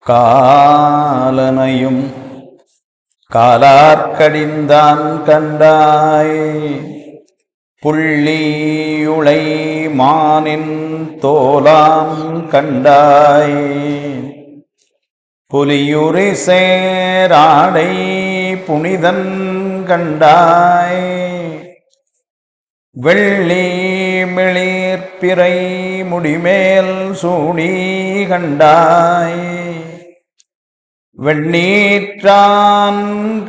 காலனையும் காலார்கடிந்தான் கண்டாய் புள்ளியுளை மானின் தோலாம் கண்டாய் புலியுரி சேராடை புனிதன் கண்டாய் வெள்ளி மிளிர்பிறை முடிமேல் சூடி கண்டாய் வெண்ணீற்றான்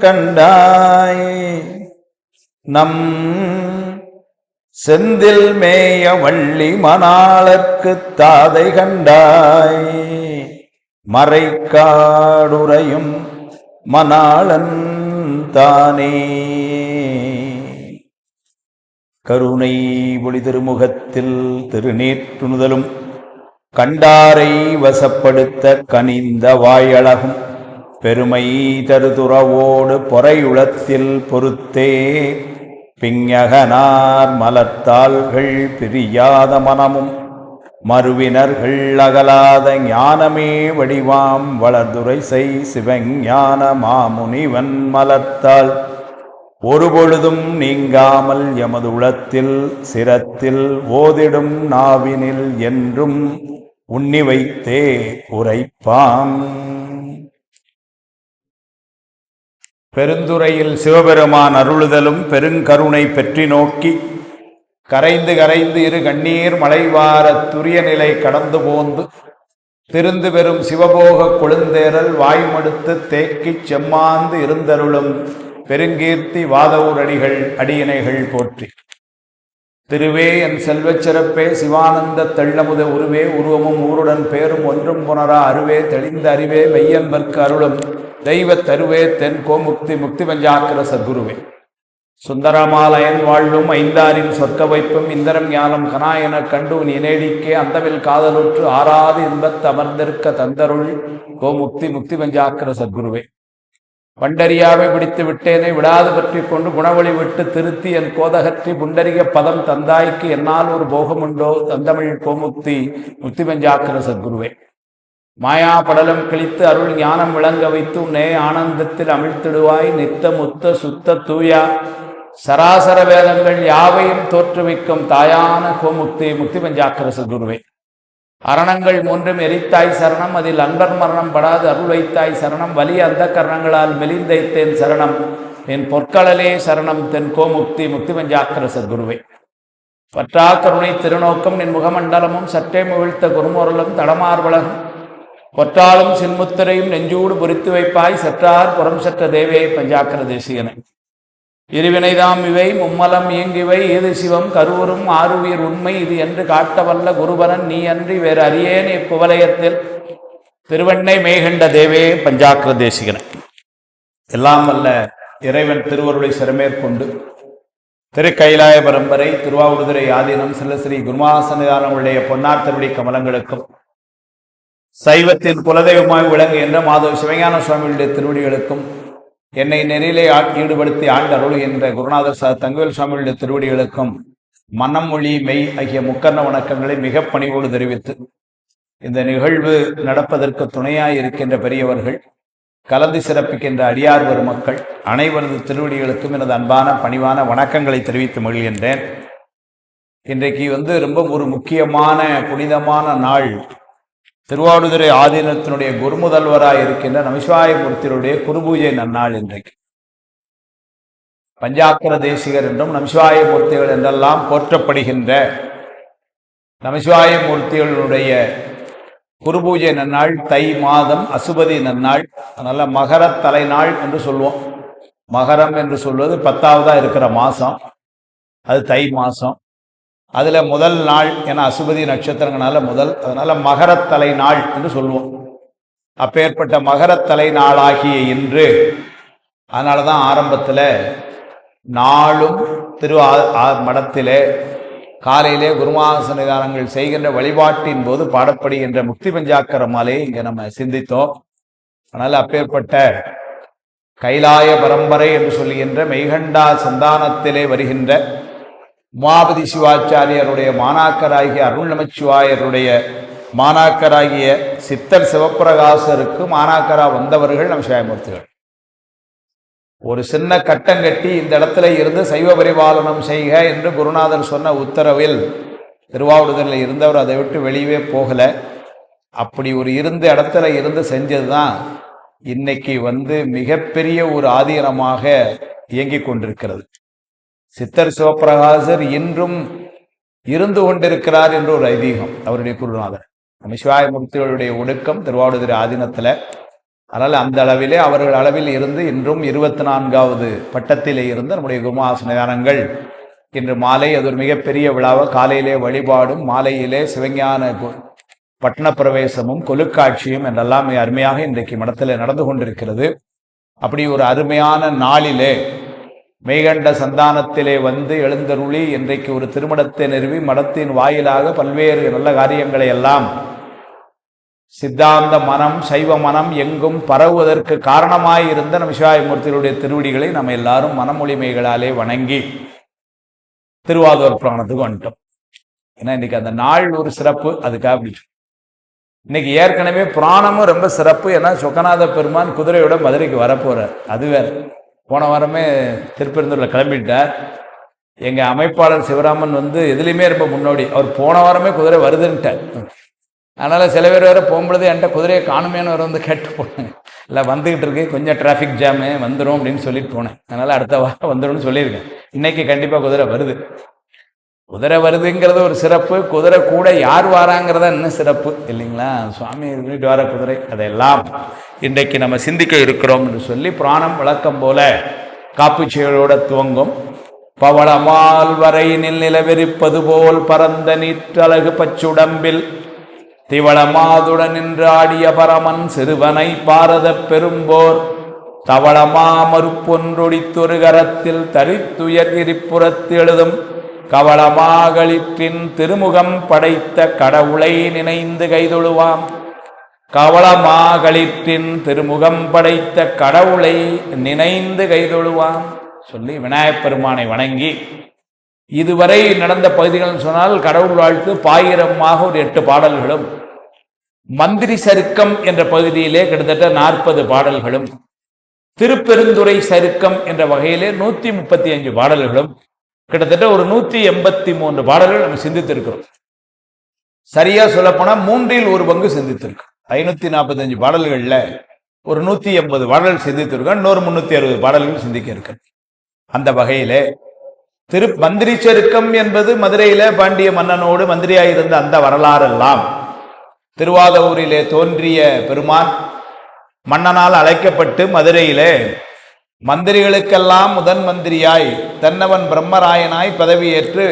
கண்டாய் நம் செந்தில் மேய வள்ளி மணாளர்க்குத் தாதை கண்டாய் மறைக்காடுறையும் மணாளன் தானே. கருணை ஒளி திருமுகத்தில் திருநீற்றுணுதலும் கண்டாரை வசப்படுத்த கனிந்த வாயழகும் பெருமை தருதுறவோடு பொறையுளத்தில் பொறுத்தே பிஞகனார் மலர்த்தாள்கள் பிரியாத மனமும் மறுவினர்கள் அகலாத ஞானமே வடிவாம் வளர்துரை செய் சிவஞான மாமுனிவன் மலர்த்தாள் ஒருபொழுதும் நீங்காமல் எமது உளத்தில் சிரத்தில் ஓதிடும் நாவினில் என்றும் உண்ணி வைத்தே உரைப்பாம். பெருந்துறையில் சிவபெருமான் அருளுதலும் பெருங்கருணை பெற்றி நோக்கி கரைந்து கரைந்து இரு கண்ணீர் மலைவார துரிய நிலை கடந்து போந்து திருந்து பெறும் சிவபோக கொழுந்தேரல் வாய்மடுத்து தேக்கிச் செம்மாந்து இருந்தருளும் பெருங்கீர்த்தி வாதவூர் அடிகள் அடியினைகள் போற்றி. திருவே என் செல்வச் சிறப்பே சிவானந்த தெள்ளமுத உருவே உருவமும் ஊருடன் பேரும் ஒன்றும் புனரா அருவே தெளிந்த அறிவே மெய்யன்பர்க்கு அருளும் தெய்வத் தருவே தென் கோமுக்தி முக்தி பஞ்சாக்கர சத்குருவே. சுந்தரமாலயன் வாழ்வும் ஐந்தாரின் சொர்க்க வைப்பும் இந்தரம் ஞானம் கனாயன கண்டு நீ நேடிக்கே அந்தவில் காதலுற்று ஆறாது இன்பத் அமர்ந்திருக்க தந்தருள் கோமுக்தி முக்தி பஞ்சாக்கர சத்குருவே. பண்டரியாவை பிடித்து விட்டேனை விடாது பற்றி கொண்டு குணவழி விட்டு திருத்தி என் கோதகற்றி புண்டரிக பதம் தந்தாய்க்கு என்னால் ஒரு போகமுண்டோ தந்தமிழ் கோமுக்தி முக்தி பஞ்சாக்கர சத்குருவே. மாயா படலம் கிழித்து அருள் ஞானம் விளங்க வைத்து நே ஆனந்தத்தில் அமிழ்த்திடுவாய் நித்த முத்த சுத்த தூயா சராசர வேதங்கள் யாவையும் தோற்றுவிக்கும் தாயான கோமுக்தி முக்தி பஞ்சாக்கர சத்குருவே. அரணங்கள் மூன்றும் எரித்தாய் சரணம் அதில் அன்பர் மரணம் படாது அருள் வைத்தாய் சரணம் வலிய அந்த கரணங்களால் மெலிந்தைத்தேன் சரணம் என் பொற்களலே சரணம் தென் கோமுக்தி முக்தி பஞ்சாக்கர சத்குருவே. பற்றா கருணை திருநோக்கம் என் முகமண்டலமும் சற்றே முகிழ்த்த குருமொருளும் தடமார்வலகும் பொற்றாலும் சின்முத்திரையும் நெஞ்சூடு பொறித்து வைப்பாய் சற்றார் புறம் சற்ற தேவே பஞ்சாக்கர தேசிகனை. இருவினைதாம் இவை மும்மலம் இயங்கிவை ஏது சிவம் கருவரும் ஆறுவீர் உண்மை இது என்று காட்டவல்ல குருபரன் நீ அன்றி வேறு அறியேன் இக்குவலயத்தில் திருவண்ணை மேகண்ட தேவே பஞ்சாக்கர தேசிகனை. எல்லாம் வல்ல இறைவன் திருவருளை சிறமேற்கொண்டு திருக்கைலாய பரம்பரை திருவாவடுதுறை ஆதீனம் சிலஸ்ரீ குருமாசனிதானங்களுடைய பொன்னார் திருவடி கமலங்களுக்கும் சைவத்தின் குலதெய்வமாய் விளங்குகின்ற மாதவ சிவஞான சுவாமிகளுடைய திருவடிகளுக்கும் என்னை நெறியிலே ஈடுபடுத்தி ஆண்டு அருள்கின்ற குருநாதர் தங்கவேல் சுவாமிகளுடைய திருவடிகளுக்கும் மனம் மொழி மெய் ஆகிய முக்கர்ண வணக்கங்களை மிக பணிவோடு தெரிவித்து இந்த நிகழ்வு நடப்பதற்கு துணையாய் இருக்கின்ற பெரியவர்கள் கலந்து சிறப்பிக்கின்ற அடியார் பெருமக்கள் அனைவரது திருவடிகளுக்கும் எனது அன்பான பணிவான வணக்கங்களை தெரிவித்து மகிழ்கின்றேன். இன்றைக்கு ரொம்ப ஒரு முக்கியமான புனிதமான நாள். திருவாவடுதுறை ஆதீனத்தினுடைய குருமுதல்வராய் இருக்கின்ற நமசிவாயமூர்த்தியுடைய குருபூஜை நன்னாள். இன்றைக்கு பஞ்சாக்கர தேசிகர் என்றும் நமசிவாயமூர்த்திகள் என்றெல்லாம் போற்றப்படுகின்ற நமசிவாயமூர்த்திகளுடைய குருபூஜை நன்னாள் தை மாதம் அசுபதி நன்னாள். அதனால மகர தலைநாள் என்று சொல்லுவோம். மகரம் என்று சொல்வது 10ஆவதா இருக்கிற மாசம், அது தை மாசம். அதுல முதல் நாள் என அசுபதி நட்சத்திரங்களால முதல், அதனால மகரத்தலை நாள் என்று சொல்லுவோம். அப்பேற்பட்ட மகரத்தலை நாளாகிய இன்று, அதனாலதான் ஆரம்பத்துல நாளும் திரு மடத்திலே காலையிலே குருமாசனிதானங்கள் செய்கின்ற வழிபாட்டின் போது பாடப்படுகின்ற முக்தி பஞ்சாக்கர மாலை இங்க நம்ம சிந்தித்தோம். அதனால அப்பேற்பட்ட கைலாய பரம்பரை என்று சொல்லுகின்ற மெய்கண்டா சந்தானத்திலே வருகின்ற உமாபதி சிவாச்சாரியருடைய மாணாக்கராகிய அருள் நமச்சிவாயருடைய மாணாக்கராகிய சித்தர் சிவப்பிரகாசருக்கு மாணாக்கரா வந்தவர்கள் நம் சிவாயமூர்த்திகள். ஒரு சின்ன கட்டம் கட்டி இந்த இடத்துல இருந்து சைவ பரிபாலனம் செய்க என்று குருநாதர் சொன்ன உத்தரவில் திருவாவடுதுறையில் இருந்தவர் அதை விட்டு வெளியே போகலை. அப்படி ஒரு இருந்த இடத்துல இருந்து செஞ்சது தான் இன்னைக்கு மிகப்பெரிய ஒரு ஆதீனமாக இயங்கிக் கொண்டிருக்கிறது. சித்தர் சிவப்பிரகாசர் இன்றும் இருந்து கொண்டிருக்கிறார் என்று ஒரு ஐதீகம் அவருடைய குருநாதர். நம்ம சிவாயமூர்த்திகளுடைய ஒடுக்கம் திருவாவடுதுறை ஆதீனத்தில். அதனால் அந்த அளவிலே அவர்கள் அளவில் இருந்து இன்றும் 24வது பட்டத்திலே இருந்து நம்முடைய குருமாசனங்கள் இன்று மாலை அது ஒரு மிகப்பெரிய விழாவை காலையிலே வழிபாடும் மாலையிலே சிவஞான பட்டண பிரவேசமும் கொலுக்காட்சியும் என்றெல்லாம் அருமையாக இன்றைக்கு மடத்தில் நடந்து கொண்டிருக்கிறது. அப்படி ஒரு அருமையான நாளிலே மெய்கண்ட சந்தானத்திலே எழுந்தருளி இன்றைக்கு ஒரு திருமணத்தை நிறுவி மடத்தின் வாயிலாக பல்வேறு நல்ல காரியங்களை எல்லாம் சித்தாந்த மனம் சைவ மனம் எங்கும் பரவுவதற்கு காரணமாயிருந்த நம் சிவாயமூர்த்திகளுடைய திருவடிகளை நம்ம எல்லாரும் மனமொழிமைகளாலே வணங்கி திருவாதூர் புராணத்துக்கு வந்துட்டோம். ஏன்னா இன்னைக்கு அந்த நாள் ஒரு சிறப்பு. அதுக்காக இன்னைக்கு ஏற்கனவே புராணமும் ரொம்ப சிறப்பு. ஏன்னா சொக்கநாத பெருமான் குதிரையோட மதுரைக்கு வரப்போறார். அது வேற. போன வாரமே திருப்பெருந்தூர்ல கிளம்பிட்டார். எங்க அமைப்பாளர் சிவராமன் எதுலையுமே ரொம்ப முன்னோடி. அவர் போன வாரமே குதிரை வருதுன்ட்டார். அதனால சில பேர் வேற போகும்பொழுது என்கிட்ட குதிரையை காணுமேன்னு வர கேட்டு போனேன். இல்லை வந்துகிட்டு இருக்கு, கொஞ்சம் டிராஃபிக் ஜாமு வந்துடும் அப்படின்னு சொல்லிட்டு போனேன். அதனால அடுத்த வாரம் வந்துடும் சொல்லியிருக்கேன். இன்னைக்கு கண்டிப்பா குதிரை வருது. குதிரை வருதுங்கிறது ஒரு சிறப்பு. குதிரை கூட யார் வாராங்கிறதா இன்னும் சிறப்பு இல்லைங்களா? சுவாமி வீட்டு வர குதிரை அதையெல்லாம் இன்றைக்கு நம்ம சிந்திக்க இருக்கிறோம் என்று சொல்லி புராணம் விளக்கம் போல காப்புச்செயலோட துவங்கும். பவளமால் வரையினில் நிலவெறிப்பது போல் பரந்த நீற்றழகு பச்சுடம்பில் திவளமாதுடன் நின்று ஆடிய பரமன் சிறுவனை பாரத பெரும்போர் தவளமா மறுப்பொன்றொடித்தொரு கரத்தில் தரித்துயர் எரிப்புறத்து எழுதும் கவளமாகளிற்றின் திருமுகம் படைத்த கடவுளை நினைந்து கைதொழுவாம். கவளமாகளிற்றின் திருமுகம் படைத்த கடவுளை நினைந்து கைதொழுவாம் சொல்லி விநாயகப் பெருமானை வணங்கி இதுவரை நடந்த பகுதிகள் சொன்னால் கடவுள் வாழ்த்து பாயிரமாக ஒரு 8 பாடல்களும், மந்திரி சருக்கம் என்ற பகுதியிலே கிட்டத்தட்ட 40 பாடல்களும், திருப்பெருந்துறை சருக்கம் என்ற வகையிலே 135 பாடல்களும், கிட்டத்தட்ட ஒரு 183 பாடல்கள் நம்ம சிந்தித்திருக்கிறோம். சரியா சொல்லப்போனா 1/3 சிந்தித்திருக்கோம். 545 பாடல்கள்ல ஒரு 180 பாடல்கள் சிந்தித்திருக்கோம். இன்னொரு 360 பாடல்கள் சிந்திக்க இருக்கு. அந்த வகையிலே மந்திரி சருக்கம் என்பது மதுரையில பாண்டிய மன்னனோடு மந்திரியாயிருந்த அந்த வரலாறெல்லாம் திருவாதூரிலே தோன்றிய பெருமான் மன்னனால் அழைக்கப்பட்டு மதுரையிலே மந்திரிகளுக்கெல்லாம் முதன் மந்திரியாய் தன்னவன் பிரம்மராயனாய் பதவியேற்று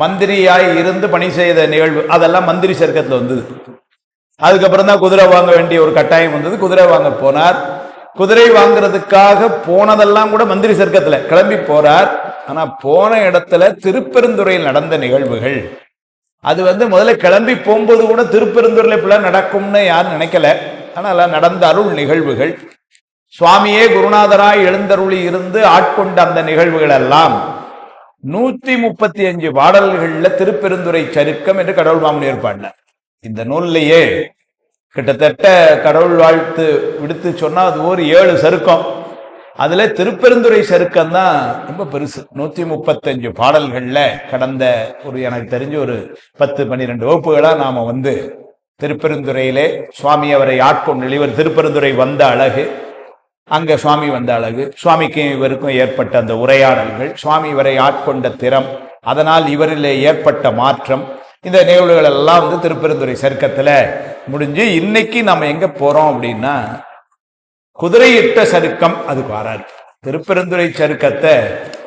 மந்திரியாய் இருந்து பணி செய்த நிகழ்வு அதெல்லாம் மந்திரி சருக்கத்தில் வந்தது. அதுக்கப்புறம் தான் குதிரை வாங்க வேண்டிய ஒரு கட்டாயம் வந்தது. குதிரை வாங்க போனார். குதிரை வாங்குறதுக்காக போனதெல்லாம் கூட மந்திரி சருக்கத்தில் கிளம்பி போறார். ஆனா போன இடத்துல திருப்பெருந்துறையில் நடந்த நிகழ்வுகள் அது முதல்ல கிளம்பி போகும்போது கூட திருப்பெருந்துறையில் இப்படிலாம் நடக்கும்னு யாரும் நினைக்கல. ஆனால் நடந்த அருள் நிகழ்வுகள், சுவாமியே குருநாதராய் எழுந்தருளி இருந்து ஆட்கொண்ட அந்த நிகழ்வுகள் எல்லாம் 135 பாடல்கள்ல திருப்பெருந்துறை சருக்கம் என்று கடவுள் மாமுனிவர் பாடினார். இந்த நூல்லையே கிட்டத்தட்ட கடவுள் வாழ்த்து விடுத்து சொன்னா அது ஒரு 7 சருக்கம். அதுல திருப்பெருந்துறை சருக்கம் தான் ரொம்ப பெருசு. 135 பாடல்கள்ல கடந்த எனக்கு தெரிஞ்ச ஒரு 10-12 வகுப்புகளா நாம திருப்பெருந்துறையிலே சுவாமி அவரை ஆட்கொண்டு இவர் திருப்பெருந்துறை வந்த அழகு, அங்க சுவாமி வந்த அழகு, சுவாமிக்கும் இவருக்கும் ஏற்பட்ட அந்த உரையாடல்கள், சுவாமி இவரை ஆட்கொண்ட திறம், அதனால் இவரிலே ஏற்பட்ட மாற்றம், இந்த நிகழ்வுகள் எல்லாம் திருப்பெருந்துறை சருக்கத்துல முடிஞ்சு இன்னைக்கு நம்ம எங்க போறோம் அப்படின்னா குதிரையிட்ட சருக்கம். அதுக்கு வராது. திருப்பெருந்துறை சருக்கத்தை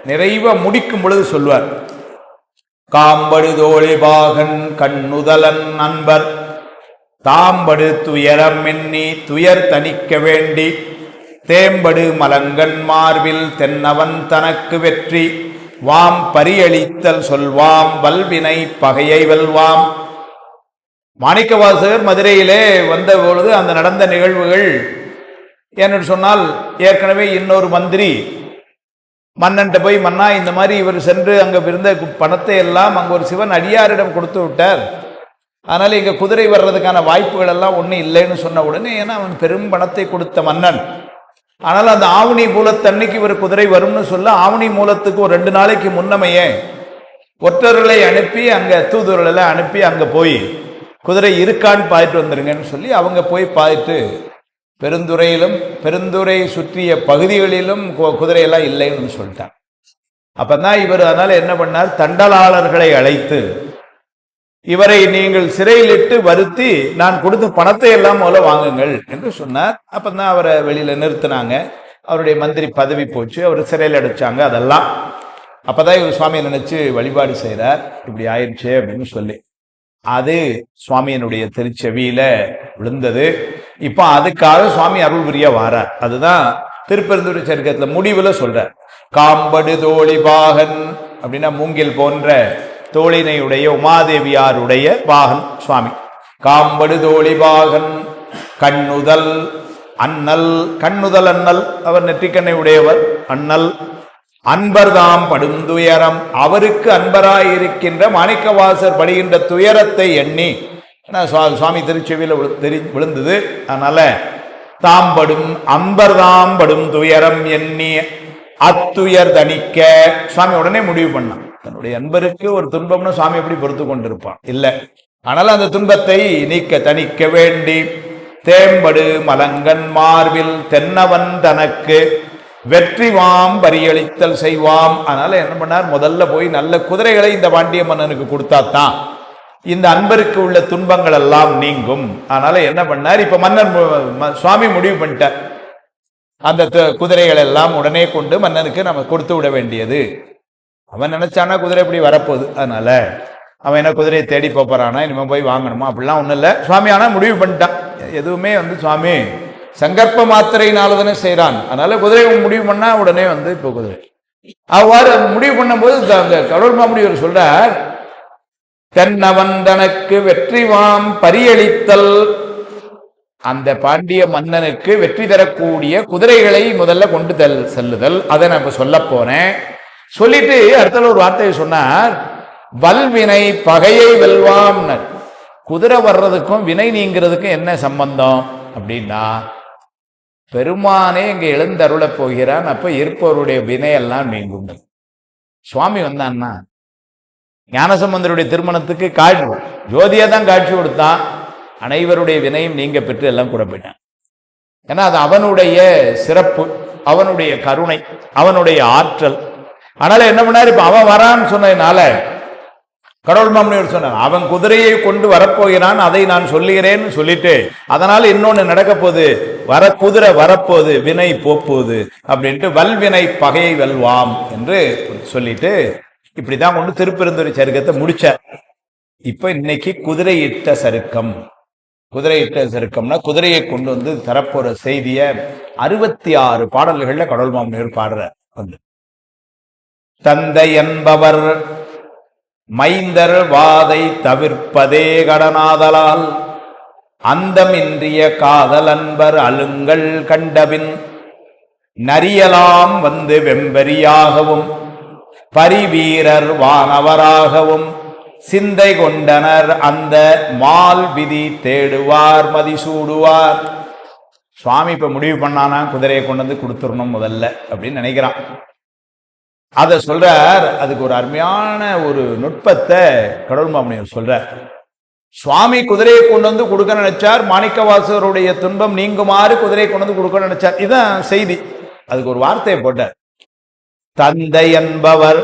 நிறைவா முடிக்கும் பொழுது சொல்வார், காம்படு தோழி பாகன் கண்ணுதலன் நண்பர் தாம்படு துயரம் எண்ணி துயர் தணிக்க வேண்டி தேம்படு மலங்கன் மார்பில் தென்னவன் தனக்கு வெற்றி வாம் பரியளித்தல் சொல்வாம் வல்வினை பகையை வெல்வாம். மாணிக்கவாசகர் மதுரையிலே வந்த பொழுது அந்த நடந்த நிகழ்வுகள் என்று சொன்னால் ஏற்கனவே இன்னொரு மந்திரி மன்னன்ட்ட போய், மன்னா இந்த மாதிரி இவர் சென்று அங்க இருந்த பணத்தை எல்லாம் அங்க ஒரு சிவன் அடியாரிடம் கொடுத்து விட்டார், அதனால இங்க குதிரை வர்றதுக்கான வாய்ப்புகள் எல்லாம் ஒன்றும் இல்லைன்னு சொன்ன உடனே, ஏன்னா அவன் பெரும் பணத்தை கொடுத்த மன்னன். ஆனால் அந்த ஆவணி மூலத்தன்னைக்கு இவர் குதிரை வரும்னு சொல்ல, ஆவணி மூலத்துக்கு ஒரு 2 நாளைக்கு முன்னமையே ஒற்றர்களை அனுப்பி அங்கே தூதுவர்களை அனுப்பி அங்கே போய் குதிரை இருக்கான்னு பார்த்துட்டு வந்துருங்கன்னு சொல்லி அவங்க போய் பார்த்துட்டு பெருந்துறை சுற்றிய பகுதிகளிலும் குதிரையெல்லாம் இல்லைன்னு சொல்லிட்டாங்க. அப்பதான் இவர் அதனால என்ன பண்ணார், தண்டலாளர்களை அழைத்து இவரை நீங்கள் சிறையிலிட்டு வருத்தி நான் கொடுத்த பணத்தை எல்லாம் போல வாங்குங்கள் என்று சொன்னார். அப்பதான் அவரை வெளியில நிறுத்தினாங்க. அவருடைய மந்திரி பதவி போச்சு, அவர் சிறையில் அடைச்சாங்க. அதெல்லாம் அப்பதான் இவர் சுவாமியை நினைச்சு வழிபாடு செய்கிறார். இப்படி ஆயிடுச்சு அப்படின்னு சொல்லி அது சுவாமியினுடைய திருச்செவியில விழுந்தது. இப்ப அதுக்காக சுவாமி அருள் புரிய வாரார். அதுதான் திருப்பெருந்துறை சரித்திரத்துல முடிவுல சொல்றார். காம்படு தோழி பாகன் அப்படின்னா மூங்கில் போன்ற தோழினையுடைய உமாதேவியாருடைய பாகன் சுவாமி. காம்படு தோழி பாகன் கண்ணுதல் அண்ணல், கண்ணுதல் அண்ணல், அவர் நெற்றிக்கண்ணை உடையவர் அண்ணல். அன்பர்தாம் படும் துயரம், அவருக்கு அன்பராயிருக்கின்ற மாணிக்கவாசர் படுகின்ற துயரத்தை எண்ணி, சுவாமி திருச்செவியில் விழுந்தது. அதனால தாம்படும் அன்பர்தாம் படும் துயரம் எண்ணி அத்துயர் தணிக்க சுவாமி உடனே முடிவு பண்ணான். தன்னுடைய அன்பருக்கு ஒரு துன்பம்னு சுவாமி எப்படி பொறுத்து கொண்டிருப்பான்? இல்லை. ஆனால் அந்த துன்பத்தை நீக்க தணிக்க வேண்டி தேம்படு மலங்கன் மார்பில் தென்னவன் தனக்கு வெற்றிவாம் பரியளித்தல் செய்வாம். அதனால என்ன பண்ணார், முதல்ல போய் நல்ல குதிரைகளை இந்த பாண்டிய மன்னனுக்கு கொடுத்தாத்தான் இந்த அன்பருக்கு உள்ள துன்பங்கள் எல்லாம் நீங்கும். அதனால என்ன பண்ணார், இப்ப மன்னர் சுவாமி முடிவு பண்ணிட்டார், அந்த குதிரைகள் எல்லாம் உடனே கொண்டு மன்னனுக்கு நம்ம கொடுத்து விட வேண்டியது. அவன் நினைச்சானா குதிரை இப்படி வரப்போகுது, அதனால அவன் என்ன குதிரையை தேடி போறானா, இனிமே போய் வாங்கணுமா, அப்படிலாம் ஒன்றும் இல்லை. சுவாமி ஆனால் முடிவு பண்ணிட்டான். எதுவுமே சுவாமி சங்கற்ப மாத்திரையினாலதானே செய்யறான். அதனால குதிரை முடிவு பண்ணா உடனே இப்போ குதிரை அவ்வாறு முடிவு பண்ணும்போது அந்த கடவுள் மாமுடிவர் சொல்றார், தென்னவன் தனக்கு வெற்றிவாம் பரியளித்தல், அந்த பாண்டிய மன்னனுக்கு வெற்றி தரக்கூடிய குதிரைகளை முதல்ல கொண்டு செல்லுதல். அதை நான் இப்ப சொல்ல போனேன். சொல்லிட்டு அடுத்த ஒரு வார்த்தையை சொன்னார், வல்வினை பகையை வெல்வாம். குதிரை வர்றதுக்கும் வினை நீங்கிறதுக்கும் என்ன சம்பந்தம் அப்படின்னா, பெருமானே இங்க எழுந்தருள போகிறான், அப்ப இருப்பவருடைய வினையெல்லாம் நீங்கும். சுவாமி வந்தான்னா ஞானசம்பந்தருடைய திருமணத்துக்கு காட்சி ஜோதியா தான் காட்சி கொடுத்தான். அனைவருடைய வினையும் நீங்க பெற்று எல்லாம் கூட போயிட்டான். ஏன்னா அது அவனுடைய சிறப்பு, அவனுடைய கருணை, அவனுடைய ஆற்றல். அதனால என்ன பண்ணாரு, இப்ப அவன் வரான்னு சொன்னதுனால கடவுள் மாமுனிவர் சொன்னார், அவன் குதிரையை கொண்டு வரப்போகிறான், அதை நான் சொல்லுகிறேன்னு சொல்லிட்டு, அதனால இன்னொன்னு நடக்க போகுது, குதிரை வரப்போகுது, வினை போப்போகுது அப்படின்ட்டு வல்வினை பகையை வெல்வாம் என்று சொல்லிட்டு இப்படிதான் கொண்டு திருப்பெருந்துறை சருக்கத்தை முடிச்ச. இப்ப இன்னைக்கு குதிரையிட்ட சருக்கம். குதிரையிட்ட சருக்கம்னா குதிரையை கொண்டு வந்து தரப்போற செய்திய 66 பாடல்கள்ல கடவுள் மாமுனிவர் பாடுற. தந்தை என்பவர் மைந்தர் வாதை தவிர்ப்பதே கடனாதலால் அந்தமின்றிய காதல் அன்பர் அலுங்கள் கண்டபின் நரியலாம் வந்து வெம்பரியாகவும் பரிவீரர் வானவராகவும் சிந்தை கொண்டனர் அந்த மால் விதி தேடுவார் மதிசூடுவார். சுவாமி இப்ப முடிவு பண்ணானா குதிரையை கொண்டு வந்து கொடுத்துடணும் முதல்ல அப்படின்னு நினைக்கிறான். அதை சொல்றார். அதுக்கு ஒரு அருமையான ஒரு நுட்பத்தை கடவுள் மாமுனிவர் சொல்றார். சுவாமி குதிரையை கொண்டு வந்து கொடுக்க நினைச்சார், மாணிக்கவாசகருடைய துன்பம் நீங்குமாறு குதிரையை கொண்டு வந்து கொடுக்க நினைச்சார். இதுதான் செய்தி. அதுக்கு ஒரு வார்த்தையை போட்டார், தந்தை என்பவர்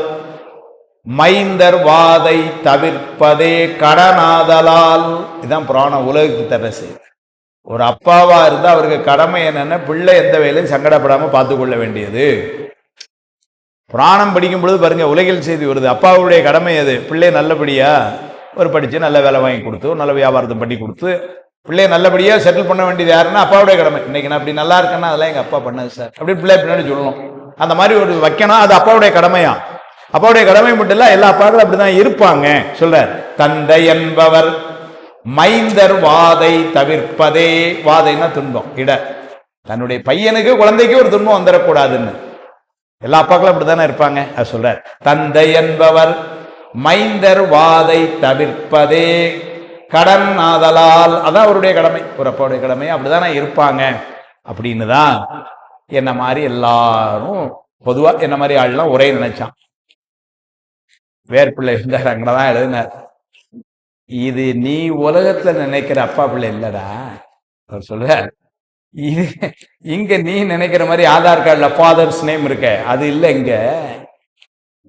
மைந்தர் வாதை தவிர்ப்பதே கடனாதலால். இதுதான் புராணம் உலகுக்கு தர செய்தி. ஒரு அப்பாவா இருந்தா அவருக்கு கடமை என்னன்னா, பிள்ளை எந்த வேலையும் சங்கடப்படாம பார்த்து கொள்ள வேண்டியது. புராணம் படிக்கும் பொழுது பாருங்க, உலகில் செய்தி வருது. அப்பாவுடைய கடமை அது, பிள்ளைய நல்லபடியா ஒரு படிச்சு நல்ல வேலை வாங்கி கொடுத்து நல்ல வியாபாரத்தை பண்ணி கொடுத்து பிள்ளைய நல்லபடியா செட்டில் பண்ண வேண்டியது யாருன்னா அப்பாவுடைய கடமை. இன்னைக்கு நான் அப்படி நல்லா இருக்கேன்னா அதெல்லாம் எங்க அப்பா பண்ணது சார் அப்படின்னு பிள்ளை பின்னாடி சொல்லணும். அந்த மாதிரி ஒரு வைக்கணும், அது அப்பாவுடைய கடமையா. அப்பாவுடைய கடமை மட்டும் இல்ல, எல்லா அப்பாக்களும் அப்படிதான் இருப்பாங்க. சொல்றார், தந்தை என்பவர் மைந்தர் வாதை தவிர்ப்பதே. வாதைன்னா துன்பம், இட தன்னுடைய பையனுக்கு குழந்தைக்கு ஒரு துன்பம் வந்துடக்கூடாதுன்னு எல்லா அப்பாக்களும் அப்படித்தானே இருப்பாங்க. அது சொல்றார், தந்தை என்பவர் மைந்தர் வாதை தவிர்ப்பதே கடன் ஆதலால், அதான் அவருடைய கடமை, ஒரு அப்பாவுடைய கடமை, அப்படிதானே இருப்பாங்க அப்படின்னு தான் என்ன மாதிரி எல்லாரும் பொதுவா என்ன மாதிரி ஆள்லாம் ஒரே நினைச்சான். வேர்பிள்ளை இருந்தார், அங்கதான் எழுதினார், இது நீ உலகத்துல நினைக்கிற அப்பா பிள்ளை இல்லடா. அவர் சொல்ற, இது இங்க நீ நினைக்கிற மாதிரி ஆதார் கார்டுல ஃபாதர்ஸ் நேம் இருக்க, அது இல்லை.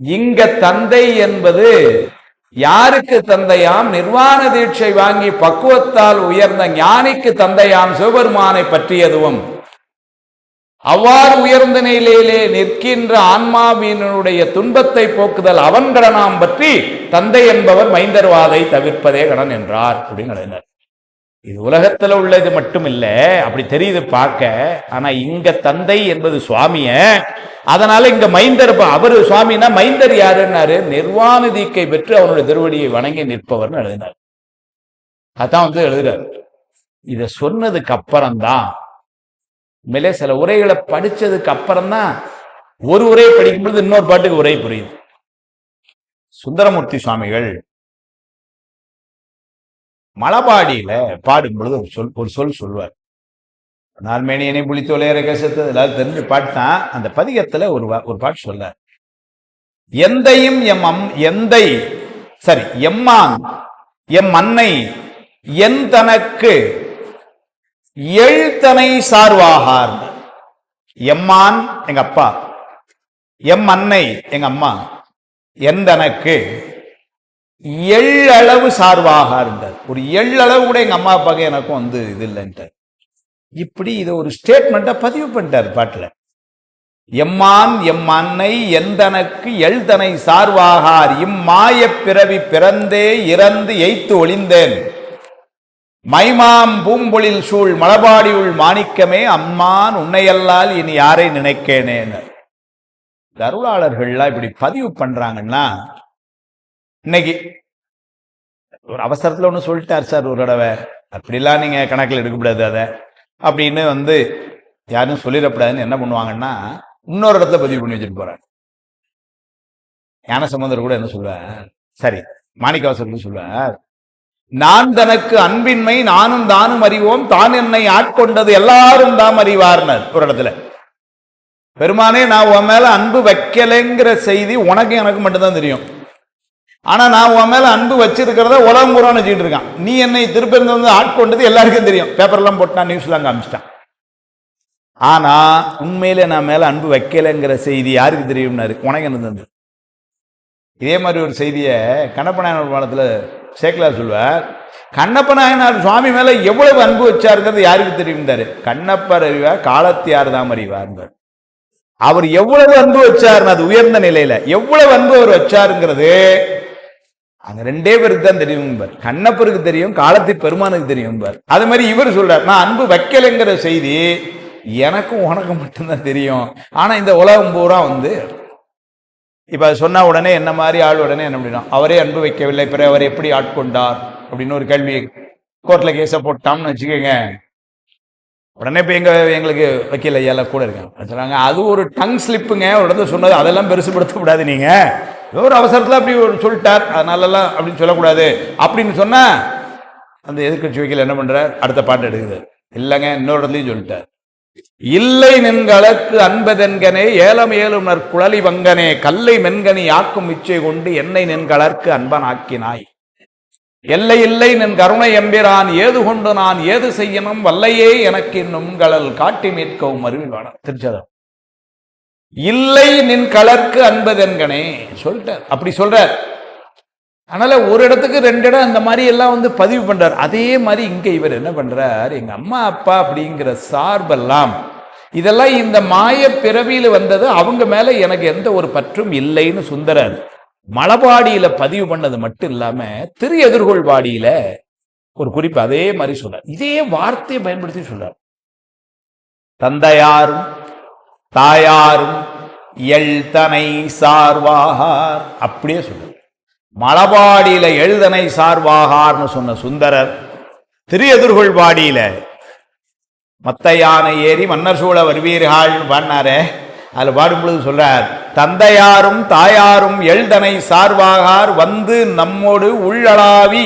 இங்க தந்தை என்பது யாருக்கு தந்தையாம்? நிர்வாண தீட்சை வாங்கி பக்குவத்தால் உயர்ந்த ஞானிக்கு தந்தையாம் சிவபெருமானை பற்றியதுவும், அவ்வாறு உயர்ந்த நிலையிலே நிற்கின்ற ஆன்மாவினுடைய துன்பத்தை போக்குதல் அவன் கடனாம் பற்றி தந்தை என்பவர் மைந்தர்வாதை தவிர்ப்பதே கடன் என்றார் அப்படின்னு. இது உலகத்துல உள்ளது மட்டும் இல்ல, அப்படி தெரியுது பார்க்க. ஆனா இங்க தந்தை என்பது சுவாமிய, அதனால இங்க மைந்தர், அவரு சுவாமினா மைந்தர் யாருன்னாரு? நிர்வாண தீக்கை பெற்று அவனுடைய திருவடியை வணங்கி நிற்பவர்னு எழுதினார். அதான் எழுதுறாரு. இத சொன்னதுக்கு அப்புறம்தான், மேலே சில உரைகளை படிச்சதுக்கு அப்புறம்தான், ஒரு உரை படிக்கும் பொழுது இன்னொரு பாட்டுக்கு உரை புரியுது. சுந்தரமூர்த்தி சுவாமிகள் மலபாடியில பாடும் பொழுது ஒரு சொல் சொல்வார். நால்மேனியனை புளித்தோலையரை கசத்து எல்லாரும் தெரிஞ்சு பாட்டு தான். அந்த பதிகத்துல ஒரு பாட்டு சொல்றார். எந்தையும் எந்தை சரி எம்மான் எம் அன்னை என் தனக்கு எழுத்தனை சார்வாகார். எம்மான் எங்க அப்பா, எம் அன்னை எங்க அம்மா, என் தனக்கு எள்ளளவு சார்வாகார். ஒரு எள்ளளவு கூட எங்க அம்மா அப்பாக்கு எனக்கும் இது இல்லைன்ட்டு. இப்படி இதை ஒரு ஸ்டேட்மெண்ட்டை பதிவு பண்ணிட்டார் பாட்டுல. எம்மான் எம் அன்னை எந்தனக்கு எழுத்தனை சார்வாகார், இம்மாய பிறவி பிறந்தே இறந்து எய்த்து ஒளிந்தேன், மைமாம் பூம்பொழில் சூழ் மலபாடியுள் மாணிக்கமே, அம்மான் உன்னையல்லால் இனி யாரை நினைக்கேனேன்னு. அருளாளர்கள்லாம் இப்படி பதிவு பண்றாங்கன்னா, இன்னைக்கு ஒரு அவசரத்துல ஒண்ணு சொல்லிட்டார் சார் ஒரு தடவை, அப்படிலாம் நீங்க கணக்கில் எடுக்கக்கூடாது அதை அப்படின்னு யாரும் சொல்லிடக்கூடாதுன்னு என்ன பண்ணுவாங்கன்னா, இன்னொரு இடத்துல பதிவு பண்ணி வச்சுட்டு போறாங்க. ஞானசம்பந்தர் கூட என்ன சொல்வார், சரி மாணிக்கவாசகர் சொல்வார், நான் தனக்கு அன்பின்மை நானும் தானும் அறிவோம், தான் என்னை ஆட்கொண்டது எல்லாரும் தாம் அறிவார்னர் ஒரு இடத்துல. பெருமானே, நான் உன் மேல அன்பு வைக்கலைங்கிற செய்தி உனக்கு எனக்கு மட்டும்தான் தெரியும். ஆனா நான் உன் மேல அன்பு வச்சிருக்கிறத உலகம் பூரா வச்சுக்கிட்டு இருக்கான். நீ என்னை திருப்பெருந்து வந்து ஆட்கொண்டது எல்லாருக்கும் தெரியும். பேப்பர்லாம் போட்டான், நியூஸ்லாம் காமிச்சிட்டான். ஆனா உண்மையில நான் மேல அன்பு வைக்கலைங்கிற செய்தி யாருக்கு தெரியும்னாரு? உனக்கு என்ன தந்து. இதே மாதிரி ஒரு செய்தியை கண்ணப்ப நாயனார் பாடத்துல சேக்கலார் சொல்வார். கண்ணப்ப நாயனார் சுவாமி மேல எவ்வளவு அன்பு வச்சாருங்கிறது யாருக்கு தெரியும்தாரு? கண்ணப்பர் அறிவார், காலத்தியார் தாம் அறிவார். அவர் எவ்வளவு அன்பு வச்சாருன்னு, அது உயர்ந்த நிலையில எவ்வளவு அன்பு அவர் வச்சாருங்கிறது அங்க ரெண்டே பேருக்கு தான் தெரியும். கண்ணப்பருக்கு தெரியும், காலத்தி பெருமானுக்கு தெரியும். அது மாதிரி இவர் சொல்றார், நான் அன்பு வைக்கலைங்கிற செய்தி எனக்கும் உனக்கு மட்டும்தான் தெரியும். ஆனா இந்த உலகம் பூரா இப்ப சொன்னா உடனே என்ன மாதிரி ஆள் உடனே என்ன அப்படின்னா, அவரே அன்பு வைக்கவில்லை, பிறகு அவர் எப்படி ஆட்கொண்டார் அப்படின்னு ஒரு கேள்வி கோர்ட்ல கேஸ போட்டான்னு வச்சுக்கோங்க. உடனே இப்ப எங்களுக்கு வக்கீல் ஐயால கூட இருக்காங்க சொல்றாங்க, அது ஒரு டங் ஸ்லிப்புங்க, ஒரு இடத்துல சொன்னது அதெல்லாம் பெருசுபடுத்தக்கூடாது. நீங்க ஒரு அவசரத்துல அப்படி ஒரு சொல்லிட்டார், அதனாலலாம் அப்படின்னு சொல்லக்கூடாது அப்படின்னு சொன்னா அந்த எதிர்கட்சி வக்கீல் என்ன பண்றார்? அடுத்த பாட்டு எடுக்குது. இல்லைங்க, இன்னொரு இடத்துலயும் சொல்லிட்டார், இல்லை நின்களக்கு அன்பதென்கனே ஏலம் ஏலும் நற்குழலி வங்கனே, கல்லை மென்கனி ஆக்கும் இச்சை கொண்டு என்னை நின்களற்கு அன்பன் ஆக்கினாய், எல்லை இல்லை நின் கருணை எம்பிரான் ஏது கொண்டு நான் ஏது செய்யணும், வல்லையே எனக்கு இன்னும் கலல் காட்டி மீட்கவும் அருள்வான. திருச்சதம். இல்லை நின் கலர்க்கு அன்பதென்கனே சொல்லிட்டார், அப்படி சொல்றார். அதனால ஒரு இடத்துக்கு ரெண்டு இடம் அந்த மாதிரி எல்லாம் பதிவு பண்றார். அதே மாதிரி இங்க இவர் என்ன பண்றார், எங்க அம்மா அப்பா அப்படிங்கிற சார்பெல்லாம் இதெல்லாம் இந்த மாய பிறவியில வந்தது, அவங்க மேல எனக்கு எந்த ஒரு பற்றும் இல்லைன்னு சுந்தரர் மலபாடியில பதிவு பண்ணது மட்டும் இல்லாம திரு எதிர்கொள்வாடியில ஒரு குறிப்பு அதே மாதிரி சொல்றார். இதே வார்த்தையை பயன்படுத்தி சொல்றார். தந்தையாரும் தாயாரும் எழுத்தனை சார்வாகார், அப்படியே சொல்றார். மலபாடியில எழுதனை சார்வாகார்னு சொன்ன சுந்தரர் திரு எதிர்கொள்வாடியில மத்த யானை ஏறி மன்னர் சூழ வருவீர்கள் பாடினாரே, அதுல பாடும் பொழுது சொல்றார், தந்தையாரும் தாயாரும் எழுதனை சார்வாகார் வந்து நம்மோடு உள்ளளாவி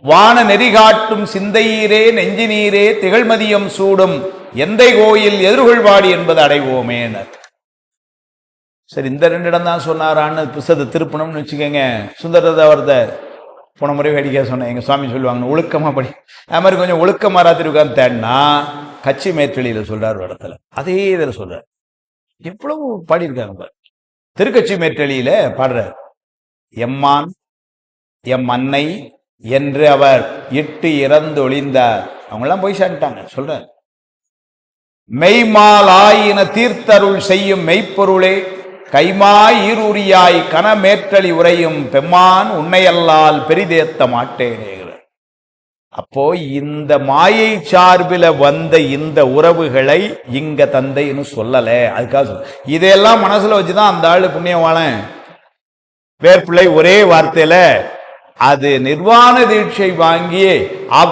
வான நெறிகாட்டும் சிந்தையீரே நெஞ்சு நீரே திகழ்மதியம் சூடும் எந்தை கோயில் எதிர்கொள்வாடி என்பது அடைவோமேனர். சரி, இந்த 2 இடம் தான் சொன்னாரான்னு புத்தகத்தை திருப்பணும்னு வச்சுக்கோங்க. சுந்தரதாவரத்தை போன முறை வேடிக்கையாக சொன்னேன். எங்கள் சுவாமி சொல்லுவாங்க ஒழுக்கமாக படி. அது மாதிரி கொஞ்சம் ஒழுக்கமாக ராத்திரி உட்காந்து தேடினா கட்சி மேற்றளியில் சொல்றார் ஒரு இடத்துல, அதே இதில் சொல்றார். எவ்வளவு பாடியிருக்காங்க. திருக்கட்சி மேற்றளியில பாடுறார், எம்மான் எம் அன்னை என்று அவர் இட்டு இறந்து ஒளிந்தார். அவங்கெல்லாம் போய் சேர்ந்துட்டாங்க சொல்றார். மெய்மால் ஆயின தீர்த்தருள் செய்யும் மெய்ப்பொருளே கைமாய் ஈரூரியாய் கனமேற்றளி உரையும் பெம்மான் உன்னையல்லால் பெரிதேத்த மாட்டேனே. அப்போ இந்த மாயை சார்பில வந்த இந்த உறவுகளை இங்க தந்தைன்னு சொல்லல. அதுக்காக இதையெல்லாம் மனசுல வச்சுதான் அந்த ஆளு புண்ணியவாளன் வேர்பிள்ளை ஒரே வார்த்தையில அது நிர்வாண தீட்சை வாங்கி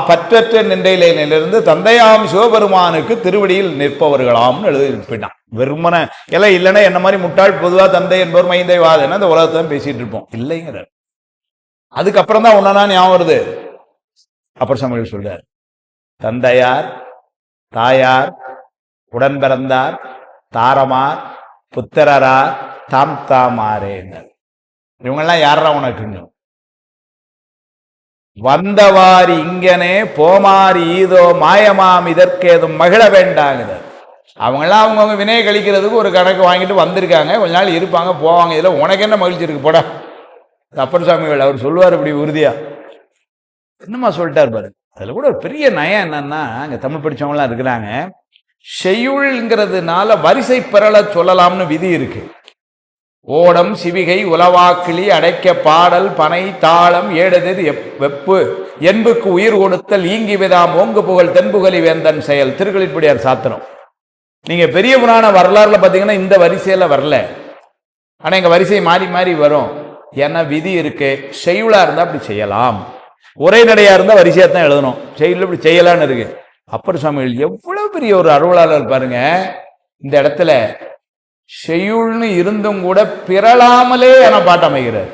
பற்றற்ற நிலையிலிருந்து தந்தையாம் சிவபெருமானுக்கு திருவடியில் நிற்பவர்களாம்னு எழுதிட்டான். வெறுமன எல்லாம் இல்லைன்னா என்ன மாதிரி முட்டாள் பொதுவா தந்தை என்பவர் மைந்தை வாதன இந்த உலகத்தை பேசிட்டு இருப்போம். இல்லைங்கிற அதுக்கப்புறம் தான் ஒன்னா ஞாபகம் வருது. அப்பர் சாமிகள் சொல்றார், தந்தையார் தாயார் உடன் பிறந்தார் தாரமார் புத்திரரார் தாம் தாமாரேனர். இவங்கெல்லாம் யாரா உனக்கு வந்தவாரி இங்கனே போமாரி ஈதோ மாயமாம் இதற்கேதும் மகிழ வேண்டாங்கிறார். அவங்கெல்லாம் அவங்கவுங்க வினையை கழிக்கிறதுக்கு ஒரு கணக்கு வாங்கிட்டு வந்திருக்காங்க, கொஞ்ச நாள் இருப்பாங்க போவாங்க. இதில் உனக்கு என்ன மகிழ்ச்சி இருக்கு போட. அப்பர் சாமிகள் அவர் சொல்லுவார் இப்படி உறுதியா. என்னமா சொல்லிட்டார் பாரு. அதுல கூட ஒரு பெரிய நயம் என்னன்னா, அங்க தமிழ் படிச்சவங்களாம் இருக்கிறாங்க, செய்யுள்ங்கிறதுனால வரிசை பெறல சொல்லலாம்னு விதி இருக்கு. ஓடம் சிவிகை உலவாக்கிளி அடைக்க பாடல் பனை தாளம் ஏடெதிர் வெப்பு என்புக்கு உயிர் கொடுத்தல் ஈங்கி விதாம் ஓங்கு புகழ் தென்புகலி வேந்தன் செயல். திருக்களிற்படியார் சாத்திரம். நீங்க பெரிய புராண வரலாறுல பாத்தீங்கன்னா இந்த வரிசையில வரல, ஆனா எங்க வரிசை மாறி மாறி வரும். ஏன்னா விதி இருக்கு. செய்யுளா இருந்தா அப்படி செய்யலாம், ஒரே நடையா இருந்தா வரிசையா தான் எழுதணும். செய்யுள் இப்படி செய்யலான்னு இருக்கு. அப்பர் சாமிகள் எவ்வளவு பெரிய ஒரு அருளாளர் பாருங்க. இந்த இடத்துல செய்யுள்னு இருந்தும் கூட பிறளாமலே என பாட்டமைகிறார்.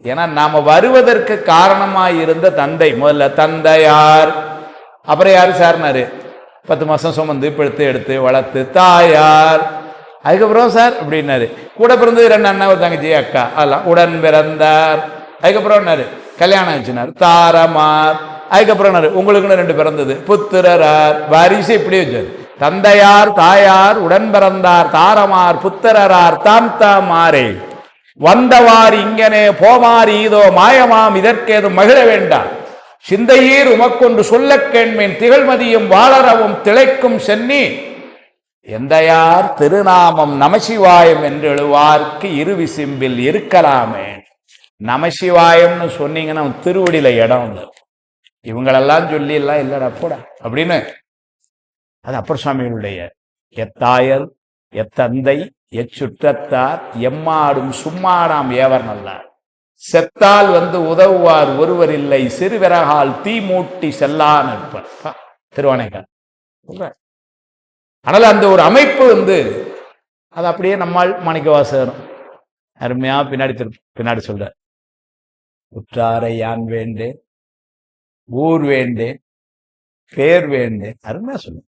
ஏன்னா நாம வருவதற்கு காரணமாய் இருந்த தந்தை, முதல்ல தந்தையார், அப்புறம் யாரு சார்னாரு 10 மாசம் சுமந்து பிடித்து எடுத்து வளர்த்து தாயார், அதுக்கப்புறம் சார் அப்படின்னாரு கூட பிறந்தது 2 அண்ணா ஒரு தங்கச்சி அக்கா, அதெல்லாம் உடன் பிறந்தார். அதுக்கப்புறம் கல்யாணம் ஆச்சுனார் தாரமார். அதுக்கப்புறம் உங்களுக்குன்னு 2 பிறந்தது புத்திரரார். வரிசை இப்படி வச்சாரு. தந்தையார் தாயார் உடன் பிறந்தார் தாரமார் புத்திரரார் தாம் தாமாரே வந்தவார் இங்கனே போமார் ஈதோ மாயமாம் இதற்கேதும் மகிழ வேண்டாம் சிந்தையீர் உமக்கொன்று சொல்ல கேண்மேன் திகழ்மதியும் வாளரவும் திளைக்கும் சென்னி எந்தையார் திருநாமம் நமசிவாயம் என்று எழுவார்க்கு இருவிசிம்பில் இருக்கலாமே. நமசிவாயம்னு சொன்னீங்கன்னா திருவடியில இடம் இவங்களெல்லாம் சொல்லி எல்லாம் இல்லடா போட அப்படின்னு. அது அப்பர் சுவாமிகளுடைய எத்தாயர் எத்தந்தை எச்சுற்றத்தார் எம்மாடும் சும்மாடாம் ஏவர் நல்லார் செத்தால் உதவுவார் ஒருவர் இல்லை சிறுவிறகால் தீ மூட்டி செல்லான் இருப்பார். திருவானைக்கால். ஆனால் அந்த ஒரு அமைப்பு அது அப்படியே நம்மால் மாணிக்கவாசகரும் அருமையா பின்னாடி சொல்ற, உற்றாரை யான் வேண்டேன் ஊர் வேண்டேன் பேர் வேண்டேன். அருமையா சொல்ல.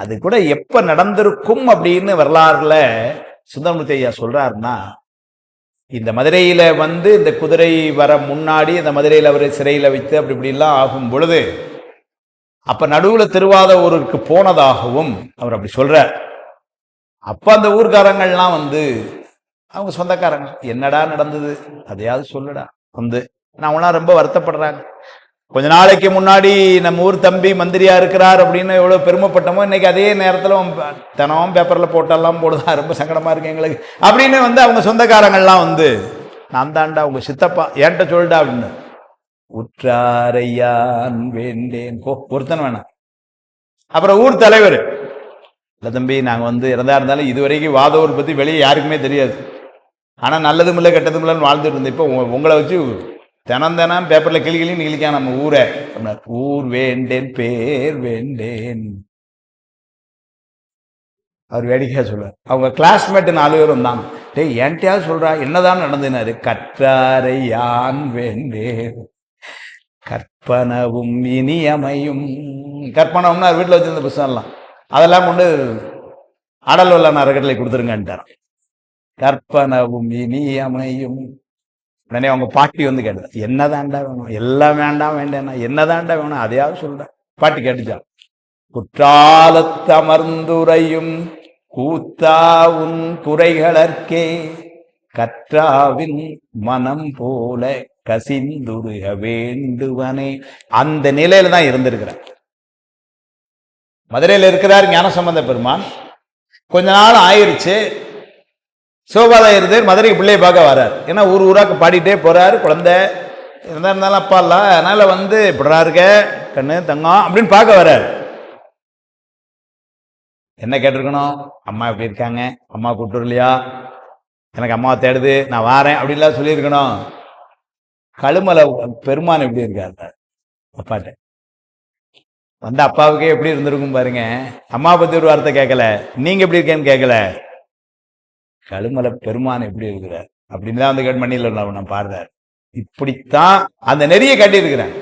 அது கூட எப்ப நடந்திருக்கும் அப்படின்னு வரலாறுல சுந்தரமூர்த்தி ஐயா சொல்றாருன்னா, இந்த மதுரையில இந்த குதிரை வர முன்னாடி இந்த மதுரையில் அவர் சிறையில வைத்து அப்படி இப்படிலாம் ஆகும் பொழுது அப்ப நடுவுல திருவாதூருக்கு போனதாகவும் அவர் அப்படி சொல்றார். அப்ப அந்த ஊர்க்காரங்கள்லாம் அவங்க சொந்தக்காரங்க, என்னடா நடந்தது அதையாவது சொல்லுடா அவங்களாம் ரொம்ப வருத்தப்படுறாங்க. கொஞ்ச நாளைக்கு முன்னாடி நம்ம ஊர் தம்பி மந்திரியா இருக்கிறார் அப்படின்னு எவ்வளவு பெருமைப்பட்டோமோ, இன்னைக்கு அதே நேரத்தில் தினமும் பேப்பர்ல போட்டெல்லாம் போடுதா, ரொம்ப சங்கடமா இருக்கு எங்களுக்கு அப்படின்னு அவங்க சொந்தக்காரங்கள்லாம் நான் தாண்டா உங்க சித்தப்பா ஏன்ட்ட சொல்லிட்டா அப்படின்னு. உற்றாரையான் வேண்டேன் ஒருத்தன் வேணாம். அப்புறம் ஊர் தலைவர், இல்லை தம்பி நாங்கள் இறந்தா இருந்தாலும் இதுவரைக்கும் வாதவூர் பத்தி வெளியே யாருக்குமே தெரியாது, ஆனா நல்லதும் இல்லை கெட்டதும் இல்லைன்னு வாழ்ந்துட்டு இருந்தேன். இப்போ உங்களை வச்சு தினம் பேப்பர்ல கிளிக்கிளின்னு கிளிக்கா நம்ம ஊரை. ஊர் வேண்டேன் பேர் வேண்டேன். அவர் வேடிக்கையா சொல்றார். அவங்க கிளாஸ்மேட் 4 பேர் வந்தாங்க. டேய் ஏன்ட்டியாவது சொல்றா என்னதான் நடந்துனாரு. கற்றாரை யான் வேண்டேன். கற்பனவும் இனியமையும். கற்பனம்னா வீட்டில் வச்சிருந்த புத்தகம்லாம் அதெல்லாம் கொண்டு அடல் வல்ல அறக்கட்டளை கொடுத்துருங்கன்ட்டார். கற்பனவும் இனியமையும். உடனே அவங்க பாட்டி வந்து கேட்டது, என்னதாண்டா வேணும்? எல்லாம் வேண்டாம் வேண்டாம், என்னதாண்டா வேணும் அதையாவது சொல்ற. பாட்டி கேட்டுச்சா, குற்றாலத்து அமர்ந்துரையும் கூத்தா உன் குறைகளற்கே கற்றாவின் மனம் போல கசிந்துருக வேண்டுவனே. அந்த நிலையில தான் இருந்திருக்கிறார். மதுரையில் இருக்கிறார் ஞானசம்பந்த பெருமான். கொஞ்ச நாள் ஆயிருச்சு, சிவபாதம் இருந்தேர் மதுரைக்கு பிள்ளையை பார்க்க வர்றார். ஏன்னா ஊர் ஊராக்கு பாடிட்டே போறாரு. குழந்தை இருந்தாலும் அப்பா இல்ல, அதனால வந்து இப்படா இருக்க கண்ணு தங்கம் அப்படின்னு பார்க்க வர்றாரு. என்ன கேட்டிருக்கணும்? அம்மா எப்படி இருக்காங்க, அம்மா கூப்பிட்டு இல்லையா, எனக்கு அம்மாவை தேடுது, நான் வாரேன் அப்படின்லாம் சொல்லியிருக்கணும். கழுமலை பெருமான் எப்படி இருக்காரு அப்பாட்ட வந்து அப்பாவுக்கே எப்படி இருந்திருக்கும் பாருங்க. அம்மா பத்தி ஒரு வார்த்தை கேட்கல, நீங்க எப்படி இருக்கேன்னு கேட்கல. கழுமலை பெருமான் எப்படி இருக்கிறார் அப்படின்னு தான் வந்து கேட்டு மண்ணில் நான் பாடுறார். இப்படித்தான் அந்த நெறியை காட்டியிருக்கிறேன்.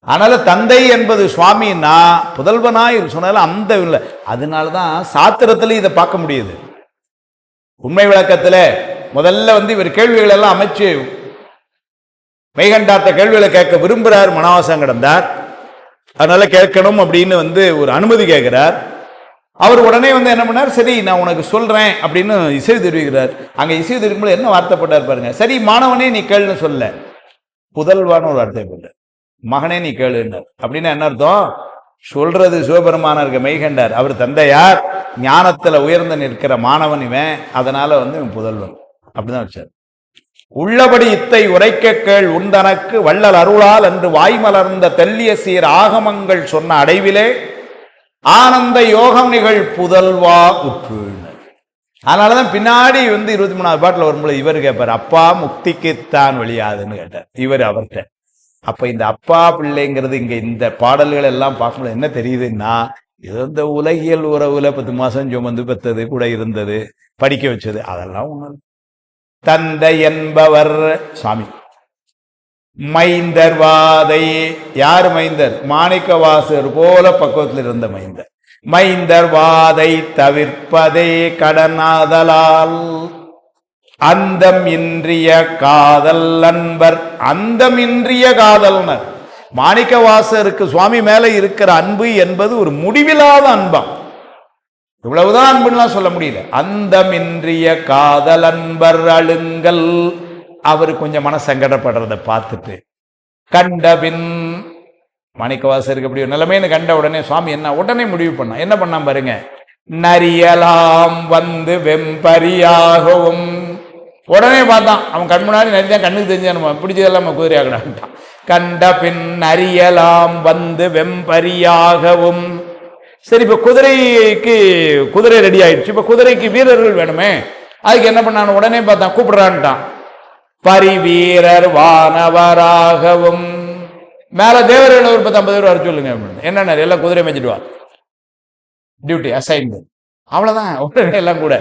அதனால தந்தை என்பது சுவாமின்னா புதல்வனாய் சொன்னாலும் அந்த இல்லை. அதனாலதான் சாத்திரத்துல இதை பார்க்க முடியுது. உண்மை விளக்கத்துல முதல்ல வந்து இவர் கேள்விகள் எல்லாம் அமைச்சு மெய்கண்டார்த்த கேள்விகளை கேட்க விரும்புகிறார். மனவாசம் கிடந்தார், அதனால கேட்கணும் அப்படின்னு வந்து ஒரு அனுமதி கேட்கிறார். அவர் உடனே வந்து என்ன பண்ணார், சரி நான் உனக்கு சொல்றேன் அப்படின்னு இசை தெரிவிக்கிறார். அங்க இசை தெரிவிக்கும்போது என்ன வார்த்தைப்பட்டார் பாருங்க. சரி மாணவனே நீ கேளுன்னு சொல்ல, புதல்வான ஒரு வார்த்தை போட்ட, மகனே நீ கேளுன்னார். அப்படின்னா என்ன அர்த்தம்? சொல்றது சிவபெருமான இருக்க மெய்கண்டார், அவர் தந்தையார், ஞானத்துல உயர்ந்து நிற்கிற மாணவன் இவன், அதனால வந்து இவன் புதல்வன் அப்படிதான் வச்சார். உள்ளபடி இத்தை உரைக்க கேள் உந்தனக்கு வள்ளல் அருளால் என்று வாய்மலர்ந்த தெல்லிய சீர் ஆகமங்கள் சொன்ன அடைவிலே ஆனந்த யோகம் நிகழ் புதல்வா உற்று. அதனாலதான் பின்னாடி வந்து 23வது பாட்டில் வரும்போது இவர் கேட்பார், அப்பா முக்திக்குத்தான் வெளியாதுன்னு கேட்டார் இவர் அவர்கிட்ட. அப்ப இந்த அப்பா பிள்ளைங்கிறது இங்க இந்த பாடல்கள் எல்லாம் பார்க்கும்போது என்ன தெரியுதுன்னா, இது இந்த உலகியல் உறவுல 10 மாசம் சுமந்து பெற்றது கூட இருந்தது, படிக்க வச்சது, அதெல்லாம் ஒண்ணு. தந்தை என்பவர் சுவாமி. மைந்தர் வாதை, யார் மைந்தர்? மாணிக்க வாசர் போல பக்குவத்தில் இருந்த மைந்தர். மைந்தர் வாதை தவிர்ப்பதே கடனாதலால் அந்தம் இன்றிய காதல் அன்பர். அந்தம் இன்றிய காதல்னர். மாணிக்க வாசருக்கு சுவாமி மேல இருக்கிற அன்பு என்பது ஒரு முடிவில்லாத அன்பம். இவ்வளவுதான் அன்புலாம் சொல்ல முடியல. அந்தமின்றிய காதல் அன்பர் அழுங்கல். அவரு கொஞ்சம் மன சங்கடப்படுறதை பார்த்துட்டு கண்டபின் மாணிக்கவாசருக்கு அப்படி ஒரு நிலைமைன்னு கண்ட உடனே சுவாமி என்ன உடனே முடிவு பண்ண, என்ன பண்ணா பாருங்க. நரியலாம் வந்து வெம்பரியாகவும். உடனே பார்த்தான், அவன் கண் முன்னாடி நரிதான் கண்ணுக்கு தெரிஞ்சான், பிடிச்சதெல்லாம் குதிரை ஆகடான்ட்டான். கண்ட பின் நரியலாம் வந்து வெம்பரியாகவும். சரி, இப்ப குதிரைக்கு குதிரை ரெடி ஆயிடுச்சு, இப்ப குதிரைக்கு வீரர்கள் வேணுமே, அதுக்கு என்ன பண்ணான், உடனே பார்த்தான், கூப்பிடுறான்ட்டான். பரிவீரர் வானவராகவும். மேல தேவர்கள் ஒரு 10-50 பேர் வர சொல்லுங்க. என்ன எல்லாம் குதிரை மேய்ச்சிட்டு வா, டியூட்டி அசைன்டு, அவ்வளவுதான். உடனே எல்லாம் கூட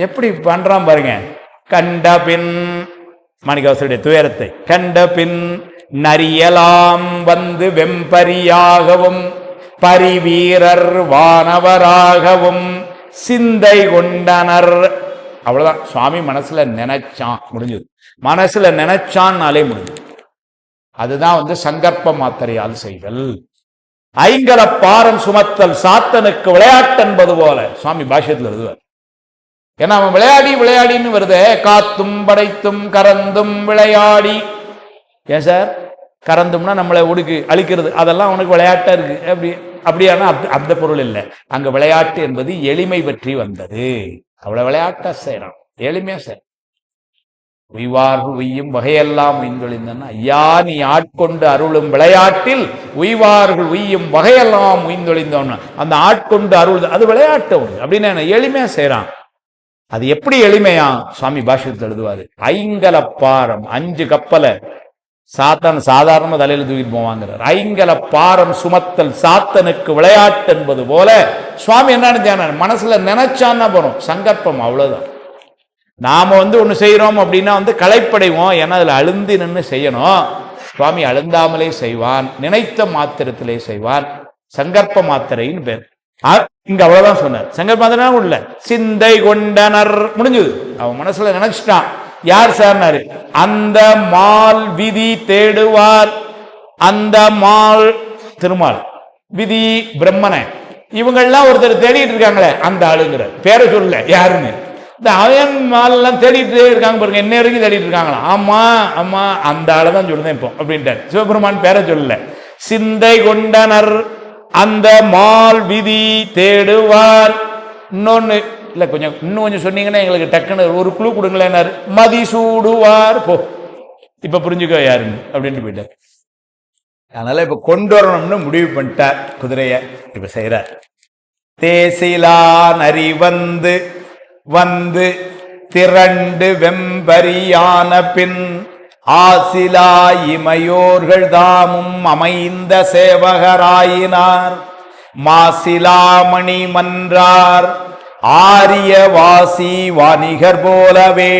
எப்படி பண்றான் பாருங்க. கண்ட பின் மாணிக்கவாசருடைய துயரத்தை கண்ட பின் நரியலாம் வந்து வெம்பரியாகவும் பரிவீரர் வானவராகவும் சிந்தை கொண்டனர். அவ்வளவுதான். சுவாமி மனசுல நினைச்சான், முடிஞ்சது. மனசுல நினைச்சான்னாலே முடிஞ்சது. அதுதான் வந்து சங்கற்ப மாத்திரையால் செய்தல். ஐங்கல பாரம் சுமத்தல் சாத்தனுக்கு விளையாட்டு என்பது போல சுவாமி பாஷ்யத்தில் எழுதுவார். ஏன்னா அவன் விளையாடி விளையாடின்னு வருது, காத்தும் படைத்தும் கறந்தும் விளையாடி. ஏன் சார் கறந்தும்னா நம்மளை ஒடுக்கு அழிக்கிறது, அதெல்லாம் அவனுக்கு விளையாட்டா இருக்கு. அப்படியான அந்த பொருள் இல்லை. அங்க விளையாட்டு என்பது எளிமை பற்றி வந்தது. அவ்வளவு விளையாட்டா செய்யறான், எளிமையா செய்யறான். உய்வார்கள் உய்யும் வகையெல்லாம் உய்ந்தொழிந்தன்னா, ஐயா நீ ஆட்கொண்டு அருளும் விளையாட்டில் உய்வார்கள் உய்யும் வகையெல்லாம் உய்ந்தொழிந்தோன்னு அந்த ஆட்கொண்டு அருள் அது விளையாட்டு அப்படின்னு எளிமையா செய்யறான். அது எப்படி எளிமையா சுவாமி பாஷ்யத்தில் எழுதுவாரு. ஐங்கல பாரம் 5 கப்பலை சாத்தான் சாதாரண தலையில தூக்கிட்டு போவாங்கிறார். ஐங்கல பாரம் சுமத்தல் சாத்தனுக்கு விளையாட்டு என்பது போல சுவாமி என்ன மனசுல நினைச்சான்னா போறோம், சங்கற்பம், அவ்வளவுதான். நாம வந்து ஒண்ணு செய்யறோம் அப்படின்னா வந்து களைப்படைவோம், ஏன்னா அதுல அழுந்தி நின்று செய்யணும். சுவாமி அழுந்தாமலே செய்வான், நினைத்த மாத்திரத்திலே செய்வான். சங்கற்ப மாத்திரைன்னு பேர். இங்க அவ்வளவுதான் சொன்னார். சங்கற்ப மாத்திரை உள்ள சிந்தை கொண்டனர் முடிஞ்சது. அவன் மனசுல நினைச்சிட்டான். யார் சார்னாரு? அந்த மால் விதி தேடுவார். அந்த மால் திருமால், விதி பிரம்மன, இவங்கெல்லாம் ஒருத்தர் தேடிட்டு இருக்காங்களே அந்த ஆளுங்கிற பேரை சொல்ல யாருன்னு. இந்த அவன் மாலெல்லாம் தேடிட்டு இருக்காங்க பாருங்க, என்ன வரைக்கும் தேடிட்டு இருக்காங்களா? ஆமா ஆமா அந்த ஆளை தான் சொல்லுதேன் இப்போ அப்படின்ட்டார். சிவபெருமான் பேரை சொல்லல. சிந்தை கொண்டனர் அந்த மால் விதி தேடுவார். இன்னொன்னு இல்ல, கொஞ்சம் இன்னும் கொஞ்சம் சொன்னீங்கன்னா எங்களுக்கு டக்குன்னு ஒரு குழு கொடுங்களேன்னாரு. மதி சூடுவார். போ இப்ப புரிஞ்சுக்கோ யாருன்னு அப்படின்ட்டு போயிட்டார். அதனால இப்ப கொண்டு வரணும்னு முடிவு பண்ணிட்டார். குதிரைய இப்ப செய்யறார். தேசிலா நரி வந்து வந்து திரண்டு வெம்பரியான பின் ஆசிலா இமையோர்கள் தாமும் அமைந்த சேவகராயினார். மாசிலாமணி மன்றார் ஆரிய வாசி வாணிகர் போலவே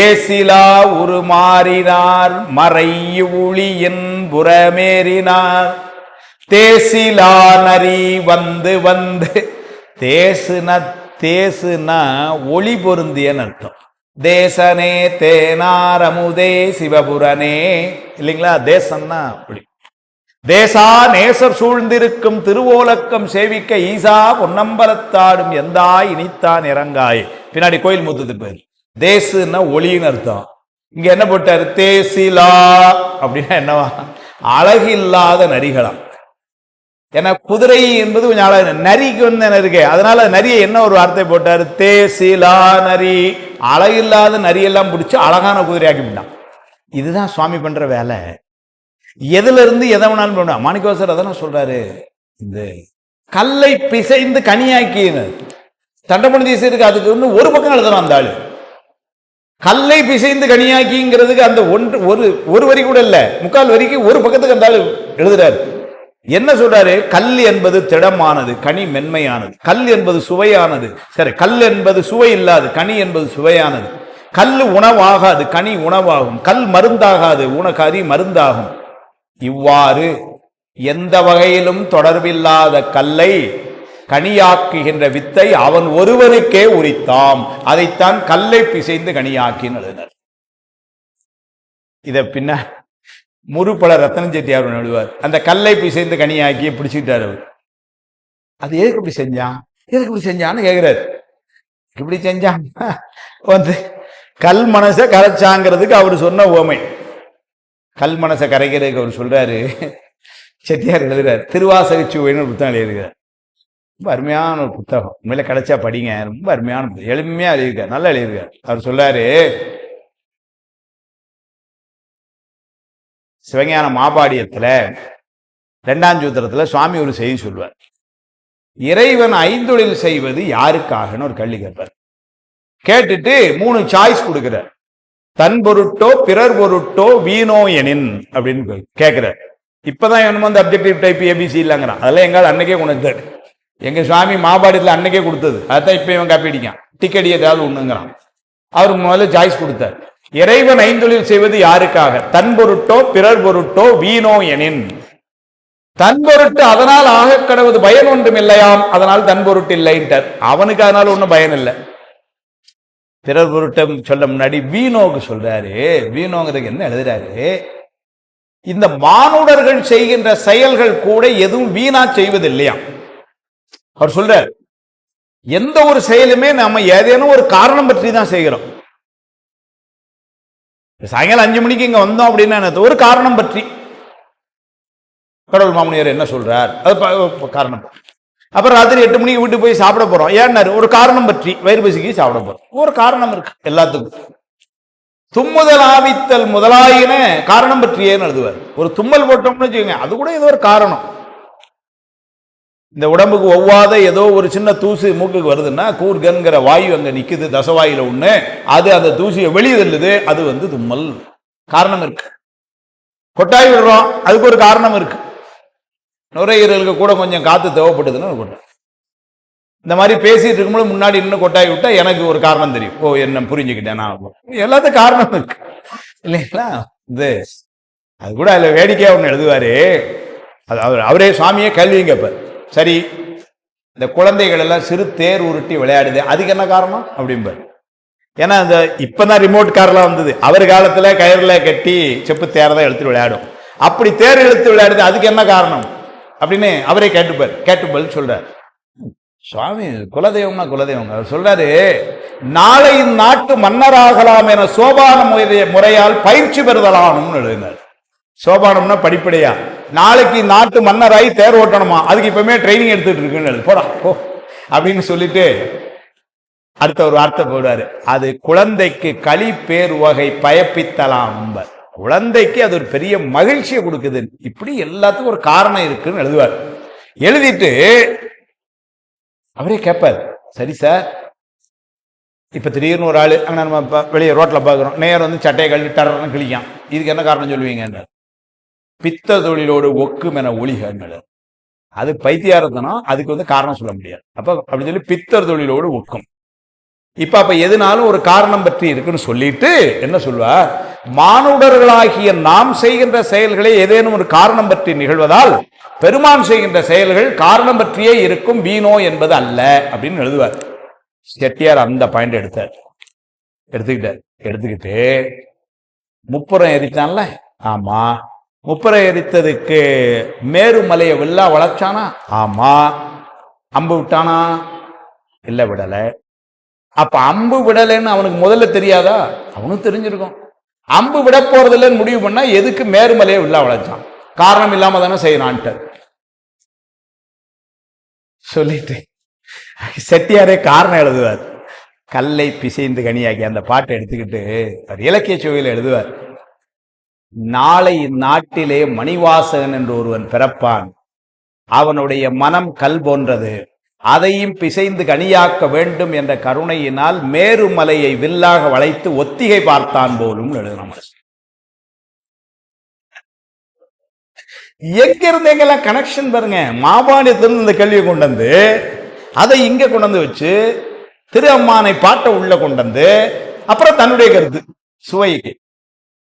ஏசிலா உருமாறினார் மறையுளியின் புறமேறினார். தேசிலா நரி வந்து வந்து, தேசுனா ஒளி பொருந்தியன்னு அர்த்தம். தேசனே தேனாரமுதே சிவபுரனே இல்லைங்களா? தேசம்னா அப்படி. தேசா நேசர் சூழ்ந்திருக்கும் திருவோலக்கம் சேவிக்க ஈசா பொன்னம்பலத்தாடும் எந்தா இனித்தான் இறங்காய். பின்னாடி கோயில் முத்துது பேர். தேசுன்னா ஒளின்னு அர்த்தம். இங்க என்ன போட்டாரு? தேசிலா அப்படின்னா என்னவா? அழகு இல்லாத நரிகளாம். ஏன்னா குதிரை என்பது கொஞ்சம் அழகு, நரிக்கு வந்து என்ன இருக்கு, அதனால நரியை என்ன ஒரு வார்த்தை போட்டாரு? தேசிலா நரி. அழகில்லாத நரியெல்லாம் பிடிச்சி அழகான குதிரை ஆக்கிவிட்டான். இதுதான் சுவாமி பண்ற வேலை. எதுல இருந்து எதை வேணாலும் பண்ணுவான். மாணிக்கவாசர் அதான் சொல்றாரு, இந்த கல்லை பிசைந்து கனியாக்கின்னு தண்டமணி தேசியத்துக்கு அதுக்கு வந்து ஒரு பக்கம் எழுதுறான் அந்த ஆளு. கல்லை பிசைந்து கனியாக்கிங்கிறதுக்கு அந்த ஒரு வரி கூட இல்ல, முக்கால் வரிக்கு ஒரு பக்கத்துக்கு அந்த ஆளு எழுதுறாரு. என்ன சொல்றாரு? கல் என்பது திடமானது, கனி மென்மையானது. கல் என்பது சுவையானது. சரி, கல் என்பது சுவை இல்லாது, கனி என்பது சுவையானது. கல் உணவாகாது, கனி உணவாகும். கல் மருந்தாகாது, கறி மருந்தாகும். இவ்வாறு எந்த வகையிலும் தொடர்பில்லாத கல்லை கனியாக்குகின்ற வித்தை அவன் ஒருவனுக்கே உரித்தாம். அதைத்தான் கல்லை பிசைந்து கனியாக்கினர். இத பின்ன முருப்பல ரத்தனம் செட்டியார் எழுதுவார். அந்த கல்லை பிசைந்து கனியாக்கி பிடிச்சுக்கிட்டார் அவர். அது எதுக்கு இப்படி செஞ்சான், எதுக்கு இப்படி செஞ்சான்னு கேட்கிறாரு. இப்படி செஞ்சான் வந்து கல் மனசை கரைச்சாங்கிறதுக்கு அவர் சொன்ன உவமை. கல் மனசை கரைக்கிறதுக்கு அவர் சொல்றாரு. செட்டியார் எழுதுறாரு, திருவாசகச்சுவைன்னு ஒரு புத்தகம் எழுதுகிறார். ரொம்ப அருமையான ஒரு புத்தகம். உண்மையில கிடைச்சா படிங்க. ரொம்ப அருமையான, எளிமையா எழுதியிருக்கார், நல்லா எழுதியிருக்கார். அவர் சொல்றாரு, சிவஞான மாபாடியத்துல 2ஆம் சூத்திரத்துல சுவாமி ஒரு செய்தி சொல்வார். இறைவன் ஐந்தொழில் செய்வது யாருக்காகன்னு ஒரு கேள்வி கேட்பார். கேட்டுட்டு 3 சாய்ஸ் கொடுக்கிறார். தன் பொருட்டோ பிறர் பொருட்டோ வீணோ எனின் அப்படின்னு கேட்கிறார். இப்பதான் இவன் வந்து அப்ஜெக்டிவ் டைப் ஏபிசி இல்லைங்கிறான். அதெல்லாம் எங்கால் அன்னைக்கே கொண்டு வந்தாரு. எங்க சுவாமி மாபாடியத்துல அன்னைக்கே கொடுத்தது. அதான் இப்ப இவன் காப்பி அடிக்கான். டிக்கெட் ஏதாவது ஒண்ணுங்கிறான். அவர் முதல்ல சாய்ஸ் கொடுத்தார். இறைவன் ஐந்தொழில் செய்வது யாருக்காக? தன் பொருட்டோ பிறர் பொருட்டோ வீணோ எனின். தன் பொருட்டு அதனால் ஆக கடவுது பயன் ஒன்றும் இல்லையாம், அதனால் தன் பொருட்டு இல்லைன்ட்டார். அவனுக்கு அதனால ஒன்றும் பயன் இல்லை. பிறர் பொருட்டம் சொல்ல முன்னாடி வீணோக்கு சொல்றாரு. வீணோங்கிறதுக்கு என்ன எழுதுறாரு? இந்த மானுடர்கள் செய்கின்ற செயல்கள் கூட எதுவும் வீணா செய்வது இல்லையா. அவர் சொல்றார், எந்த ஒரு செயலுமே நம்ம ஏதேனும் ஒரு காரணம் பற்றி தான் செய்கிறோம். சாயங்காலம் 5 மணிக்கு இங்க வந்தோம் அப்படின்னா ஒரு காரணம் பற்றி. கடவுள் மாமுனியர் என்ன சொல்றார், அது காரணம். அப்புறம் ராத்திரி 8 மணிக்கு வீட்டுக்கு போய் சாப்பிட போறோம். ஏன்னாரு? ஒரு காரணம் பற்றி. வயிறு பசிக்கு சாப்பிட போறோம். ஒரு காரணம் இருக்கு எல்லாத்துக்கும். தும்முதல் ஆவித்தல் முதலாயின காரணம் பற்றியேன்னு எழுதுவார். ஒரு தும்மல் போட்டோம்னு வச்சுக்கோங்க, அது கூட ஏதோ ஒரு காரணம். இந்த உடம்புக்கு ஒவ்வாத ஏதோ ஒரு சின்ன தூசு மூக்குக்கு வருதுன்னா கூர்கன்கிற வாயு அங்க நிக்குது, தசவாயில ஒண்ணு. அது அந்த தூசியை வெளியே தள்ளுது, அது வந்து தும்மல். காரணம் இருக்கு. கொட்டாய் விடுறோம், அதுக்கு ஒரு காரணம் இருக்கு. நுரையீரலுக்கு கூட கொஞ்சம் காத்து தேவைப்படுதுன்னு ஒரு கொட்டாய். இந்த மாதிரி பேசிட்டு இருக்கும்போது முன்னாடி இன்னும் கொட்டாய் விட்டா எனக்கு ஒரு காரணம் தெரியும். ஓ, என்ன புரிஞ்சுக்கிட்டேன் நான். எல்லாத்துக்கும் காரணம் இருக்கு இல்லைங்களா? இது அது கூட அதில் வேடிக்கையாக ஒன்று எழுதுவார். அது அவரே சுவாமியே கேள்வியும் கேட்பார். சரி, இந்த குழந்தைகள் எல்லாம் சிறு தேர் உருட்டி விளையாடுது, அதுக்கு என்ன காரணம் அப்படிம்பார். ஏன்னா இந்த இப்பதான் ரிமோட் கார்லாம் வந்தது. அவர் காலத்துல கயிறுல கட்டி செப்பு தேரை தான் எழுத்து விளையாடும். அப்படி தேர் இழுத்து விளையாடுது, அதுக்கு என்ன காரணம் அப்படின்னு அவரே கேட்டுப்பல் சொல்றார். சுவாமி குலதெய்வம்னா குலதெய்வம். அவர் சொல்றாரு, நாளை நாட்டு மன்னராகலாம் என சோபான முறையால் பயிற்சி பெறுதலாம்னு எழுதினார். சோபானம்னா படிப்படியா, நாளைக்கு நாட்டு மன்னராய் தேர் ஓட்டணுமா, அதுக்கு இப்பவுமே ட்ரைனிங் எடுத்துட்டு இருக்குன்னு போடா போ அப்படின்னு சொல்லிட்டு அடுத்த ஒரு வார்த்தை போடுவாரு. அது குழந்தைக்கு களி பேர் வகை பயப்பித்தலாம். குழந்தைக்கு அது ஒரு பெரிய மகிழ்ச்சியை கொடுக்குது. இப்படி எல்லாத்துக்கும் ஒரு காரணம் இருக்குன்னு எழுதுவார். எழுதிட்டு அவரே கேட்பார், சரி சார், இப்ப திடீர்னு ஒரு ஆளு அங்க நம்ம வெளியே ரோட்ல பாக்குறோம், நேரம் வந்து சட்டையை கழட்டி டர்ன்னு கிழிக்கான், இதுக்கு என்ன காரணம் சொல்லுவீங்க? பித்த தொழிலோடு ஒக்கும் என ஒளிகள். அது பைத்தியாரத்தனம், அதுக்கு வந்து காரணம் சொல்ல முடியாது. அப்ப அப்படி சொல்லி பித்தர் தொழிலோடு ஒக்கும். அப்ப எதுனாலும் ஒரு காரணம் பற்றி இருக்குன்னு சொல்லிட்டு என்ன சொல்வார், மானுடர்களாகிய நாம் செய்கின்ற செயல்களே ஏதேனும் ஒரு காரணம் பற்றி நிகழ்வதால் பெருமான் செய்கின்ற செயல்கள் காரணம் பற்றியே இருக்கும், வீணோ என்பது அல்ல அப்படின்னு எழுதுவார். செட்டியார் அந்த பாயிண்ட் எடுத்துக்கிட்டு முப்புறம் எரித்தான்ல, ஆமா, முப்புறம் எரித்ததுக்கு மேருமலையை வில்லா வளர்ச்சானா, ஆமா. அம்பு விட்டானா, இல்ல விடல. அப்ப அம்பு விடலைன்னு அவனுக்கு முதல்ல தெரியாதா? அவனுக்கு தெரிஞ்சிருக்கும். அம்பு விட போறதில்லைன்னு முடிவு பண்ணா எதுக்கு மேருமலையை வில்லா வளர்ச்சான்? காரணம் இல்லாம தானே செய்யறான்ட்டு சொல்லிட்டு செட்டியாரே காரணம் எழுதுவார். கல்லை பிசைந்து கனியாக்கி அந்த பாட்டை எடுத்துக்கிட்டு இலக்கிய சுவையில் எழுதுவார். நாளை நாட்டிலே மணிவாசகன் என்று ஒருவன் பிறப்பான், அவனுடைய மனம் கல் போன்றது, அதையும் பிசைந்து கனியாக்க வேண்டும் என்ற கருணையினால் மேருமலையை வில்லாக வளைத்து ஒத்திகை பார்த்தான் போலும் எழுதணும். எங்கிருந்து எங்கெல்லாம் கனெக்ஷன் பாருங்க. மாபாண்டியத்திலிருந்து இந்த கேள்வியை கொண்டு வந்து அதை இங்க கொண்டு வந்து வச்சு திரு அம்மானை பாட்டை உள்ள கொண்டு வந்து அப்புறம் தன்னுடைய கருத்து சுவைக்கு.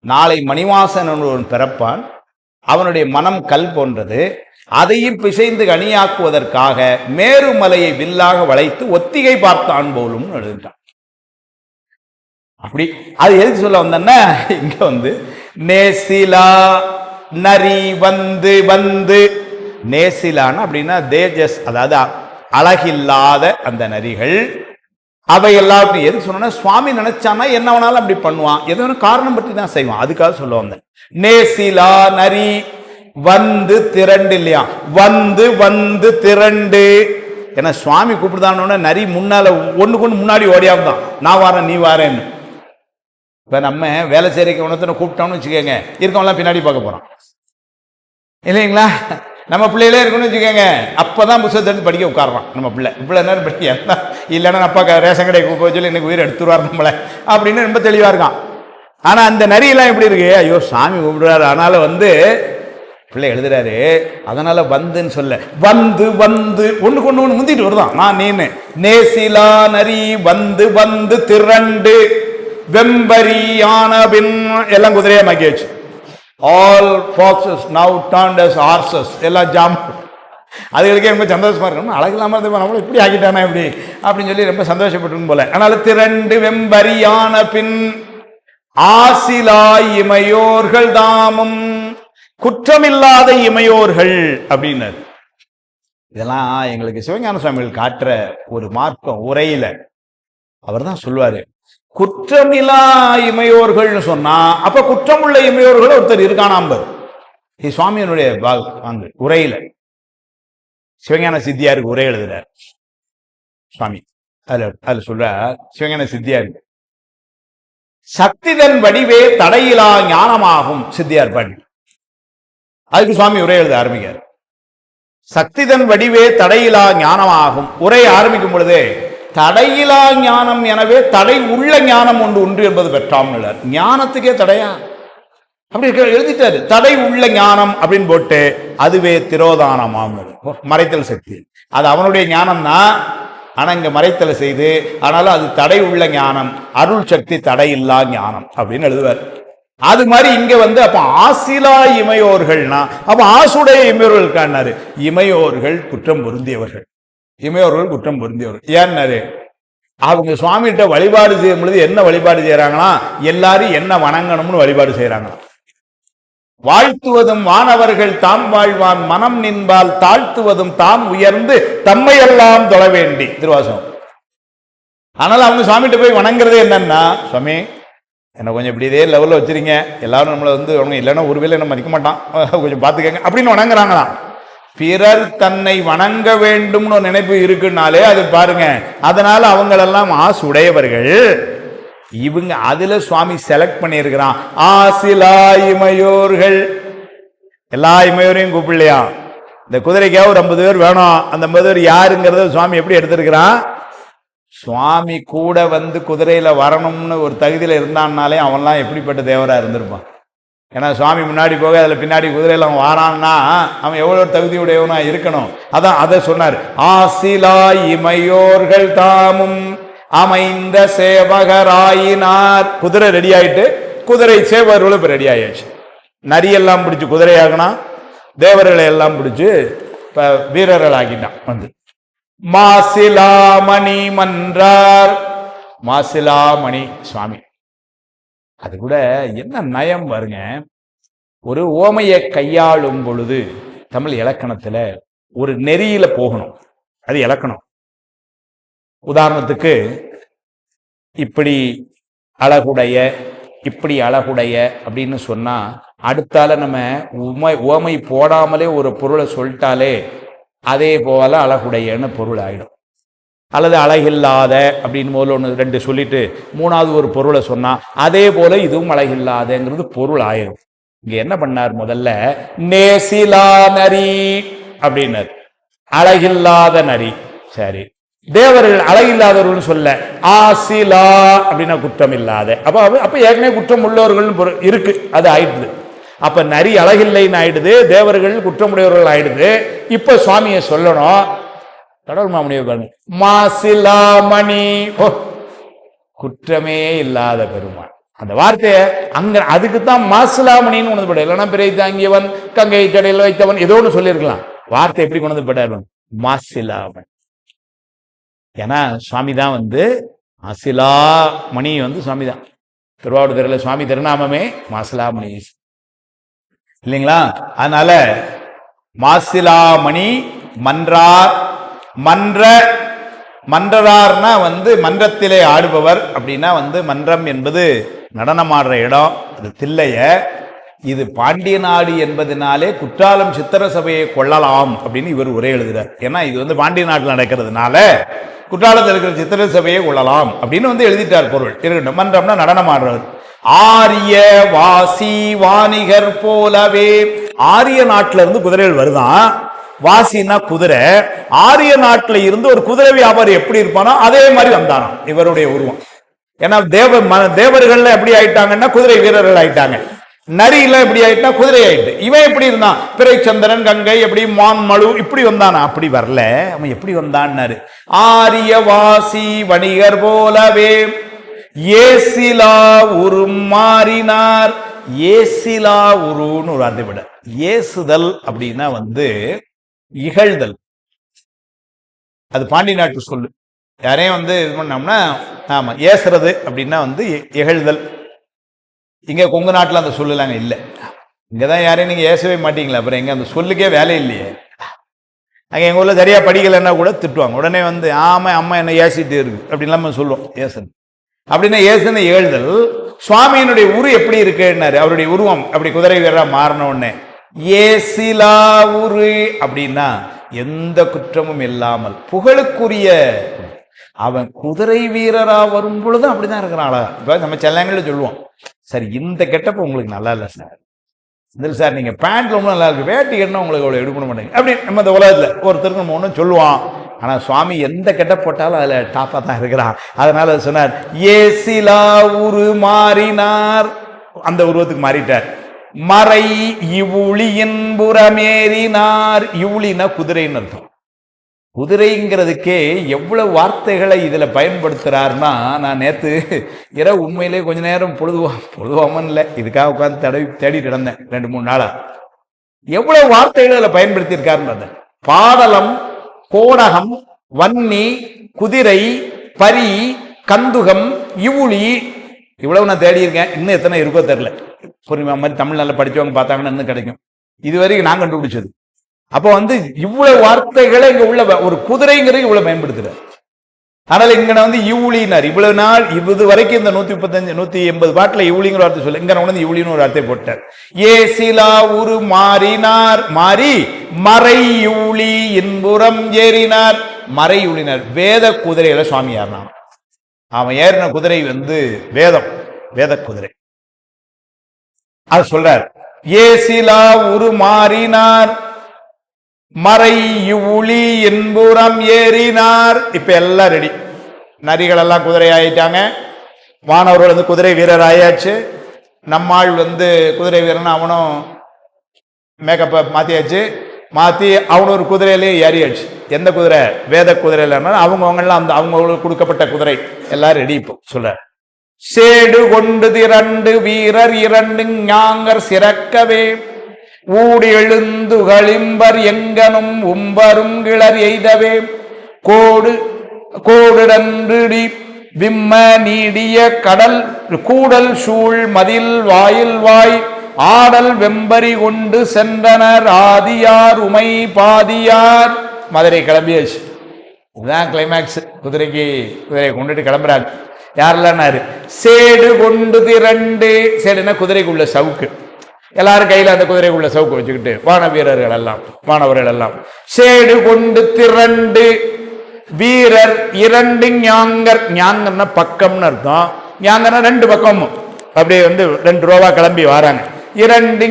நாளை மணிவாசன் ஒருவன் பிறப்பான், அவனுடைய மனம் கல் போன்றது, அதையும் பிசைந்து கனியாக்குவதற்காக மேருமலையை வில்லாக வளைத்து ஒத்திகை பார்த்தான் போலும் எழுதிட்டான். அப்படி அது எதுக்கு சொல்ல வந்தன்னா, இங்க வந்து நேசிலா நரி வந்து வந்து நேசிலான்னு அப்படின்னா தேஜஸ், அதாவது அழகில்லாத அந்த நரிகள், அவை எல்லாத்தையும் எதுக்கு சொன்னா, சுவாமி நினைச்சானா என்ன வேணாலும் அப்படி பண்ணுவான், எதுவும் காரணம் பற்றி தான் செய்வான், அதுக்காக சொல்ல வந்தேன். நேசிலா நரி வந்து திரண்டு, இல்லையா, வந்து வந்து திரண்டு. ஏன்னா சுவாமி கூப்பிடுதானோட நரி முன்னால ஒண்ணு கொண்டு முன்னாடி ஓடியாதான், நான் வாரேன் நீ வாரேன்னு. இப்ப நம்ம வேலை செய்யறதுக்கு உணர்த்த கூப்பிட்டோம்னு வச்சுக்கோங்க, இருக்கவங்களாம் பின்னாடி பார்க்க போறோம் இல்லைங்களா? நம்ம பிள்ளைகளே இருக்கணும்னு வச்சுக்கோங்க, அப்பதான் புத்தகத்தை எடுத்து படிக்க உட்காடுறான் நம்ம பிள்ளை. இவ்வளவு நேரம் படிக்க இல்லைன்னா அப்பா ரேஷன் கடை கூப்ப சொல்லி எனக்கு உயிர் எடுத்துருவார் நம்மளை அப்படின்னு ரொம்ப தெளிவா இருக்கான். ஆனா அந்த நரியெல்லாம் எப்படி இருக்கு, ஐயோ சாமி கூப்பிடுறாரு, அதனால வந்து பிள்ளை எழுதுறாரு, அதனால வந்துன்னு சொல்ல, வந்து வந்து ஒண்ணுக்கு ஒண்ணு முந்திட்டு வருதான், நான் நீனு. நேசிலா நரி வந்து வந்து திரண்டு வெம்பரியான பின் எல்லாம் குதிரையா மாக்கி வச்சு, all foxes now turned as horses, எல்லாம் ஜாம். அதுகளுக்கே ரொம்ப சந்தோஷமா இருக்கணும், அழகில்லாம நம்மள இப்படி ஆக்கிட்டானா இப்படி அப்படின்னு சொல்லி ரொம்ப சந்தோஷப்பட்டு போல. அதனால திரண்டு வெம்பரியான பின் ஆசிலா இமையோர்கள் தாமும், குற்றமில்லாத இமையோர்கள் அப்படின்னாரு. இதெல்லாம் எங்களுக்கு சிவஞான சுவாமிகள் காட்டுற ஒரு மார்க்கம் உரையில அவர் தான் சொல்லுவாரு. குற்றமில்லா இமையோர்கள் சொன்னா அப்ப குற்றமுள்ள இமையோர்கள் ஒருத்தர் இருக்கானாம்பர். சுவாமியினுடைய உரையில சிவஞான சித்தியாருக்கு உரை எழுதுறார் சுவாமி. அதுல சொல்ற சிவஞான சித்தியார், சக்திதன் வடிவே தடையிலா ஞானமாகும் சித்தியார் பாடி. அதுக்கு சுவாமி உரை எழுத ஆரம்பிக்கார். சக்திதன் வடிவே தடையிலா ஞானமாகும் உரை ஆரம்பிக்கும் பொழுதே தடையிலா ஞானம், எனவே தடை உள்ள ஞானம் ஒன்று என்பது பெற்றாம். ஞானத்துக்கே தடையா அப்படி எழுதிட்டாரு. தடை உள்ள ஞானம் அப்படின்னு போட்டு அதுவே திரோதானமாம், மறைத்தல் சக்தி. அது அவனுடைய ஞானம் தான், ஆனா இங்க மறைத்தல் செய்து, ஆனாலும் அது தடை உள்ள ஞானம், அருள் சக்தி தடையில்லா ஞானம் அப்படின்னு எழுதுவார். அது மாதிரி இங்க வந்து அப்ப ஆசிலா இமையோர்கள்னா அப்ப ஆசுடைய இமையோர்கள் காணாரு. இமையோர்கள் குற்றம் பொருந்தியவர்கள், இமையோர்கள் குற்றம் பொருந்தியவர்கள். ஏன்னாரு அவங்க சுவாமிகிட்ட வழிபாடு செய்யும் பொழுது என்ன வழிபாடு செய்யறாங்களா, எல்லாரும் என்ன வணங்கணும்னு வழிபாடு செய்யறாங்களா. வாழ்த்துவதும் வானவர்கள் தாம் வாழ்வான் மனம் நின்பால் தாழ்த்துவதும் தாம் உயர்ந்து தம்மையெல்லாம் தொழ வேண்டி திருவாசகம். ஆனால் அவங்க சுவாமிகிட்ட போய் வணங்குறதே என்னன்னா, சுவாமி என்ன கொஞ்சம் இப்படி இதே லெவலில் வச்சிருங்க, எல்லாரும் நம்மளை வந்து இல்லைன்னா ஒரு வேலை என்ன மதிக்க மாட்டான், கொஞ்சம் பார்த்துக்கங்க அப்படின்னு வணங்குறாங்களாம். பிறர் தன்னை வணங்க வேண்டும்னு ஒரு நினைப்பு இருக்குன்னாலே அது பாருங்க. அதனால அவங்களெல்லாம் ஆசு உடையவர்கள். இவங்க அதுல சுவாமி செலக்ட் பண்ணியிருக்கிறான் ஆசிலா இமையோர்கள். எல்லா இமையோரையும் கூப்பிடலையா. இந்த குதிரைக்காக ஒரு 50 பேர் வேணும். அந்த 50 பேர் யாருங்கிறத சுவாமி எப்படி எடுத்திருக்கிறான். சுவாமி கூட வந்து குதிரையில வரணும்னு ஒரு தகுதியில இருந்தான்னாலே அவன்லாம் எப்படிப்பட்ட தேவரா இருந்திருப்பான். ஏன்னா சுவாமி முன்னாடி போக அதுல பின்னாடி குதிரையில அவன் வாரான்னா அவன் எவ்வளவு தகுதியுடையவனா இருக்கணும். அதான் அதை சொன்னார். ஆசிலா இமையோர்கள் தாமும் அமைந்த சேவகராயினார். குதிரை ரெடி ஆயிட்டு குதிரை சேவர்களும் இப்ப ரெடி ஆயாச்சு. நரியெல்லாம் பிடிச்சு குதிரையாகனா, தேவர்களை எல்லாம் பிடிச்சு இப்ப வீரர்கள் ஆக்கிட்டான். வந்து மாசிலாமணி மன்றார். மாசிலாமணி சுவாமி. அது கூட என்ன நயம் வருங்க. ஒரு ஓமையை கையாளும் பொழுது தமிழ் இலக்கணத்துல ஒரு நெறியில போகணும். அது இலக்கணம். உதாரணத்துக்கு இப்படி அழகுடைய, இப்படி அழகுடைய அப்படின்னு சொன்னா அடுத்தால நம்ம ஓமை போடாமலே ஒரு பொருளை சொல்லிட்டாலே அதே போல அழகுடையன்னு பொருள் ஆயிடும். அல்லது அழகில்லாத அப்படின்னு முதல்ல ஒன்று 2 சொல்லிட்டு 3வது ஒரு பொருளை சொன்னா அதே போல இதுவும் அழகில்லாதங்கிறது பொருள் ஆயிடும். இங்க என்ன பண்ணார், முதல்ல நேசிலா நரி அப்படின்னார். அழகில்லாத நரி. சரி, தேவர்கள் அழகில்லாதவர்கள் சொல்ல ஆசிலா அப்படின்னா குற்றம் இல்லாத. அப்ப ஏற்கனவே குற்றம் உள்ளவர்கள் இருக்கு, அது ஆயிடுது. அப்ப நரி அழகில்லைன்னு ஆயிடுது, தேவர்கள் குற்றமுடையவர்கள் ஆயிடுது. இப்ப சுவாமியை சொல்லணும். கடவுள் மாமணியை பாருங்க, மாசிலாமணி, குற்றமே இல்லாத பெருமான். அந்த வார்த்தையை அங்க அதுக்குத்தான் மாசிலாமணின்னு கொண்டு பட, இல்லைன்னா பிறை தாங்கியவன் கங்கை கடையில் வைத்தவன் ஏதோ ஒன்று சொல்லியிருக்கலாம். வார்த்தை எப்படி கொண்டு பட்டார், மாசிலாமணி. ஏன்னா சுவாமி தான் வந்து மாசிலாமணி வந்து சுவாமி தான். திருவாவூர் சுவாமி திருநாமமே மாசிலாமணி இல்லைங்களா. அதனால மாசிலாமணி மன்றார். மன்றரார்னா வந்து மன்றத்திலே ஆடுபவர் அப்படின்னா வந்து மன்றம் என்பது நடனமாடுற இடம், அது தில்லைய. இது பாண்டிய நாடு என்பதனாலே குற்றாலம் சித்திர சபையை கொள்ளலாம் அப்படின்னு இவர் உரை எழுதுறார். ஏன்னா இது வந்து பாண்டிய நாட்டில் நடக்கிறதுனால குற்றாலத்தில் இருக்கிற சித்திர சபையை கொள்ளலாம் அப்படின்னு வந்து எழுதிட்டார். பொருள் இருக்கட்டும். மன்றம்னா நடனமாடுறவர். ஆரிய வாசி வாணிகர் போலவே. ஆரிய நாட்டில இருந்து குதிரைகள் வருதான். வாசினா குதிரை. ஆரிய நாட்டில் இருந்து ஒரு குதிரை வியாபாரி எப்படி இருப்பானோ அதே மாதிரி வந்தாராம் இவருடைய உருவம். ஏன்னா தேவர்கள் எப்படி ஆயிட்டாங்கன்னா குதிரை வீரர்கள் ஆயிட்டாங்க. நரியில எப்படி ஆயிட்டா குதிரை ஆயிட்டு. இவன் எப்படி இருந்தான், பிறை சந்திரன் கங்கை எப்படி மான் மழு இப்படி வந்தானா. அப்படி வரல, அவன் எப்படி வந்தான்னாரு. ஆரிய வாசி வணிகர் போலவே ஏசிலா உரு மாறினார். ஏசிலா உருன்னு ஒரு வார்த்தை விட, ஏசுதல் அப்படின்னா வந்து இகழ்தல். அது பாண்டி நாட்டு சொல்லு. யாரையும் வந்து இது பண்ணோம்னா ஆமா ஏசுறது அப்படின்னா வந்து இகழ்தல். இங்க கொங்கு நாட்டில் அந்த சொல்லலாங்க இல்லை. இங்கதான் யாரையும் நீங்க ஏசவே மாட்டீங்களா, அப்புறம் எங்க அந்த சொல்லுக்கே வேலை இல்லையே. அங்க எங்க ஊர்ல சரியா படிக்கலைன்னா கூட திட்டுவாங்க. உடனே வந்து ஆமா அம்மா என்ன ஏசிட்டு இருக்கு அப்படின்னு நம்ம சொல்லுவோம். ஏசன் அப்படின்னா ஏசுன்னு இகழ்தல். சுவாமியினுடைய உரு எப்படி இருக்குன்னாரு. அவருடைய உருவம் அப்படி குதிரை வீரரா மாறின உடனே ஏசிலா உரு அப்படின்னா எந்த குற்றமும் இல்லாமல் புகழுக்குரிய. அவன் குதிரை வீரரா வரும் பொழுதும் அப்படிதான் இருக்கிறான். இப்ப நம்ம செல்லங்கள்ல சொல்லுவோம், சரி இந்த கெட்டப்ப உங்களுக்கு நல்லா இல்லை சார், இதில் சார் நீங்க பேண்ட் ரொம்ப நல்லா இருக்கு, வேட்டி கட்டினா உங்களுக்கு அவ்வளவு எடுக்க மாட்டேங்க அப்படி நம்ம இந்த உலகத்துல ஒருத்தருக்கு நம்ம ஒன்றும் சொல்லுவான். ஆனா சுவாமி எந்த கெட்ட போட்டாலும் அதுல டாப்பா தான் இருக்கிறான். அதனால சொன்னார் ஏசிலா உரு மாறினார். அந்த உருவத்துக்கு மாறிட்டார். மறை இவுளியின் புறமேறினார். இவுளினா குதிரைன்னு அர்த்தம். குதிரைங்கிறதுக்கே எவ்வளவு வார்த்தைகளை இதுல பயன்படுத்துறாருன்னா, நான் நேத்து இரவு உண்மையிலே கொஞ்ச நேரம் பொழுதுவாமன் இல்லை, இதுக்காக உட்காந்து தேடிட்டு இருந்தேன் 2-3 நாளா. எவ்வளவு வார்த்தைகளை இதுல பயன்படுத்தி இருக்காருன்னு. பாடலம், கோடகம், வன்னி, குதிரை, பரி, கந்துகம், இவுளி, இவ்வளவு நான் தேடி இருக்கேன். இன்னும் எத்தனை இருக்கோ தெரியல. புரியுமா மாதிரி தமிழ் நல்லா படிச்சவங்க பார்த்தாங்கன்னா இன்னும் கிடைக்கும். இதுவரைக்கும் நான் கண்டுபிடிச்சது. அப்போ இவ்வளவு வார்த்தைகளை இங்க உள்ள ஒரு குதிரைங்கிறது இவ்வளவு பயன்படுத்துறாரு. ஆனால் இங்க இவுளினார். இவ்வளவு நாள் இது வரைக்கும் இந்த 135-180 பாட்டுல இவுளிங்கிற வார்த்தை சொல்ல, இங்க இவுளின்னு ஒரு வார்த்தை போட்டார். ஏசிலா உரு மாறினார், மாறி மறை இவுளி என்புறம் ஏறினார். மறை இவுளினார். வேத குதிரையில சுவாமி ஏறினான். அவன் ஏறின குதிரை வேதம், வேத குதிரை. அது சொல்றார். ஏசிலா உரு மாறினார், மறை இவுளி என்புறம் ஏறினார். இப்ப எல்லாம் ரெடி. நரிகள் எல்லாம் குதிரை ஆயிட்டாங்க. வானவர்கள் குதிரை வீரர் ஆயாச்சு. நம்மாள் குதிரை வீரன், அவனும் மேக்கப்பை மாத்தியாச்சு. மாத்தி அவனு ஒரு குதிரையிலேயே ஏறியாச்சு. எந்த குதிரை? வேத குதிரையில. அவங்கெல்லாம் அவங்களுக்கு கொடுக்கப்பட்ட குதிரை எல்லாம் ரெடி. இப்போ சொல்ற சேடு கொண்டு திரண்டு வீரர் 2 ஞாங்கர் சிறக்கவே ஊடி எழுந்து களிம்பர் எங்கனும் உம்பரும் கிளர் எய்தவே கோடுடன்றி விம்ம நீடிய கடல் கூடல் சூழ் மதில் வாயில் வாய் ஆடல் வெம்பரி கொண்டு சென்றனர் ஆதியார் உமை பாதியார். மதுரை கிளம்பியாச்சு. இதுதான் கிளைமேக்ஸ். குதிரையை கொண்டுட்டு கிளம்புறாங்க. யாரெல்லாம்? சேடு கொண்டு திரண்டு. சேடுனா குதிரைக்குள்ள சவுக்கு. எல்லாரும் கையில அந்த குதிரைக்குள்ள சவுக்கு வச்சுக்கிட்டு வானவர்கள் எல்லாம் சேடு கொண்டு திரண்டு வீரர் 2 ஞாங்கர். ஞாங்கர்னா பக்கம்னு அர்த்தம். ஞாங்கர்னா 2 பக்கமும் அப்படியே 2 ரூபா கிளம்பி வராங்க. 2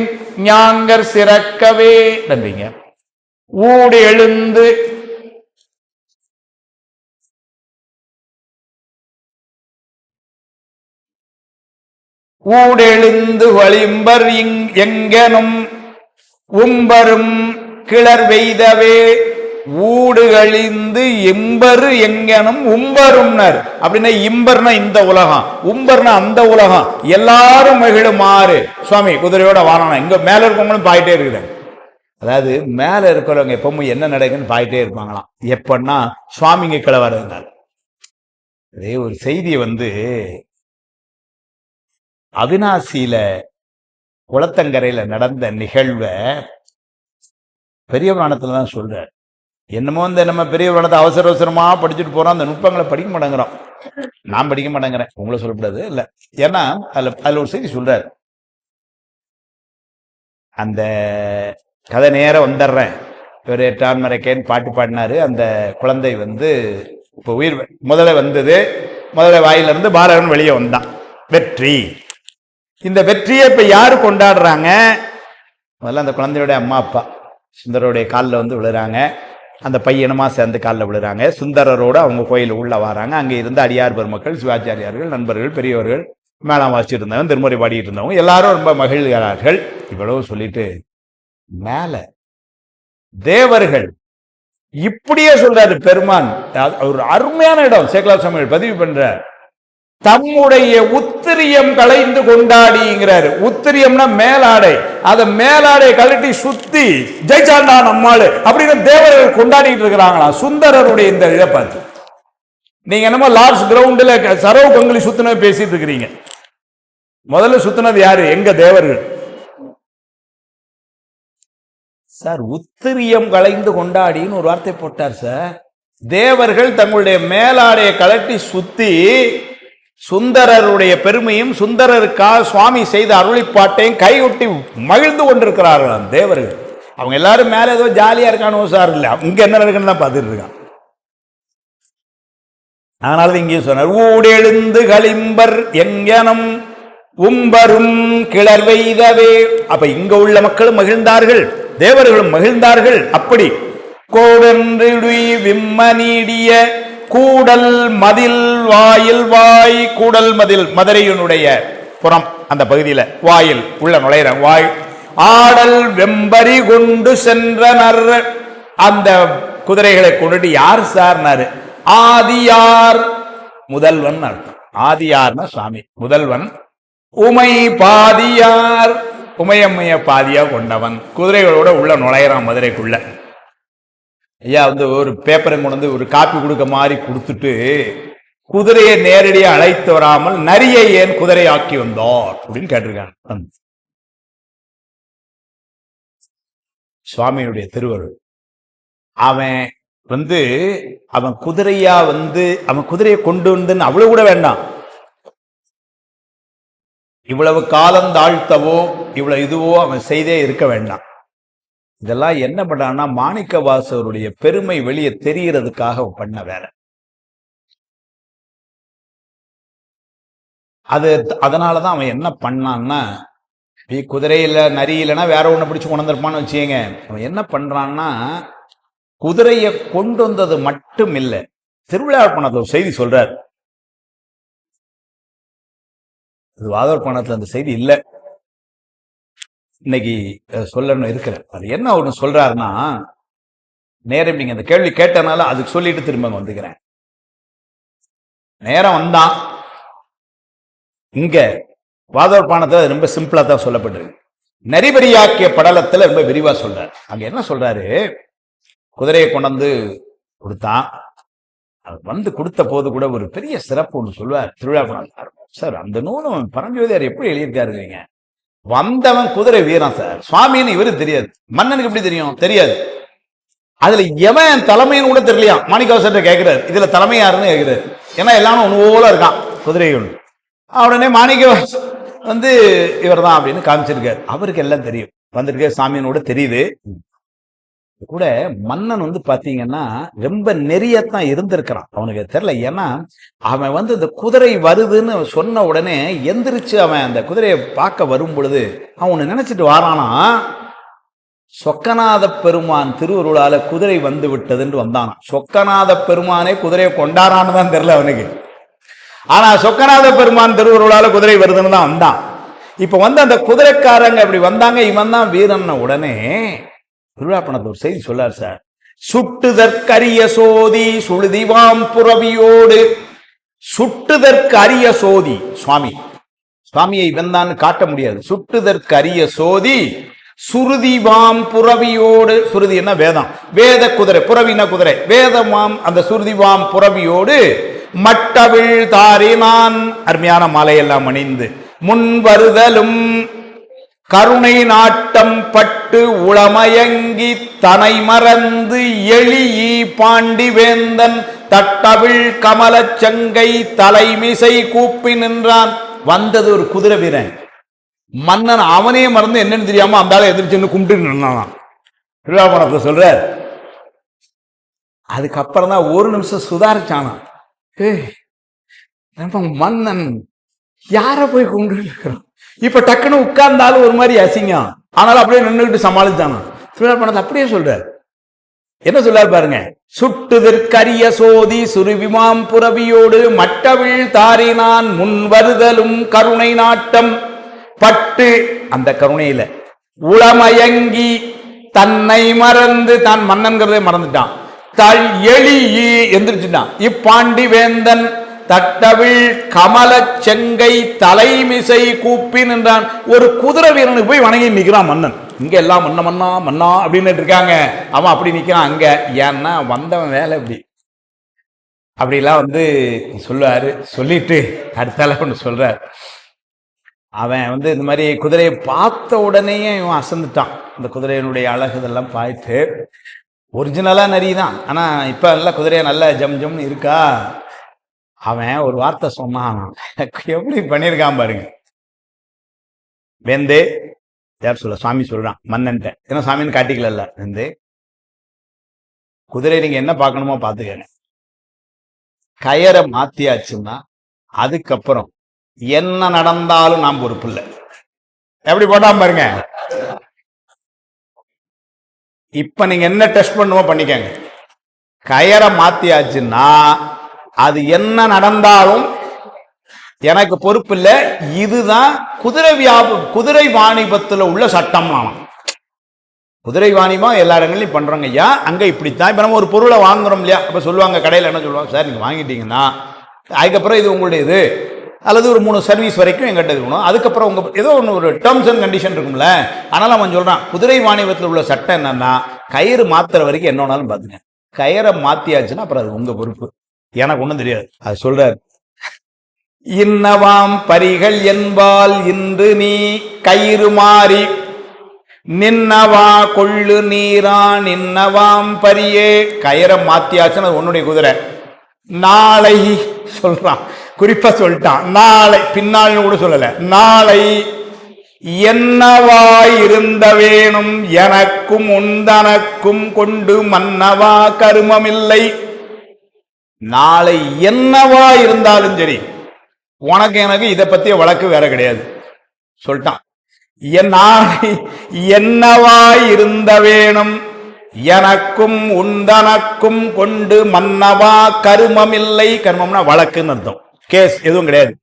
ஞாங்கர் சிறக்கவே நன்றிங்க. ஊடி எழுந்து ஊடெழுந்து வழிம்பர் எங்கனும் உம்பரும் கிளர் வெய்தவே. ஊடுகளிந்து எம்பரு எங்கனும் உம்பரும்னர். அப்படின்னா இம்பர்னா இந்த உலகம், உம்பர்னா அந்த உலகம். எல்லாரும் மகிழுமாறு சுவாமி குதிரையோட வாரணும். இங்க மேல இருக்கவங்களும் பாயிட்டே இருக்கிறாங்க. அதாவது மேல இருக்கிறவங்க எப்பவும் என்ன நடக்குன்னு பாயிட்டே இருப்பாங்களாம். எப்பன்னா சுவாமிங்க கீழே வர்றதுனால. அதே ஒரு செய்தியை அவினாசியில குளத்தங்கரையில நடந்த நிகழ்வை பெரிய புராணத்துல தான் சொல்றார். என்னமோ நம்ம பெரிய புராணத்தை அவசரமா படிச்சுட்டு போறோம். அந்த நுட்பங்களை படிக்க மாட்டேங்கிறோம். நான் படிக்க மாட்டேங்கிறேன், உங்களை சொல்லக்கூடாது இல்ல. ஏன்னா அதுல ஒரு செய்தி சொல்றாரு. அந்த கதை நேரம் வந்துடுறேன். இவர் 8ஆம் மறைக்கேன்னு பாட்டு பாடினாரு. அந்த குழந்தை இப்போ உயிர் முதல்ல முதல்ல வாயிலிருந்து பாலகன் வெளியே வந்தான். வெற்றி. இந்த வெற்றியை இப்ப யாரு கொண்டாடுறாங்க? முதல்ல அந்த குழந்தையோட அம்மா அப்பா சுந்தரருடைய காலில் விழுறாங்க. அந்த பையனுமா சேர்ந்து காலில் விழுறாங்க. சுந்தரரோட அவங்க கோயில் உள்ள வராங்க. அங்கே இருந்து அடியார் பெருமக்கள், சிவாச்சாரியார்கள், நண்பர்கள், பெரியவர்கள், மேலாம் வாசிச்சுட்டு இருந்தவங்க, திருமுறை பாடிட்டு இருந்தவங்க எல்லாரும் ரொம்ப மகிழ்கிறார்கள். இவ்வளவு சொல்லிட்டு மேல தேவர்கள் இப்படியே சொல்றாரு பெருமான். ஒரு அருமையான இடம் சேக்கலா சுவாமிகள் பதிவு பண்ற. தம்முடைய உத்திரியம் களைந்து கொண்டாடிங்கிறாரு. உத்திரியம்னா மேலாடை. அத மேலாடை கழட்டி சுத்தி ஜெயிச்சாண்டா நம்மாளு அப்படின்னு தேவர்கள் கொண்டாடிட்டு இருக்கிறாங்களா சுந்தரருடைய இந்த இதை பார்த்து. நீங்க என்னமோ லார்ட்ஸ் கிரவுண்ட்ல சரவ கங்குலி சுத்தின பேசிட்டு இருக்கிறீங்க. முதல்ல சுத்தினது யாரு? எங்க தேவர்கள். சார் உத்திரியம் களைந்து கொண்டாடின்னு ஒரு வார்த்தை போட்டார் சார். தேவர்கள் தங்களுடைய மேலாடையை கழட்டி சுத்தி சுந்தரருடைய பெருமையும் சுந்தரருக்காக சுவாமி செய்த அருளிப்பாட்டையும் கைகொட்டி மகிழ்ந்து கொண்டிருக்கிறார்கள் தேவர்கள். அவங்க எல்லாரும் மேல ஏதோ ஜாலியா இருக்கானோ சார், இல்ல இங்க என்ன இருக்குன்னு தான் பார்த்துட்டு இருக்கான். அதனால இங்கே சொன்னார் ஊடெழுந்து களிம்பர் எங்கனம் உம்பரும் கிளர்வெய்தவே. அப்ப இங்க உள்ள மக்களும் மகிழ்ந்தார்கள், தேவர்களும் மகிழ்ந்தார்கள். அப்படி கோடென்று விம்ம நீடிய கூடல் மதில் வாயில் வாய். கூடல் மதில் மதுரையினுடைய புறம், அந்த பகுதியில வாயில் உள்ள நுழையிற வாய். ஆடல் வெம்பரி கொண்டு சென்றனர். அந்த குதிரைகளை கொண்டுட்டு யார் சார்னாரு? ஆதியார், முதல்வன் அர்த்தம். ஆதியார்னா சுவாமி, முதல்வன். உமை பாதியார், உமையம்மைய பாதியா கொண்டவன். குதிரைகளோட உள்ள நுழையிறான் மதுரைக்குள்ள. ஐயா வந்து ஒரு பேப்பரை கொண்டு வந்து ஒரு காப்பி கொடுக்க மாதிரி கொடுத்துட்டு குதிரையை நேரடியாக அழைத்து வராமல் நரியை ஏன் குதிரை ஆக்கி வந்தார் அப்படின்னு கேட்டிருக்காங்க. சுவாமியுடைய திருவருள். அவன் வந்து அவன் குதிரையா வந்து அவன் குதிரையை கொண்டு வந்துன்னு அவ்வளவு கூட வேண்டாம். இவ்வளவு காலம் தாழ்த்தவோ இவ்வளவு இதுவோ அவன் செய்தே இருக்க வேண்டாம். இதெல்லாம் என்ன பண்ணான்னா மாணிக்க வாசகருடைய பெருமை வெளியே தெரிகிறதுக்காக பண்ண வேலை. அதனாலதான் அவன் என்ன பண்ணான்னா, குதிரையில நரி இல்லைன்னா வேற ஒண்ணு பிடிச்சு கொண்டு வந்திருப்பான்னு வச்சுக்கங்க. அவன் என்ன பண்றான்னா, குதிரையை கொண்டு வந்தது மட்டும் இல்லை, திருவிழா பணத்துல ஒரு செய்தி சொல்றார். இது வாதவர் பணத்துல அந்த செய்தி இல்லை, இன்னைக்கு சொல்லணும் இருக்கிற. அது என்ன ஒண்ணு சொல்றாருன்னா, நேரம் நீங்க அந்த கேள்வி கேட்டனால அதுக்கு சொல்லிட்டு திரும்ப வந்துக்கிறேன். நேரம் வந்தான். இங்க வாதவர் பாணத்துல ரொம்ப சிம்பிளா தான் சொல்லப்பட்டிருக்கு. நரிபரியாக்கிய படலத்துல ரொம்ப விரிவா சொல்றாரு. அங்க என்ன சொல்றாரு, குதிரையை கொண்டு கொடுத்தான். வந்து கொடுத்த போது கூட ஒரு பெரிய சிறப்பு ஒன்று சொல்வார் திருவிழா பணம். சார் அந்த நூலும் பரஞ்சோதியார் எப்படி எழுதியிருக்காருங்க, வந்தவன் குதிரை வீரன் சார், சுவாமின்னு இவரு தெரியாது, மன்னனுக்கு எப்படி தெரியும்? தெரியாது. அதுல எவன் தலைமைன்னு கூட தெரியலையா. மாணிக்கவாசர்கிட்ட கேட்கிறாரு, இதுல தலைமை யாருன்னு கேட்கிறாரு. ஏன்னா எல்லாரும் ஒன்று போல இருக்கான் குதிரைகள். உடனே மாணிக்கவாசர் வந்து இவர் தான் அப்படின்னு காமிச்சிருக்காரு. அவருக்கு எல்லாம் தெரியும், வந்திருக்க சாமியனோட தெரியுது. கூட மன்னன் வந்து பாத்தீங்கன்னா ரொம்ப நெறியத்தான் இருந்திருக்கிறான். அவனுக்கு தெரியல. ஏன்னா அவன் வந்து இந்த குதிரை வருதுன்னு சொன்ன உடனே எந்திரிச்சு அவன் அந்த குதிரையை பார்க்க வரும் பொழுது அவனை நினைச்சிட்டு வாரானா, சொக்கநாத பெருமான் திருவருளால குதிரை வந்து விட்டதுன்னு வந்தானா. சொக்கநாத பெருமானே குதிரையை கொண்டாரான்னு தான் தெரியல அவனுக்கு. ஆனா சொக்கநாத பெருமான் திருவருளால குதிரை வருதுன்னு தான் வந்தான். இப்ப வந்து அந்த குதிரைக்காரங்க அப்படி வந்தாங்க, இவன் தான் வீரன். உடனே திருவிழாப்பணத்தில் ஒரு செய்தி சொல்லார் சார். சுட்டுதற்கரிய சோதி சுழுதிவாம் புறவியோடு. சுட்டுதற்கரிய சோதி சுவாமி, சுவாமியை வந்தான்னு காட்ட முடியாது. சுட்டுதற்கரிய சோதி சுருதிவாம் புறவியோடு. சுருதி என்ன? வேதம். வேத குதிரை, புறவின குதிரை, வேதமாம் அந்த சுருதிவாம் புறவியோடு மட்டவிழ் தாரினான். அருமையான மாலையெல்லாம் அணிந்து முன் வருதலும் கருணை நாட்டம் பட்டு உளமயங்கி தனை மறந்து எளியி பாண்டி வேந்தன் தட்டவிழ் கமல சங்கை தலைமிசை கூப்பி நின்றான். வந்தது ஒரு குதிரை வீரன். மன்னன் அவனே மறந்து என்னன்னு தெரியாம அந்த ஆளை எதிர்த்து கும்பிட்டு நின்னான். திருவிழாபணத்தை சொல்ற. அதுக்கப்புறம் தான் ஒரு நிமிஷம் சுதாரிச்சானா. மன்னன் யார போய் கும்பிட்டு இருக்கிறான். இப்ப டக்குன்னு உட்கார்ந்தாலும் ஒரு மாதிரி அசிங்கம், ஆனாலும் அப்படியே நின்றுகிட்டு சமாளிச்சானா. திருவிழாபணத்தை அப்படியே சொல்ற. என்ன சொல்றாரு பாருங்க. சுட்டுதற்கரிய சோதி சுருவிமாம் புறவியோடு மட்டவிழ் தாரினான் முன் வருதலும் கருணை நாட்டம் பட்டு. அந்த கருணையில உளமயங்கி தன்னை மறந்து, தான் மன்னன்கிறதே மறந்துட்டான். எளியி எந்திரிச்சுட்டான். இப்பாண்டி வேந்தன் தட்டவிழ் கமல செங்கை தலைமிசை கூப்பி நின்றான். ஒரு குதிரை வீரனுக்கு போய் வணங்கி நிற்கிறான் மன்னன். இங்க எல்லாம் மன்ன மன்னா மன்னா அப்படின்னு இருக்காங்க, அவன் அப்படி நிற்கிறான் அங்க. ஏன்னா வந்தவன் வேலை இப்படி அப்படிலாம் வந்து சொல்லுவாரு. சொல்லிட்டு அடுத்தால ஒன்று சொல்றாரு. அவன் வந்து இந்த மாதிரி குதிரையை பார்த்த உடனேயே இவன் அசந்துட்டான். இந்த குதிரையினுடைய அழகு இதெல்லாம் பார்த்து, ஒரிஜினலா நரிதான், ஆனா இப்ப நல்லா குதிரையா நல்லா ஜம் ஜம்னு இருக்கா. அவன் ஒரு வார்த்தை சொன்னான், எப்படி பண்ணியிருக்கான் பாருங்க. வேந்தே, யார் சொல்ல? சுவாமி சொல்றான் மன்னன்ட்ட. ஏன்னா சாமின்னு காட்டிக்கல. வேந்தே, குதிரை நீங்க என்ன பார்க்கணுமோ பார்த்துக்கங்க. கயரை மாத்தியாச்சுன்னா அதுக்கப்புறம் என்ன நடந்தாலும் நாம் பொறுப்பு இல்லை. எப்படி போட்டாம பாருங்க. இப்ப நீங்க என்ன டெஸ்ட் பண்ணுமோ பண்ணிக்கங்க. கயரை மாத்தியாச்சுன்னா அது என்ன நடந்தாலும் எனக்கு பொறுப்பு இல்லை. இதுதான் குதிரை வாணிபத்தில் உள்ள சட்டம். குதிரை வாணிமா எல்லா இடங்களையும் பண்றோங்க ஐயா. அங்க இப்படித்தான். இப்ப நம்ம ஒரு பொருளை வாங்குறோம் இல்லையா, அப்ப சொல்லுவாங்க கடையில் என்ன சொல்லுவாங்க, சார் நீங்க வாங்கிட்டீங்கன்னா அதுக்கப்புறம் இது உங்களுடைய இது, அல்லது ஒரு 3 சர்வீஸ் வரைக்கும் எங்கிட்ட இருக்கணும், அதுக்கப்புறம் உங்க ஏதோ ஒன்று ஒரு டேர்ம்ஸ் அண்ட் கண்டிஷன் இருக்கும்ல. அதனால அவன் சொல்றான் குதிரை வாணிபத்தில் உள்ள சட்டம் என்னன்னா, கயிறு மாத்துற வரைக்கும் என்ன வேணாலும் பாத்துங்க, கயிறை மாத்தியாச்சுன்னா அப்புறம் அது உங்க பொறுப்பு, எனக்கு ஒண்ணும் தெரியாது. அது சொல்றாரு, இன்னவாம் பரிகள் என்பால் இன்று நீ கயிறு மாறி நின்னவா கொள்ளு நீரான் இன்னவாம் பரியே. கயிறை மாத்தியாச்சுன்னு அது உன்னுடைய குதிரை. நாளை சொல்றான், குறிப்பா சொல்லிட்டான், நாளை, பின்னாள்னு கூட சொல்லல, நாளை என்னவாய் இருந்த வேணும் எனக்கும் உந்தனக்கும் கொண்டு மன்னவா கருமமில்லை. நாளை என்னவா இருந்தாலும் சரி, உனக்கு எனக்கு இதை பத்திய வழக்கு வேற கிடையாது சொல்லிட்டான். நாளை என்னவாய் இருந்த வேணும் எனக்கும் உந்தனக்கும் கொண்டு மன்னவா கருமமில்லை. கர்மம்னா வழக்குன்னு அர்த்தம், கேஸ் எதுவும் கிடையாது.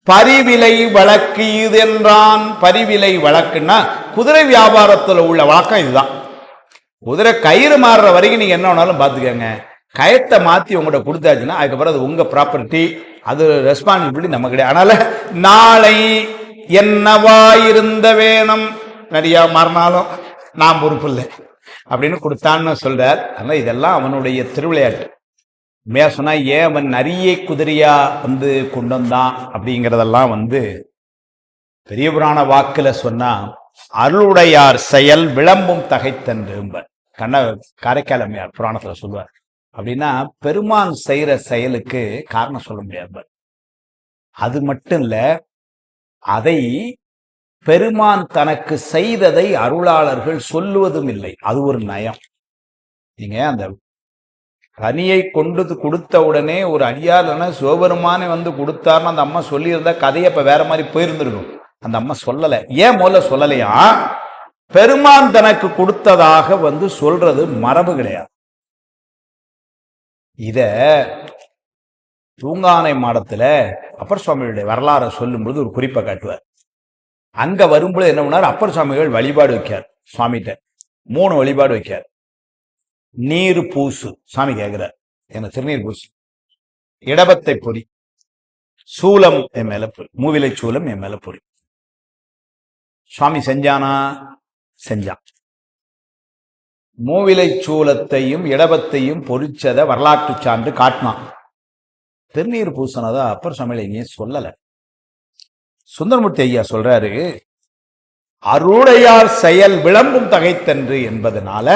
பரிவிலை வழக்கு இது என்றான். பரிவிலை வழக்குன்னா குதிரை வியாபாரத்தில் உள்ள வழக்கம் இதுதான். குதிரை கயிறு மாறுற வரைக்கும் நீங்க என்ன வேணாலும் பாத்துக்கங்க, கயத்தை மாத்தி உங்கள்கிட்ட கொடுத்தாச்சுன்னா அதுக்கப்புறம் அது உங்க ப்ராப்பர்ட்டி, அது ரெஸ்பான்சிபிலிட்டி நம்ம கிடையாது. அதனால நாளை என்னவாயிருந்த வேணும், நிறைய மாறினாலும் நான் பொறுப்பு இல்லை அப்படின்னு கொடுத்தான்னு சொல்றார். அதனால இதெல்லாம் அவனுடைய திருவிளையாட்டு. உண்மையா சொன்னா ஏன் அவன் நிறைய குதிரையா கொண்டு வந்தான் அப்படிங்கிறதெல்லாம் பெரிய புராண வாக்குல சொன்னா, அருளுடையார் செயல் விளம்பும் தகைத்தன்று காரைக்கால் அம்மையார் புராணத்துல சொல்லுவார். அப்படின்னா பெருமான் செய்யற செயலுக்கு காரணம் சொல்ல முடியாது. அது மட்டும் இல்ல, அதை பெருமான் தனக்கு செய்ததை அருளாளர்கள் சொல்லுவதும் இல்லை. அது ஒரு நயம். நீங்க அந்த கனியை கொண்டு கொடுத்த உடனே ஒரு அடியார் சிவபெருமானை கொடுத்தாருன்னு அந்த அம்மா சொல்லியிருந்தா கதையை இப்ப வேற மாதிரி போயிருந்திருக்கும். அந்த அம்மா சொல்லல. ஏன் முதல்ல சொல்லலையா? பெருமான் தனக்கு கொடுத்ததாக சொல்றது மரபு கிடையாது. இத தூங்கானை மாடத்துல அப்பர் சுவாமிகளுடைய வரலாறை சொல்லும்போது ஒரு குறிப்பை காட்டுவார். அங்க வரும்போது என்ன பண்ணார், அப்பர் சுவாமிகள் வழிபாடு வைக்கார். சுவாமிகிட்ட 3 வழிபாடு வைக்கார். நீர் பூசு, சாமி கேட்கிறார், என்ன திருநீர் பூசு, இடபத்தை பொறி, சூலம் என் மேல பொறி, மூவிலை சூலம் என் மேல பொறி. சுவாமி செஞ்சானா? செஞ்சான். மூவிலை சூலத்தையும் இடபத்தையும் பொறிச்சத வரலாற்று சான்று காட்டினான். திருநீர் பூசனதா அப்பர் சுவாமிகள் எங்கேயும் சொல்லல. சுந்தரமூர்த்தி ஐயா சொல்றாரு, அருளையார் செயல் விளம்பும் தகைத்தன்று என்பதனால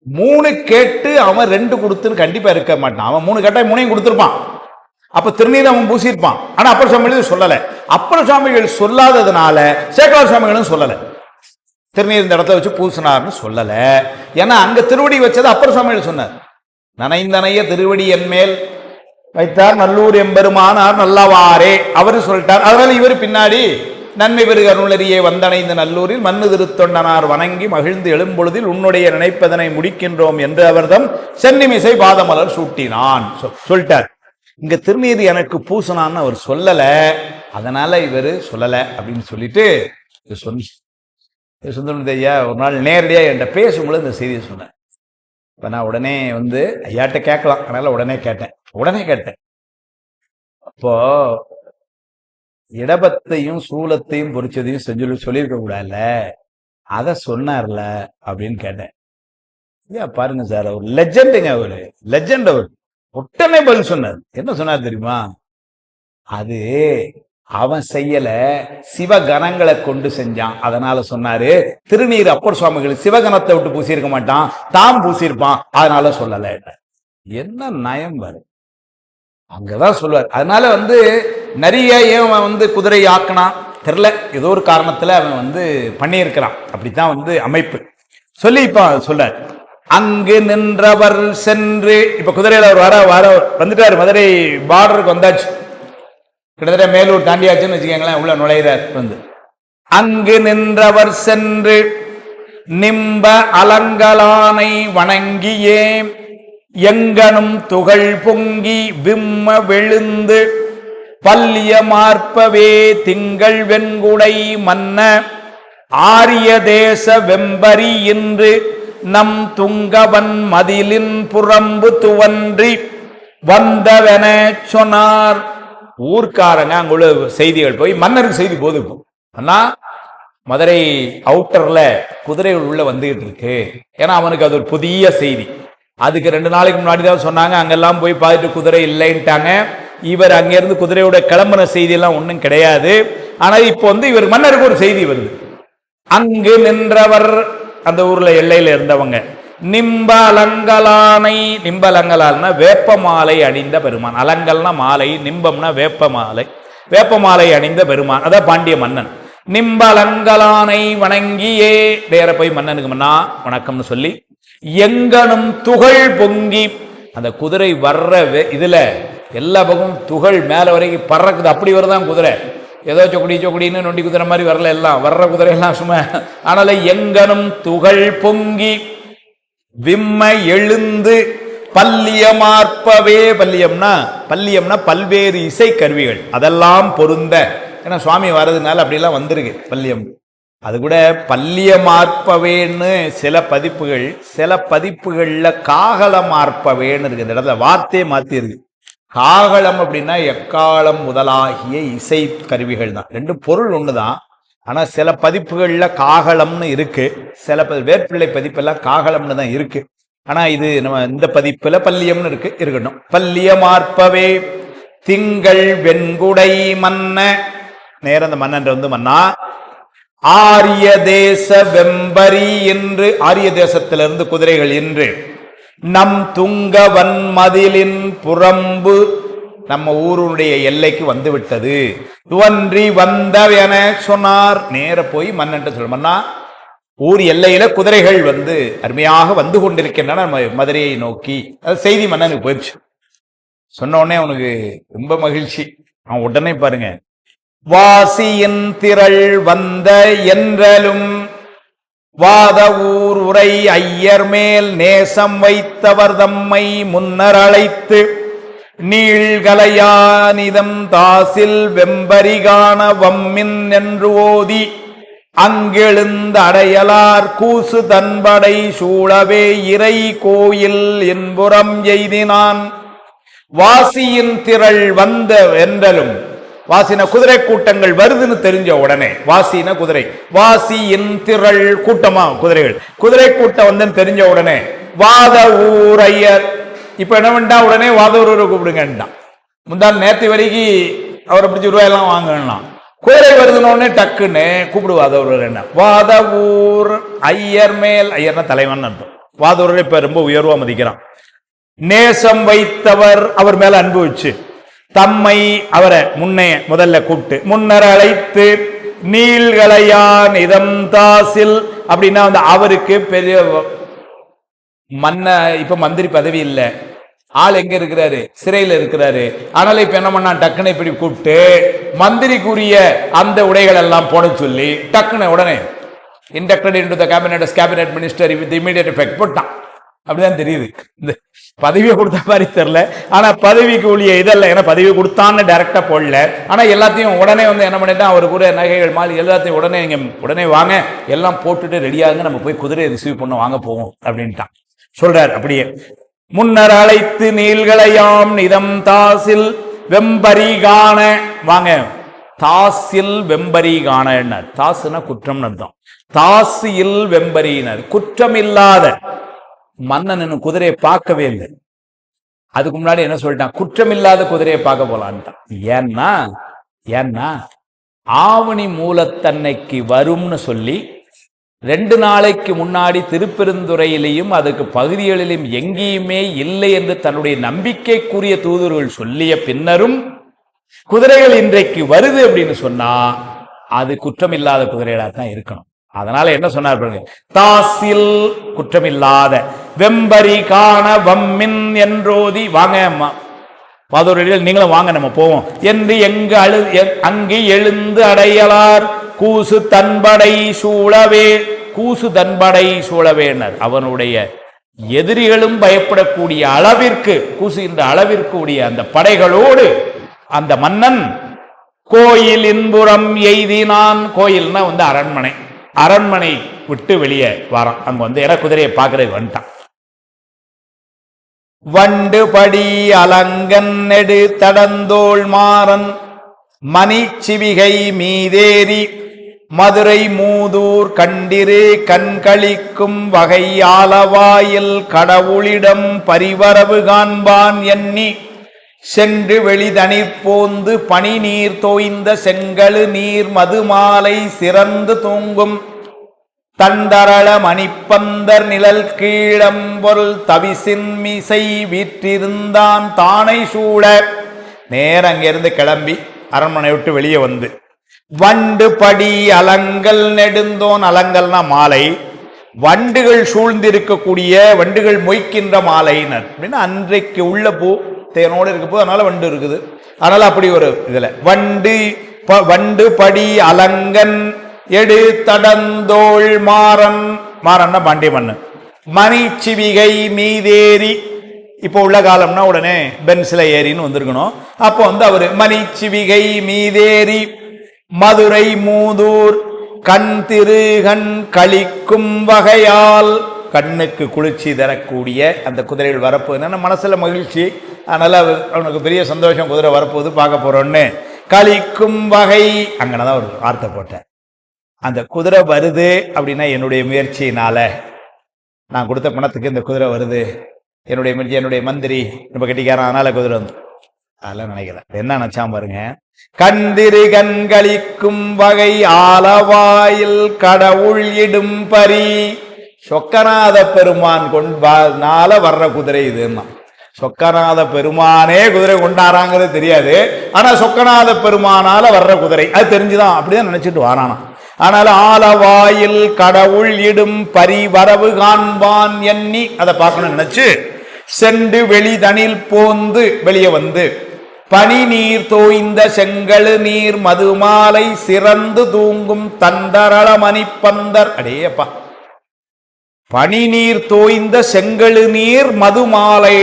3 கேட்டு அவன் 2 கொடுத்துன்னு கண்டிப்பா இருக்க மாட்டான். அவன் 3 கேட்டா 3 கொடுத்திருப்பான். அப்ப திருநீர் அவன் பூசியிருப்பான். ஆனா அப்பர் சுவாமிகள் சொல்லல. அப்பர் சுவாமிகள் சொல்லாததுனால சேக்கலார் சுவாமிகளும் சொல்லல. திருநீர் இந்த இடத்துல வச்சு பூசினார்னு சொல்லல. ஏன்னா அங்க திருவடி வச்சது அப்பர் சுவாமிகள் சொன்னார். நனைந்தனைய திருவடி என் மேல் வைத்தார் நல்லூர் எம்பெருமானார் நல்லவாரே அவரு சொல்லிட்டார். அதனால இவரு பின்னாடி நன்மை பெருக அருளறியே வந்தணைந்த நல்லூரில் மண்ணு திருத்தொண்டனார் வணங்கி மகிழ்ந்து எழும்பொழுதில் உன்னுடைய நினைப்பதனை முடிக்கின்றோம் என்று அவர்தம் சென்னிமிசை பாதமலர் சூட்டினான் சொல்லிட்டார். இங்க திருநீர் எனக்கு பூசனான்னு அவர் சொல்லல, அதனால இவரு சொல்லல அப்படின்னு சொல்லிட்டு சுந்தரமூர்த்தி ஐயா ஒரு நாள் நேரடியா என்கிட்ட பேசும்போது இந்த செய்தியை சொன்னேன். இப்ப நான் உடனே ஐயாட்ட கேட்கலாம், அதனால உடனே கேட்டேன். அப்போ இடபத்தையும் சூலத்தையும் பொறிச்சதையும் சொல்லியிருக்க கூடாதுல்ல, அத சொன்னார்ல அப்படின்னு கேட்டேன். ஐயா பாருங்க சார், அவர் லெஜெண்டுங்க, அவரு லெஜெண்ட். அவர் உடனே பதில் சொன்னார். என்ன சொன்னார் தெரியுமா? அது அவன் செய்யல, சிவகணங்களை கொண்டு செஞ்சான். அதனால சொன்னாரு திருநீர் அப்பர் சுவாமிகள் சிவகணத்தை விட்டு பூசியிருக்க மாட்டான், தாம் பூசியிருப்பான், அதனால சொல்லல. என்ன நயம் வரும் அங்கதான் சொல்லுவார். அதனால நிறைய ஏன் குதிரை ஆக்கினான் தெரியல, ஏதோ ஒரு காரணத்துல அவன் பண்ணியிருக்கிறான். அப்படித்தான் அமைப்பு சொல்லி இப்ப சொல்ல. அங்கு நின்றவர் சென்று, இப்ப குதிரையில அவர் வர வந்துட்டாரு, மதுரை பார்டருக்கு வந்தாச்சு, கிட்டத்தட்ட மேலூர் தாண்டியாச்சுன்னு வச்சுக்கோங்களேன், உள்ள நுழைகிறார். அங்கு நின்றவர் சென்று நிம்ப அலங்கலானை வணங்கியே எங்கனும் துகள் பொங்கி விம்ம விழுந்து பல்லிய மார்ப்பவே திங்கள் வெண்குடை மன்ன ஆரிய தேச வெம்பரி இன்று நம் துங்கவன் மதிலின் புறம்பு துவன்றி வந்தவென சொன்னார். ஊர்க்காரங்க அங்குள்ள செய்திகள் போய் மன்னருக்கு செய்தி போது அண்ணா மதுரை அவுட்டர்ல குதிரைகள் உள்ள வந்துகிட்டு இருக்கு. ஏன்னா அவனுக்கு அது ஒரு புதிய செய்தி. அதுக்கு 2 நாளைக்கு முன்னாடி தான் சொன்னாங்க. அங்கெல்லாம் போய் பார்த்துட்டு குதிரை இல்லைன்ட்டாங்க. இவர் அங்கிருந்து குதிரையோட கிளம்புன செய்தி எல்லாம் ஒன்றும் கிடையாது. ஆனா இப்போ இவர் மன்னருக்கு ஒரு செய்தி வருது. அங்கு நின்றவர், அந்த ஊர்ல எல்லையில இருந்தவங்க, நிம்ப அலங்கலானை, நிம்ப அலங்கலால்னா வேப்ப மாலை அணிந்த பெருமான். அலங்கல்னா மாலை, நிம்பம்னா வேப்ப மாலை, வேப்ப மாலை அணிந்த பெருமான், அதான் பாண்டிய மன்னன். நிம்ப அலங்கலானை வணங்கியே நேர போய் மன்னனுக்கு மன்னா வணக்கம்னு சொல்லி, எங்கனும் துகள் பொங்கி, அந்த குதிரை வர்ற இதுல எல்லா பக்கமும் துகள் மேல வரைக்கும் பறக்குது. அப்படி வருதான் குதிரை, ஏதோ சொக்குடின்னு நொண்டி குதிரை மாதிரி வரல, எல்லாம் வர்ற குதிரை எல்லாம் சும்மா. ஆனால எங்கனும் துகள் பொங்கி விம்ம எழுந்து பல்லியமார்ப்பவே, பல்லியம்னா பல்வேறு இசை கருவிகள் அதெல்லாம் பொருந்த. ஏன்னா சுவாமி வர்றதுனால அப்படிலாம் வந்திருக்கு பல்லியம். அது கூட பல்லியமார்ப்பவேன்னு சில பதிப்புகள், சில பதிப்புகள்ல காகலமார்ப்பவேன்னு இருக்கு. இந்த இடத்துல வார்த்தையே மாத்தி இருக்கு. காகளம் அப்படின்னா எக்காலம் முதலாகிய இசை கருவிகள் தான். 2 பொருள் ஒண்ணுதான். ஆனா சில பதிப்புகள்ல காகளம்னு இருக்கு, சில வேற்பிள்ளை பதிப்பெல்லாம் காகளம்னு தான் இருக்கு. ஆனா இது நம்ம இந்த பதிப்புல பல்லியம்னு இருக்கு, இருக்கட்டும். பல்லியமார்ப்பவே திங்கள் வெண்குடை மன்ன, நேரம் அந்த மன்னன் மன்னா ஆரிய தேச வெம்பரி என்று, ஆரிய தேசத்திலிருந்து குதிரைகள் என்று நம் துங்கவன் மதிலின் புறம்பு, நம்ம ஊருடைய எல்லைக்கு வந்து விட்டது. துவன்றி வந்தவென சொன்னார். நேர போய் மன்னன் சொல்ல, மன்னா ஊர் எல்லையில குதிரைகள் அருமையாக வந்து கொண்டிருக்கின்றன மதுரையை நோக்கி. அது செய்தி மன்னனுக்கு போயிடுச்சு. சொன்ன உடனே அவனுக்கு ரொம்ப மகிழ்ச்சி. அவன் உடனே பாருங்க, வாசியின் திரள் வந்த என்றலும் வாத ஊர் உரை ஐயர் மேல் நேசம் வைத்தவர் தம்மை முன்னர் அழைத்து நீழ்கலையானிதம் தாசில் வெம்பரிகான வம்மின் என்று ஓதி அங்கெழுந்த அடையலார் கூசு தன்படை சூழவே இறை கோயில் என்புறம் எய்தினான். வாசியின் திரள் வந்த என்றலும், வாசின குதிரை கூட்டங்கள் வருதுன்னு தெரிஞ்ச உடனே, வாசின குதிரை, வாசியின் திரள் கூட்டமா குதிரைகள், குதிரை கூட்டம் வந்து தெரிஞ்ச உடனே வாத ஊரையர், இப்ப என்ன பண்ணா உடனே வாத ஊரை கூப்பிடுங்கன்ட்டான். முந்தாள் நேற்று வரைக்கும் அவரை பிடிச்சி ரூபாயெல்லாம் வாங்கலாம், குதிரை வருதுன்னு டக்குன்னு கூப்பிடுவாத ஊர். என்ன வாத ஊர் ஐயர் மேல், ஐயர்னா தலைவன் அர்த்தம். வாத ஊரை இப்ப ரொம்ப உயர்வா மதிக்கிறான். நேசம் வைத்தவர், அவர் மேல அன்பு வச்சு, தம்மை அவரை முன்னே முதல்ல கூப்பிட்டு முன்னர் அழைத்து நீள்களையான் இதம் தாசில் அப்படின்னா அவருக்கு பெரிய மன்ன, இப்ப மந்திரி பதவி இல்ல, ஆள் எங்க இருக்கிறாரு, சிறையில் இருக்கிறாரு. ஆனாலும் இப்ப என்ன பண்ணா டக்குன்னு இப்படி கூப்பிட்டு மந்திரிக்குரிய அந்த உடைகள் எல்லாம் போட சொல்லி டக்குன்னு உடனே inducted into the cabinet as cabinet minister with immediate effect போட்டான். அப்படிதான் தெரியுது. இந்த பதவியை கொடுத்த மாதிரி தெரியல, ஆனா பதவிக்கு உரிய இதெல்லாம், ஏன்னா பதவி கொடுத்தான்னு டைரக்டா போடல. ஆனா எல்லாத்தையும் உடனே என்ன பண்ணிட்டான், அவர் கூட நகைகள் மாறி எல்லாத்தையும் உடனே நீங்க உடனே வாங்க, எல்லாம் போட்டுட்டு ரெடியாகுங்க, நம்ம போய் குதிரையை ரிசீவ் பண்ண வாங்க போவோம் அப்படின்ட்டான் சொல்றார். அப்படியே முன்னர் அழைத்து நீள்களையாம் நிதம் தாசில் வெம்பரி காண, வாங்க தாசில் வெம்பரி காண, தாசுனா குற்றம் அர்த்தம், தாசில் வெம்பரியினர் குற்றம் இல்லாத மன்னன் குதிரையை பார்க்கவே இல்லை. அதுக்கு முன்னாடி என்ன சொல்லிட்டான், குற்றமில்லாத குதிரையை பார்க்க போலான்ட்டான். ஏன்னா ஆவணி மூலத்தன்னைக்கு வரும்னு சொல்லி 2 நாளைக்கு முன்னாடி திருப்பெருந்துறையிலையும் அதுக்கு பகுதிகளிலும் எங்கேயுமே இல்லை என்று தன்னுடைய நம்பிக்கைக்குரிய தூதர்கள் சொல்லிய பின்னரும் குதிரைகள் இன்றைக்கு வருது அப்படின்னு சொன்னா அது குற்றமில்லாத குதிரைகளாக தான் இருக்கணும். அதனால என்ன சொன்னார் பாருங்க, தாசில் குற்றமில்லாத வெம்பரி காண வம்மின் என்றோதி, வாங்க பாதூரில் நீங்களும் வாங்க நம்ம போவோம் என்று அங்கு எழுந்து அடையலார் கூசு தன்படை சூழவே, கூசு தன்படை சூழவேனர், அவனுடைய எதிரிகளும் பயப்படக்கூடிய அளவிற்கு, கூசு என்ற அளவிற்கு உடைய அந்த படைகளோடு அந்த மன்னன் கோயில் இன்புறம் எய்தினான். கோயில்னா அரண்மனை, அரண்மனை விட்டு வெளியே வரான். அங்க வந்து இட குதிரையை பார்க்கறது வந்துட்டான். வண்டு படி அலங்கன் நெடு தடந்தோள் மாறன் மணிச்சிவிகை மீதேறி மதுரை மூதூர் கண்டிரு கண்களிக்கும் வகை ஆலவாயில் கடவுளிடம் பரிவரவு காண்பான் எண்ணி சென்று வெளிதனிற் போந்து பனி நீர் தோய்ந்த செங்கழு நீர் மதுமாலை சிறந்து தூங்கும் தண்டரள மணிப்பந்தர் நிழல் கீழம்பொருள் தவிசின் மிசை வீற்றிருந்தான் தானை சூழ. நேர அங்கிருந்து கிளம்பி அரண்மனை விட்டு வெளியே வந்து வண்டு படி அலங்கல் நெடுந்தோன், அலங்கல்னா மாலை, வண்டுகள் சூழ்ந்திருக்கக்கூடிய வண்டுகள் மொய்க்கின்ற மாலையினர் அப்படின்னா அன்றைக்கு உள்ள பூ தேனோடு இருக்க போ, அதனால வண்டு இருக்குது. அதனால அப்படி ஒரு இதுல வண்டு படி அலங்கன் எடு தடந்தோள் மாறன், மாறன்னா பாண்டிய மண்ணு, மணிச்சிவிகை மீதேறி, இப்போ உள்ள காலம்னா உடனே பென்சில ஏறின்னு வந்திருக்கணும். அப்போ வந்து அவரு மணிச்சிவிகை மீதேறி மதுரை மூதூர் கண் திருகண் கழிக்கும் வகையால், கண்ணுக்கு குளிர்ச்சி தரக்கூடிய அந்த குதிரைகள் வரப்போகுது. என்னன்னா மனசுல மகிழ்ச்சி, அதனால அவனுக்கு பெரிய சந்தோஷம், குதிரை வரப்போகுது பார்க்க போறோன்னு கழிக்கும் வகை. அங்கனதான் ஒரு வார்த்தை போட்டேன். அந்த குதிரை வருது அப்படின்னா என்னுடைய முயற்சியினால, நான் கொடுத்த பணத்துக்கு இந்த குதிரை வருது, என்னுடைய முயற்சி, என்னுடைய மந்திரி ரொம்ப கட்டிக்காரன், அதனால குதிரை வந்து அதெல்லாம் நினைக்கல. என்ன நினைச்சான் பாருங்க, கண்டிரு கண்களிக்கும் வகை ஆலவாயில் கடவுள் இடும் பரி, சொக்கநாத பெருமான் கொண்டால வர்ற குதிரை இதுன்னா. சொக்கநாத பெருமானே குதிரை கொண்டாராங்கிறது தெரியாது, ஆனா சொக்கநாத பெருமானால வர்ற குதிரை அது தெரிஞ்சுதான், அப்படிதான் நினைச்சிட்டு வாரானா. ஆனால் ஆலவாயில் கடவுள் இடும் பரி வரவு காண்பான் எண்ணி அதை பார்க்கணும்னு நினைச்சு சென்று வெளிதனில் போந்து வெளியே வந்து பனி நீர் தோய்ந்த செங்கழு நீர் மதுமாலை சிறந்து தூங்கும் தண்டரள மணிப்பந்தர். அடேப்பா, பனி நீர் தோய்ந்த செங்கழு நீர் மதுமாலை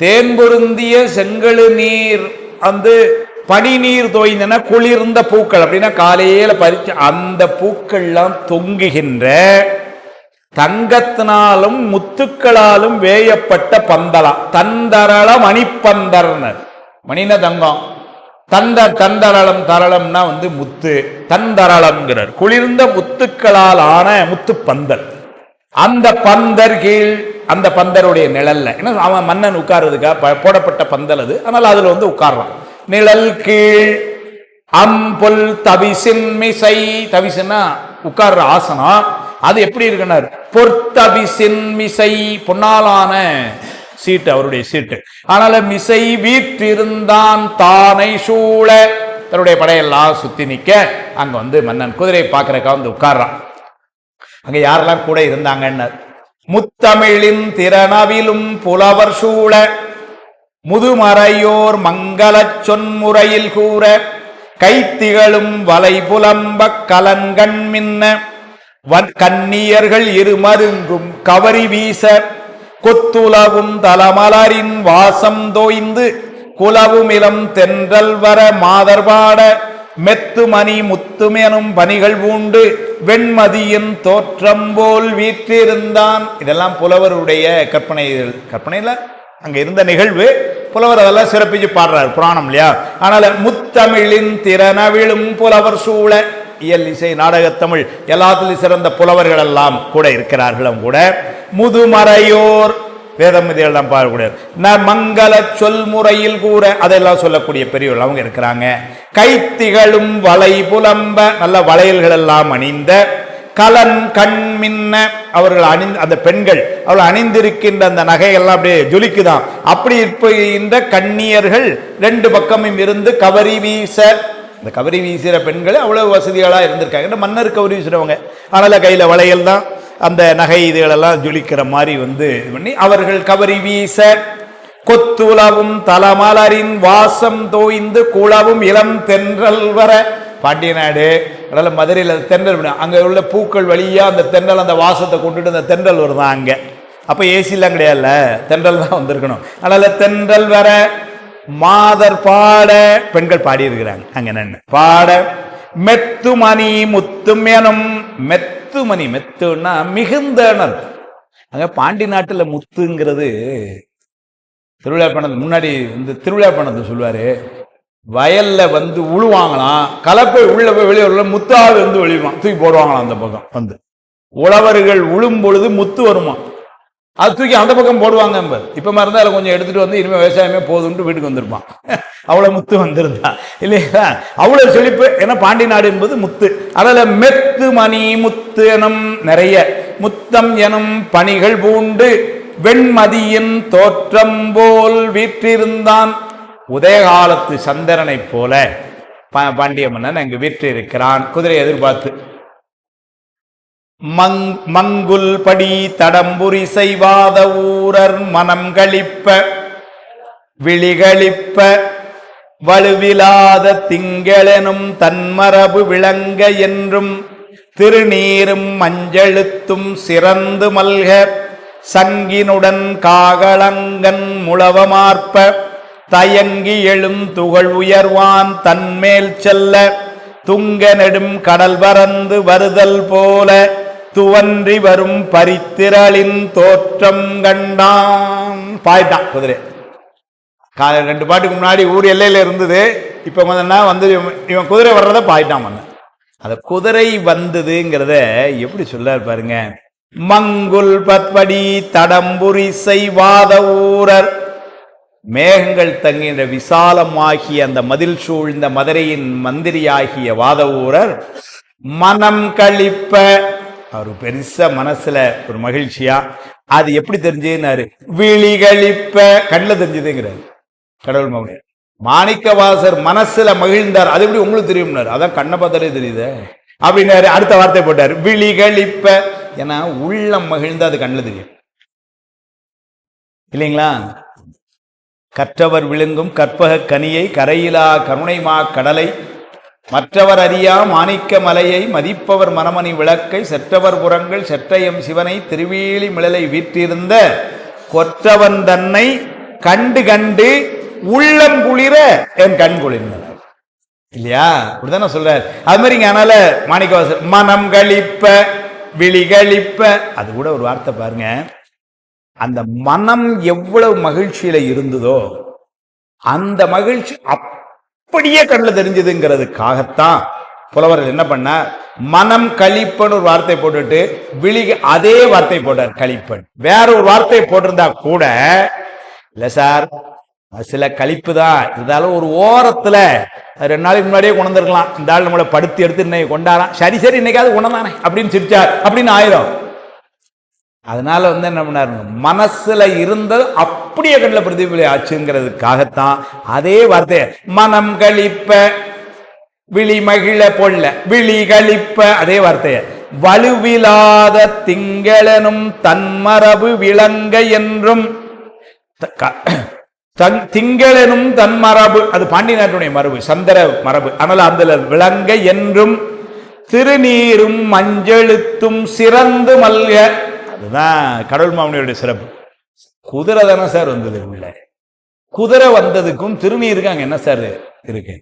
தேன் பொருந்திய செங்கழு நீர், வந்து பனி நீர் தோய்ந்தன குளிர்ந்த பூக்கள் அப்படின்னா காலையில பறிச்சு அந்த பூக்கள்லாம் தொங்குகின்ற தங்கத்தினாலும் முத்துக்களாலும் வேயப்பட்ட பந்தலா தந்தரள மணிப்பந்தர்னர். மணின தங்கம், தந்தரளம், தரளம்னா வந்து முத்து, தந்தரளம்ங்கிறார். குளிர்ந்த முத்துக்களால் ஆன முத்து பந்தல். அந்த பந்தர் கீழ், அந்த பந்தருடைய நிழல்ல, ஏன்னா அவன் மன்னன் உட்கார்றதுக்காக போடப்பட்ட பந்தல் அது, அதனால அதுல வந்து உட்கார்றான். நிழல் கீழ் அம்பொல் தவிசின் மிசை, தவிசுன்னா உட்கார்ற ஆசனம், அது எப்படி இருக்குன்னாரு பொற்தவிசின் மிசை, பொன்னாலான சீட்டு அவருடைய சீட்டு. அதனால மிசை வீற்றிருந்தான் தானை சூழ, தன்னுடைய படையெல்லாம் சுத்தி நிக்க அங்க வந்து மன்னன் குதிரையை பார்க்கறக்கா வந்து உட்கார்றான். அங்க யாரெல்லாம் கூட இருந்தாங்கன்னு, முத்தமிழின் திறனவிலும் புலவர் சூழ முதுமறையோர் மங்கள சொன்முறையில் கூற கைத்திகளும் வலை புலம்ப கலன்கண் மின்ன கன்னியர்கள் இருமருங்கும் கவரி வீச கொத்துலவும் தலமலரின் வாசம் தோய்ந்து குலவும் இளம் தென்றல் வர மாதர்பாட மெத்துமணி முத்துமெனும் பணிகள் பூண்டு வெண்மதியின் தோற்றம் போல் வீற்றிருந்தான். இதெல்லாம் புலவருடைய கற்பனையில அங்க இருந்த நிகழ்வு. புலவர் அதெல்லாம் சிறப்பிச்சு பாடுறாரு, புராணம் இல்லையா. அதனால முத்தமிழின் திறனவிழும் புலவர் சூழ, இயல் இசை நாடகத்தமிழ் எல்லாத்திலும் சிறந்த புலவர்கள் எல்லாம் கூட இருக்கிறார்களும் கூட. முதுமறையோர் வேதம் இதெல்லாம் பாடக்கூடிய மங்கள சொல்முறையில் கூற அதெல்லாம் சொல்லக்கூடிய பெரியவர்கள் அவங்க இருக்கிறாங்க. கைத்திகளும் வலை புலம்ப, நல்ல வளையல்கள் எல்லாம் அணிந்த கலன் கண் மின்ன, அவர்கள் அந்த பெண்கள் அவர்கள் அணிந்திருக்கின்ற அந்த நகையெல்லாம் அப்படியே ஜொலிக்குதான். அப்படி இருக்கின்ற கன்னியர்கள் ரெண்டு பக்கமும் இருந்து கவரி வீச, இந்த கவரி வீசுகிற பெண்கள் அவ்வளவு வசதிகளா இருந்திருக்காங்க. மன்னர் கவரி வீசுறவங்க, அதனால கையில வளையல் தான், அந்த நகை இதுகளெல்லாம் ஜொலிக்கிற மாதிரி வந்து இது பண்ணி அவர்கள் கவரி வீச கொத்துலவும் தலமலரின் வாசம் தோய்ந்து குளவும் இளம் தென்றல் வர. பாண்டிய நாடு அதனால மதுரையில் தென்றல், அங்க உள்ள பூக்கள் வழியா அந்த தென்றல் அந்த வாசத்தை கொண்டுட்டு அந்த தென்றல் வருதான் அங்க. அப்ப ஏசிலாம் கிடையாதுல்ல, தென்றல் தான் வந்திருக்கணும். அதனால தென்றல் வர மாதர் பாட, பெண்கள் பாடி இருக்கிறாங்க அங்க நின்று பாட மெத்துமணி முத்தும் எனும் மெத்துமணி, மெத்துன்னா மிகுந்தனர். அங்க பாண்டி நாட்டுல முத்துங்கிறது திருவிழா பணத்தை முன்னாடி இந்த திருவிழா பணத்தை சொல்லுவாரு, வயல்ல வந்து உழுவாங்களாம், கலப்பை உள்ள போய் வெளியே உள்ள முத்தாவது வந்து வெளியுமா தூக்கி போடுவாங்களாம். அந்த பக்கம் வந்து உழவர்கள் உழும் பொழுது முத்து வருமா, அது தூக்கி அந்த பக்கம் போடுவாங்க. இப்ப மறந்தா அதை கொஞ்சம் எடுத்துட்டு வந்து இனிமே விவசாயமே போதும்ட்டு வீட்டுக்கு வந்திருப்பான். அவ்வளவு முத்து வந்திருந்தா இல்லையா, அவ்வளவு செழிப்பு. ஏன்னா பாண்டி நாடு என்பது முத்து. அதனால மெத்து மணி முத்து எனும் நிறைய முத்தம் எனும் பணிகள் பூண்டு வெண்மதியின் தோற்றம் போல் வீற்றிருந்தான். உதயகாலத்து சந்திரனை போல பாண்டிய மன்னன் அங்கு வீற்றிருக்கிறான், குதிரை எதிர்பார்த்து. மங்குல் படி தடம்புரி செய்வாத ஊரர் மனம் களிப்ப விழிகளிப்ப வலுவிலாத திங்களெனும் தன்மரபு விளங்க என்றும் திருநீரும் மஞ்சளுத்தும் சிறந்து மல்க சங்கினுடன் காகளங்கன் முழவமார்ப்ப தயங்கி எழும் துகள் உயர்வான் தன்மேல் செல்ல துங்க நெடும் கடல் பறந்து வருதல் போல துவன்றி வரும் பரித்திரளின் தோற்றம் கண்டான். பாய்ட்டான் குதிரை. ரெண்டு பாட்டுக்கு முன்னாடி ஊர் எல்லையில இருந்தது, இப்ப வந்து இவன் குதிரை வர்றத பாய்ட்டான். அந்த குதிரை வந்ததுங்கிறத எப்படி சொல்ல பாருங்க. மங்குல் பத்படி தடம்புரி செய்வாத ஊரர், மேகங்கள் தங்கின்ற விசாலமாகிய அந்த மதில் சூழ்ந்த மதுரையின் மந்திரியாகிய வாத ஊரர் மனம் கழிப்ப, அவர் பெருசா மனசுல ஒரு மகிழ்ச்சியா. அது எப்படி தெரிஞ்சுனாரு, விழிகளிப்ப கண்ணில் தெரிஞ்சதுங்கிறாரு கடவுள் மகனே. மாணிக்கவாசர் மனசுல மகிழ்ந்தார், அது எப்படி உங்களுக்கு தெரியும்னாரு, அதான் கண்ணை பார்த்தாலே தெரியுது அப்படின்னாரு. அடுத்த வார்த்தை போட்டார் விழிகளிப்ப, ஏன்னா உள்ளம் மகிழ்ந்தா அது கண்ணில் தெரியும் இல்லைங்களா. கற்றவர் விழுங்கும் கற்பக கனியை கரையிலா கருணைமா கடலை மற்றவர் அறியா மாணிக்க மலையை மதிப்பவர் மனமணி விளக்கை செற்றவர் புறங்கள் செற்றையம் சிவனை திருவேலி மிளலை வீற்றிருந்த கொற்றவன் தன்னை கண்டு கண்டு உள்ளம் குளிர என் கண் குளிர்ந்தனர் இல்லையா, அப்படிதானே சொல்றாரு. அது மாதிரி இங்க அதனால மாணிக்கவாசர் மனம் கழிப்ப விழிகளிப்ப, அது கூட ஒரு வார்த்தை பாருங்க. அந்த மனம் எவ்வளவு மகிழ்ச்சியில இருந்ததோ அந்த மகிழ்ச்சி அப்படியே கண்ணில் தெரிஞ்சதுங்கிறதுக்காகத்தான் புலவர்கள் என்ன பண்ண, மனம் கழிப்பன் ஒரு வார்த்தை போட்டுட்டு விழி அதே வார்த்தை போட்டார் கழிப்பன். வேற ஒரு வார்த்தை போட்டிருந்தா கூட இல்ல சார் சில கழிப்பு தான் இருந்தாலும் ஒரு ஓரத்துல 2 நாளைக்கு முன்னாடியே கொண்டிருக்கலாம், இந்த ஆள் நம்மளை படுத்தி எடுத்து இன்னைக்கு கொண்டாடான், சரி சரி இன்னைக்காவது கொண்டாதானே அப்படின்னு சிரிச்சார் அப்படின்னு ஆயிரும். அதனால என்ன பண்ணாருங்க, மனசுல இருந்தது அப்படியே கண்ணில் பிரதிபலி ஆச்சுங்கிறதுக்காகத்தான் அதே வார்த்தை மனம் கழிப்ப விழி மகிழ பொல்ல விழி கழிப்ப அதே வார்த்தைய வலுவிலாத திங்களனும் தன்மரபு விளங்க என்றும். திங்களனும் தன்மரபு அது பாண்டி நாட்டுடைய மரபு, சந்திர மரபு. ஆனால் அந்த விளங்க என்றும் திருநீரும் மஞ்சளுத்தும் சிறந்து மல்க, அதுதான் கடவுள் மாமனியுடைய சிறப்பு. குதிரை தானே சார் வந்தது உள்ள, குதிரை வந்ததுக்கும் திருநீருக்கு அங்க என்ன சார் இருக்கு.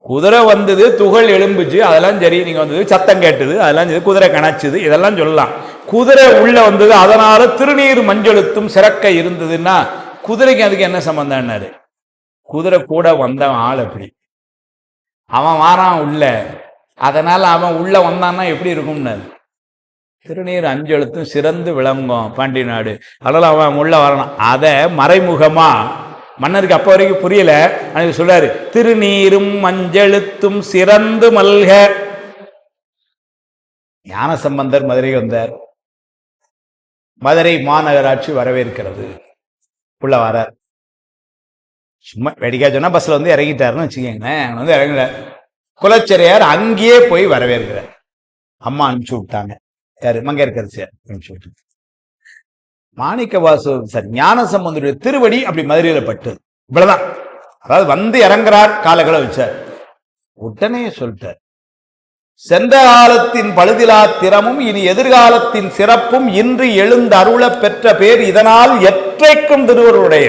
குதிரை வந்தது துகள் எழும்புச்சு அதெல்லாம் சரி, நீங்க வந்தது சத்தம் கேட்டது அதெல்லாம் சரி, குதிரை கணச்சுது இதெல்லாம் சொல்லலாம். குதிரை உள்ள வந்தது அதனால திருநீர் மஞ்சளுத்தும் சிறக்க இருந்ததுன்னா குதிரைக்கு அதுக்கு என்ன சம்பந்தம்னாரு. குதிரை கூட வந்த ஆள் அப்படி அவன் வாரான் உள்ள, அதனால அவன் உள்ள வந்தான்னா எப்படி இருக்கும்னாரு. திருநீர் அஞ்செழுத்தும் சிறந்து விளங்கும் பாண்டி நாடு, அதனால அவன் உள்ள வரணும். அதை மறைமுகமா மன்னருக்கு அப்ப வரைக்கும் புரியல, அன்னைக்கு சொல்றாரு திருநீரும் மஞ்சளுத்தும் சிறந்து மல்க. ஞான சம்பந்தர் மதுரைக்கு வந்தார், மதுரை மாநகராட்சி வரவேற்கிறது, உள்ள வர சும்மா வெடிக்கா சொன்னா பஸ்ல வந்து இறங்கிட்டாருன்னு வச்சுக்கோங்களேன். வந்து இறங்கல, குலச்சிறையார் அங்கேயே போய் வரவேற்கிறார். அம்மா அனுப்பிச்சு விட்டாங்க, யாரு மங்கையர்க்கரசியார் அனுப்பிச்சு விட்டாங்க. மாணிக்கவாசு சார் ஞான சம்பந்தருடைய திருவடி அப்படி மதுரையில பட்டது, இவ்வளவுதான். அதாவது வந்து இறங்குறார், காலகளை வச்சார், உடனே சொல்லிட்டார் சென்ற காலத்தின் பழுதிலா திறமும் இனி எதிர்காலத்தின் சிறப்பும் இன்று எழுந்து அருள பெற்ற பேர் இதனால் எற்றைக்கும் திருவருடைய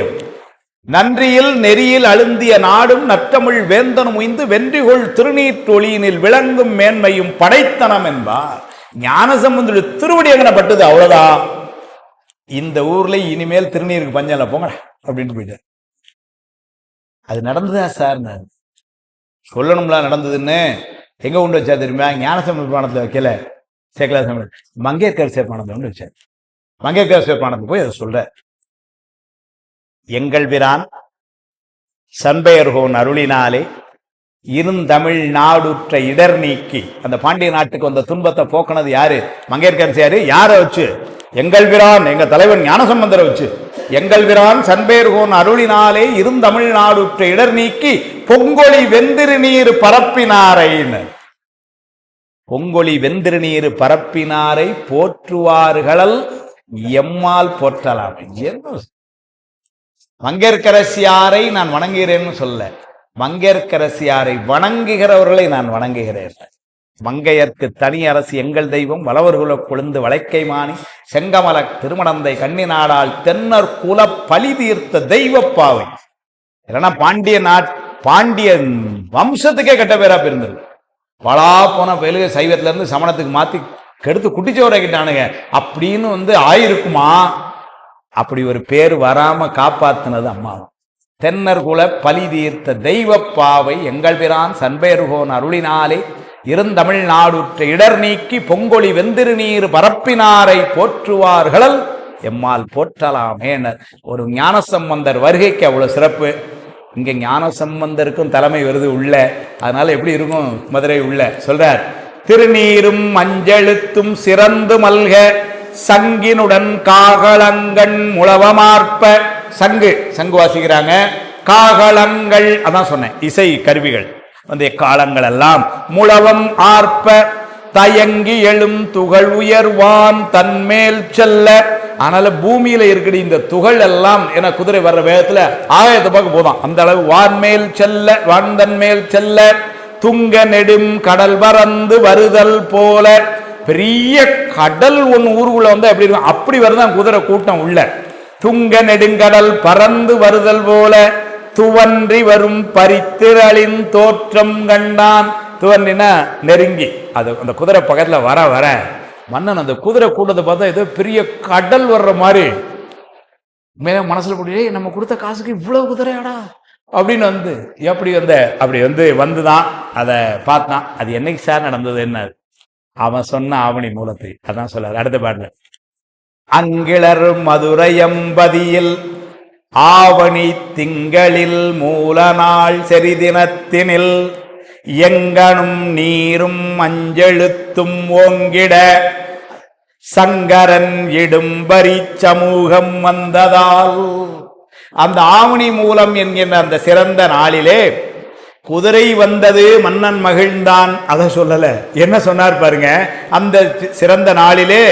நன்றியில் நெறியில் அழுந்திய நாடும் நற்றமிழ் வேந்தனும் உய்ந்து வென்றிகொள் திருநீற்றொழியினில் விளங்கும் மேன்மையும் படைத்தனம் என்பார். ஞானசம்பந்தருடைய திருவடி எங்கன பட்டது, அவ்வளவுதான். இந்த ஊர்ல இனிமேல் திருநீருக்கு பஞ்சம் இல்லை போங்க அப்படின்ட்டு போயிட்டார். அது நடந்ததா சார்? சொல்லணும்ல நடந்ததுன்னு. எங்க கொண்டு வச்சா தெரியுமா? ஞானசம்பந்த பானத்தை வைக்கல, சேக்கலா மங்கையர்கர் சேர்ப்பானத்தை கொண்டு வச்சார். மங்கையர்கர் சேர்ப்பானத்தை போய் அதை சொல்ற, எங்கள் பிரான் சண்பெயர்கோன் அருளினாலே இருந்தமிழ் நாடுற்ற இடர் நீக்கி, அந்த பாண்டிய நாட்டுக்கு வந்த துன்பத்தை போக்கினது யாரு? மங்கையர்கரசியாரு. யாரை வச்சு? எங்கள் பிரான், எங்க தலைவன் ஞானசம்பந்தரை வச்சு. எங்கள் பிரான் சண்பெயர்கோன் அருளினாலே இருந்தமிழ் நாடுற்ற இடர் நீக்கி பொங்கொழி வெந்திரு நீர் பரப்பினாரைன்னு. பொங்கொழி வெந்திரு நீர் பரப்பினாரை போற்றுவார்கள் எம்மால் போற்றலாம். என்ன மங்கையர்க்கரசியாரை நான் வணங்குகிறேன்னு சொல்ல, மங்கையர்க்கரசியாரை வணங்குகிறவர்களை நான் வணங்குகிறேன். மங்கையர்க்கு தனி அரசு எங்கள் தெய்வம் வளவர்குல கொழுந்து வளைக்கை மாணி செங்கமல திருமணந்தை கண்ணி நாடால் தென்னர் குல பழி தீர்த்த தெய்வப்பாவை. இல்லைன்னா பாண்டிய வம்சத்துக்கே கெட்ட பேரா பிறந்திருக்கு. பலா போன பெருக சைவத்துல இருந்து சமணத்துக்கு மாத்தி கெடுத்து குட்டிச்சோரைக்கிட்டானுங்க அப்படின்னு ஆயிருக்குமா? அப்படி ஒரு பேர் வராம காப்பாத்தினது அம்மா. தென்னர் குல பழி தீர்த்த தெய்வப்பாவை எங்கள் பிரான் சண்பெயர்கோன் அருளினாலே இருந்தமிழ் நாடுற்ற இடர் நீக்கி பொங்கொழி வெந்திரு நீர் பரப்பினாரை போற்றுவார்கள் எம்மால் போற்றலாமே. ஒரு ஞானசம்பந்தர் வருகைக்கு அவ்வளவு சிறப்பு. இங்க ஞானசம்பந்தருக்கும் தலைமை வருது உள்ள, அதனால எப்படி இருக்கும் மதுரை உள்ள சொல்றார். திருநீரும் மஞ்செழுத்தும் சிறந்து மல்க சங்கினுடன் காகளங்கண் முழவமார்ப்ப. சங்கு வாசிக்கிறாங்க, காகளங்கள் அதான் சொன்னேன், இசை கருவிகள் காலங்கள் எல்லாம் முழவம் ஆர்ப்ப தயங்கி எழும் துகள் உயர்வான் தன்மேல் செல்ல. ஆனால பூமியில இருக்கிற இந்த துகள் எல்லாம் என குதிரை வர்ற வேகத்துல ஆகாயத்தை பார்க்க போதான், அந்த அளவு வான்மேல் செல்ல, வான் தன்மேல் செல்ல. துங்க நெடும் கடல் பறந்து வருதல் போல. பெரிய கடல் ஒன்று ஊருக்குள்ள எப்படி இருக்கும் அப்படி வருதான் குதிரை கூட்டம் உள்ள. துங்க நெடுங்கடல் பறந்து வருதல் போல துவன்றி வரும் பரித்திரளின் தோற்றம் கண்டான். துவன்றினா நெருங்கி, அது அந்த குதிரை பக்கத்துல வர வர மன்னன் அந்த குதிரை கூட்டத்தை பார்த்தா ஏதோ பெரிய கடல் வர்ற மாதிரி மனசுல போட்டு, நம்ம கொடுத்த காசுக்கு இவ்வளவு குதிரையாடா அப்படின்னு அப்படி வந்துதான் அதை பார்த்தான். அது என்னைக்கு சார் நடந்தது? என்ன அவன் சொன்ன ஆவணி மூலத்தை அதான் சொல்றாரு அடுத்த பாடல. அங்கிளர் மதுரையம்பதியில் ஆவணி திங்களில் மூல நாள் செறிதினத்தினில் எங்கனும் நீரும் அஞ்செழுத்தும் ஓங்கிட சங்கரன் இடும்பரி சமூகம் வந்ததால். அந்த ஆவணி மூலம் என்கின்ற அந்த சிறந்த நாளிலே குதிரை வந்தது, மன்னன் மகிழ்ந்தான். அதை சொல்லல, என்ன சொன்னார் பாருங்க. அந்த சிறந்த நாளிலே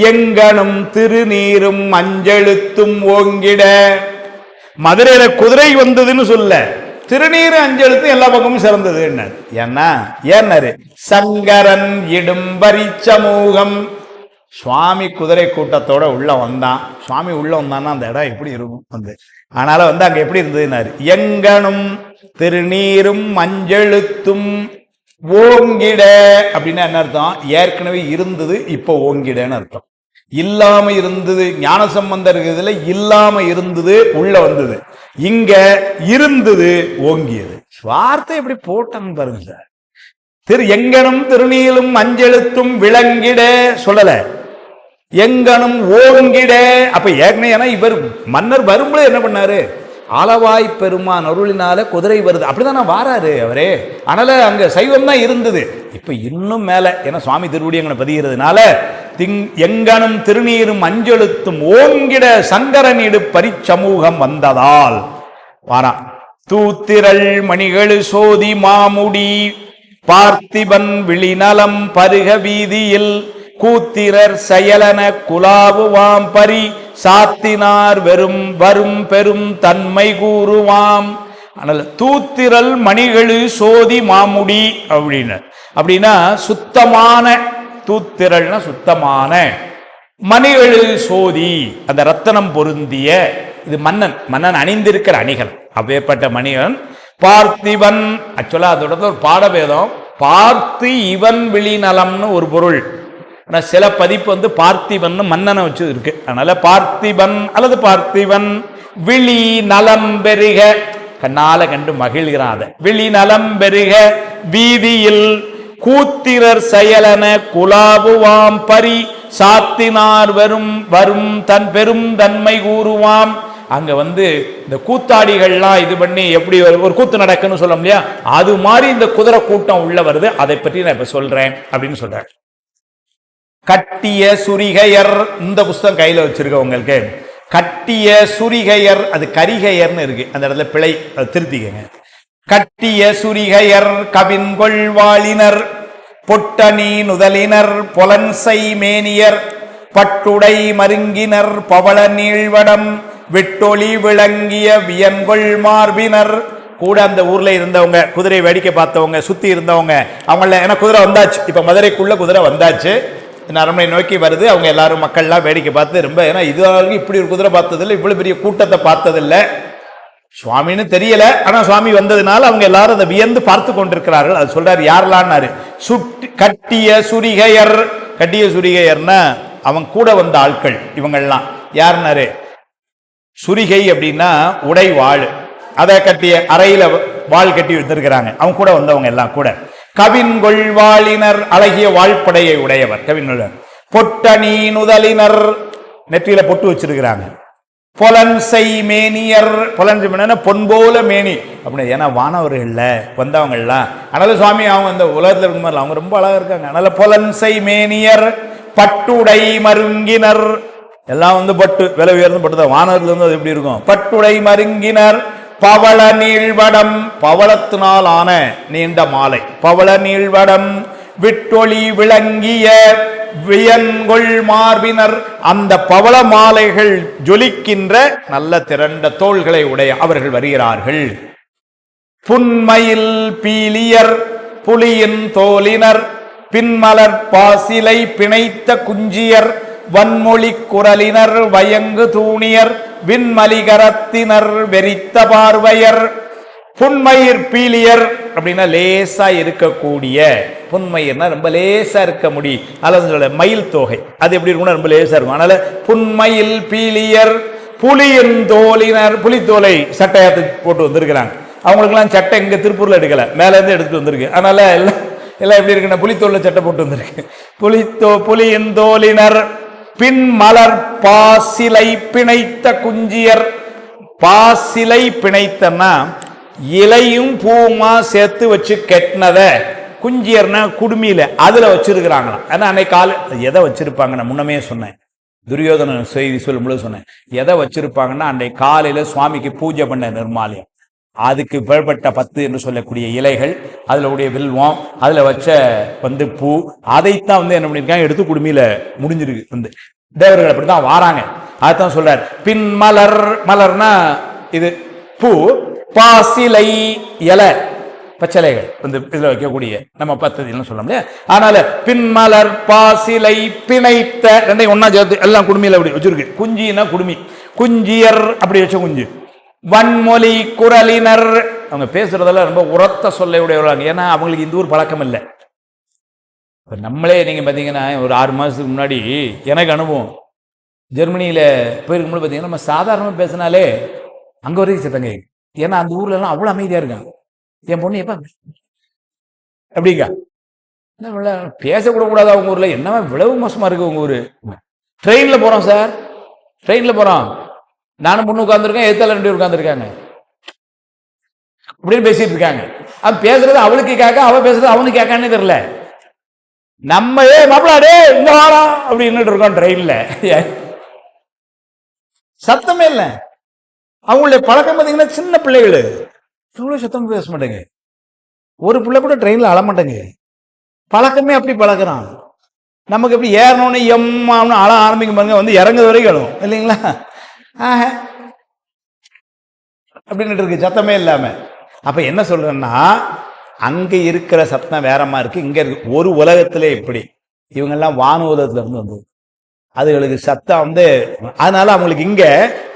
எங்கனும் திருநீரும் அஞ்செழுத்தும் ஓங்கிட. மதுரையில குதிரை வந்ததுன்னு சொல்ல, திருநீர் அஞ்செழுத்து எல்லா பக்கமும் சிறந்தது. என்ன சங்கரன் இடும்பரி சமூகம். சுவாமி குதிரை கூட்டத்தோட உள்ள வந்தான். சுவாமி உள்ள வந்தான்னா அந்த இடம் எப்படி இருக்கும் ஆனால அங்க எப்படி இருந்ததுன்னாரு. எங்கனும் திருநீரும் மஞ்செழுத்தும் ஓங்கிட அப்படின்னா என்ன அர்த்தம்? ஏற்கனவே இருந்தது, இப்போ ஓங்கிடன்னு அர்த்தம். இல்லாம இருந்தது, ஞானசம்பந்தர் இதுல இல்லாம இருந்தது, உள்ள வந்தது. இங்க இருந்தது, ஓங்கியது. வார்த்தை எப்படி போட்டான்னு பாருங்க சார். எங்கனும் திருநீரும் மஞ்செழுத்தும் விளங்கிட சொல்லல, எங்கனும் ஓங்கிட. அப்ப ஏற்கனவே இவர் மன்னர் வரும்போது என்ன பண்ணாரு? ஆலவாய் பெருமான் அருளினால குதிரை வருது அப்படிதான் வாராரு அவரே. ஆனால அங்க சைவம் தான் இருந்தது. இப்ப இன்னும் மேல ஏன்னா சுவாமி திருவடி அங்க பதிகிறதுனால எங்கனும் திருநீரும் அஞ்செழுத்தும் ஓங்கிட சங்கரனிடு பரிச்சமூகம் வந்ததால் வாரா. தூத்திரள் மணிகளு சோதி மாமுடி பார்த்திபன் விழிநலம் பருக வீதியில் கூத்திரர் செயலன குலாவு வாம்பரி சாத்தினார் வெறும் வரும் பெரும் தன்மை கூறுவாம். ஆனால் தூத்திரல் மணிகளு சோதி மாமுடி அப்படின்னா சுத்தமான, தூத்திரல்னா சுத்தமான, மணிகளு சோதி அந்த ரத்தனம் பொருந்திய இது மன்னன் மன்னன் அணிந்திருக்கிற அணிகள். அப்பேற்பட்ட மணிகன் பார்த்திவன். ஆக்சுவலா அதோட ஒரு பாடபேதம். பார்த்து இவன் விழி நலம்னு ஒரு பொருள். ஆனால் சில பதிப்பு வந்து பார்த்திவன் மன்னனை வச்சு இருக்கு. அதனால பார்த்திபன் அல்லது பார்த்திவன். விழி நலம் பெருக, கண்ணால கண்டு மகிழ்கிறான். விழி நலம் பெருக வீதியில் கூத்திரர் செயலன குலாவுவாம் பரி சாத்தினார் வரும் வரும் தன் பெரும் தன்மை கூறுவாம். அங்க வந்து இந்த கூத்தாடிகள்லாம் இது பண்ணி எப்படி ஒரு கூத்து நடக்குன்னு சொல்ல முடியா, அது மாதிரி இந்த குதிரை கூட்டம் உள்ள வருது. அதை பற்றி நான் இப்ப சொல்றேன் அப்படின்னு சொல்றேன். கட்டிய சுரிகையர், இந்த புஸ்தகம் கையில வச்சிருக்க உங்களுக்கு. கட்டிய சுரிகையர், அது கரிகையர்னு இருக்கு, அந்த இடத்துல பிழை, திருத்திக்கங்க. கட்டிய சுரிகையர் கவின்கொள் வாளினர் பொட்டணி நுதலினர் பொலன்சை மேனியர் பட்டுடை மருங்கினர் பவள நீழ்வடம் விட்டொளி விளங்கிய வியன்கொள் மார்பினர். கூட அந்த ஊர்ல இருந்தவங்க, குதிரை வேடிக்கை பார்த்தவங்க, சுத்தி இருந்தவங்க, அவங்கள ஏன்னா குதிரை வந்தாச்சு, இப்ப மதுரைக்குள்ள குதிரை வந்தாச்சு, அரண்மனை நோக்கி வருது. அவங்க எல்லாரும் மக்கள்லாம் வேடிக்கை பார்த்து ரொம்ப, ஏன்னா இதுவரைக்கும் இப்படி ஒரு குதிரை பார்த்ததில்லை, இவ்வளவு பெரிய கூட்டத்தை பார்த்ததில்லை, சுவாமின்னு தெரியல. ஆனா சுவாமி வந்ததுனால அவங்க எல்லாரும் அதை வியந்து பார்த்து கொண்டிருக்கிறார்கள். அது சொல்றாரு யாரெல்லாம். கட்டிய சுரிகையர். கட்டிய சுரிகையர்னா அவங்க கூட வந்த ஆட்கள். இவங்கெல்லாம் யாருன்னாரு, சுரிகை அப்படின்னா உடை வாழ், அதை கட்டிய அறையில வாழ் கட்டி வச்சிருக்கிறாங்க, அவங்க கூட வந்தவங்க எல்லாம் கூட. கவின்கொள் வாளினர், அழகிய வாழ்படையை உடையவர் கவின்கொள். பொட்டணி நுதலினர், நெற்றியில பொட்டு வச்சிருக்கிறாங்க. பொலன்சை மேனியர், பொலன்சை மேனா பொன் போல மேனி அப்படின்னு, ஏன்னா வானவர்கள்ல வந்தவங்கலாம். அதனால சுவாமி அவங்க இந்த உலகத்தில் இருக்கும் மாதிரி அவங்க ரொம்ப அழகா இருக்காங்க. அதனால பொலன்சை மேனியர் பட்டுடை மருங்கினர், எல்லாம் வந்து பட்டு விலை உயர்ந்து பட்டுதான், வானவர்கள் இருந்து அது எப்படி இருக்கும். பட்டுடை மருங்கினர் பவள நீழ்வடம், பவளத்தினால் ஆன நீண்ட மாலை, பவள நீழ்வடம் விட்டொளி விளங்கிய வியன்கொள் மார்பினர், அந்த பவள மாலைகள் ஜொலிக்கின்ற நல்ல திரண்ட தோள்களை உடைய அவர்கள் வருகிறார்கள். புன்மயில் பீலியர் புலியின் தோலினர் பின்மலர் பாசிலை பிணைத்த குஞ்சியர் வன்மொழி குரலினர் வயங்கு தூணியர் விண்மலிகரத்தினர் வெறித்த பார்வையர். புன்மயிர் பீலியர் அப்படின்னா லேசா இருக்கக்கூடிய, புன்மயிர்னா ரொம்ப லேசா இருக்க முடியும், அல்லது சொல்ல மயில் தோகை அது எப்படி இருக்கும்னா ரொம்ப லேசா இருக்கும். அதனால புன்மயில் பீலியர் புலியின் தோலினர், புலித்தோலை சட்டையாத்து போட்டு வந்திருக்கிறாங்க. அவங்களுக்கெல்லாம் சட்டை இங்க திருப்பூர்ல எடுக்கல, மேல இருந்து எடுத்துட்டு வந்திருக்கு. அதனால எல்லாம் எல்லாம் எப்படி இருக்குன்னா புலித்தோல்ல சட்டை போட்டு வந்திருக்கு. புலியின் தோலினர் பின் மலர் பாசிலை பிணைத்த குஞ்சியர். பாசிலை பிணைத்தன்னா இலையும் பூமா சேர்த்து வச்சு கெட்டினத, குஞ்சியர்னா குடுமியில அதுல வச்சிருக்கிறாங்களாம். ஏன்னா அன்னைக்கு கால எதை வச்சிருப்பாங்க, நான் முன்னமே சொன்னேன், துரியோதன செய்தி சொல்லும்போது சொன்னேன், எதை வச்சிருப்பாங்கன்னா அன்றைக்கு காலையில சுவாமிக்கு பூஜை பண்ண நிர்மாலயம், அதுக்கு புகழ்பெற்ற 10 என்று சொல்லக்கூடிய இலைகள், அதுல உடைய வில்வம், அதுல வச்ச வந்து பூ, அதைத்தான் வந்து என்ன பண்ணிருக்காங்க, எடுத்து குடுமியில முடிஞ்சிருக்கு. வந்து தேவர்கள் அப்படித்தான் வாராங்க. அதைத்தான் சொல்றார். பின் மலர், மலர்னா இது பூ, பாசிலை இலை பச்சளைகள் வந்து இதுல வைக்கக்கூடிய நம்ம பத்ததின்னு சொல்ல முடியாது. அதனால பின்மலர் பாசிலை பிணைத்த ரெண்டையும் ஒன்னா சேர்த்து எல்லாம் குடுமியில அப்படி வச்சிருக்கு. குஞ்சின்னா குடுமி, குஞ்சியர் அப்படி வச்ச குஞ்சு. வன்மொழி குரலினர், அவங்க பேசுறதெல்லாம் ரொம்ப உரத்த சொல்ல உடையவர்கள். ஏன்னா அவங்களுக்கு இந்த ஊர் பழக்கம் இல்லை. இப்போ நம்மளே நீங்கள் பார்த்தீங்கன்னா ஒரு 6 மாதத்துக்கு முன்னாடி எனக்கு அனுபவம், ஜெர்மனியில் போயிருக்கும்போது பார்த்தீங்கன்னா நம்ம சாதாரணமாக பேசினாலே அங்கே வரைக்கும் சத்தங்க. ஏன்னா அந்த ஊர்லலாம் அவ்வளோ அமைதியாக இருக்காங்க. என் பொண்ணு எப்போ அப்படிங்க பேசக்கூட கூடாது அவங்க ஊரில், என்னவா விளவு மோசமாக இருக்குது உங்கள் ஊர். ட்ரெயினில் போகிறோம் சார், ட்ரெயினில் போகிறோம், நானும் பொண்ணு உட்காந்துருக்கேன், எதிர்த்தால 2 பேர் உட்காந்துருக்காங்க, அப்படின்னு பேசிட்டு இருக்காங்க. அவன் பேசுறது அவளுக்கு கேட்க, அவன் பேசுறது அவனுக்கு கேட்கான்னு தெரியல. நம்ம மாப்பிளாடே இங்க வாடா அப்படின்னு இருக்கோம் ட்ரெயின்ல, சத்தமே இல்லை. அவங்களுடைய பழக்கம் பார்த்தீங்கன்னா சின்ன பிள்ளைகள் இவ்வளவு சத்தம் பேச மாட்டேங்க. ஒரு பிள்ளை கூட ட்ரெயின்ல அழமாட்டேங்க, பழக்கமே அப்படி பழக்கிறான். நமக்கு எப்படி ஏறணும்னு எம்மான்னு அழ ஆரம்பிக்கும் பாருங்க, வந்து இறங்குற வரைக்கும் அழும் இல்லைங்களா, அப்படின்னு இருக்கு சத்தமே இல்லாம. அப்ப என்ன சொல்றேன்னா, அங்க இருக்கிற சத்தம் வேறமா இருக்கு, இங்க இருக்கு. ஒரு உலகத்திலே இப்படி இவங்கெல்லாம் வான உலகத்துல இருந்து வந்தது. அதுகளுக்கு சத்தம் வந்து, அதனால அவங்களுக்கு இங்க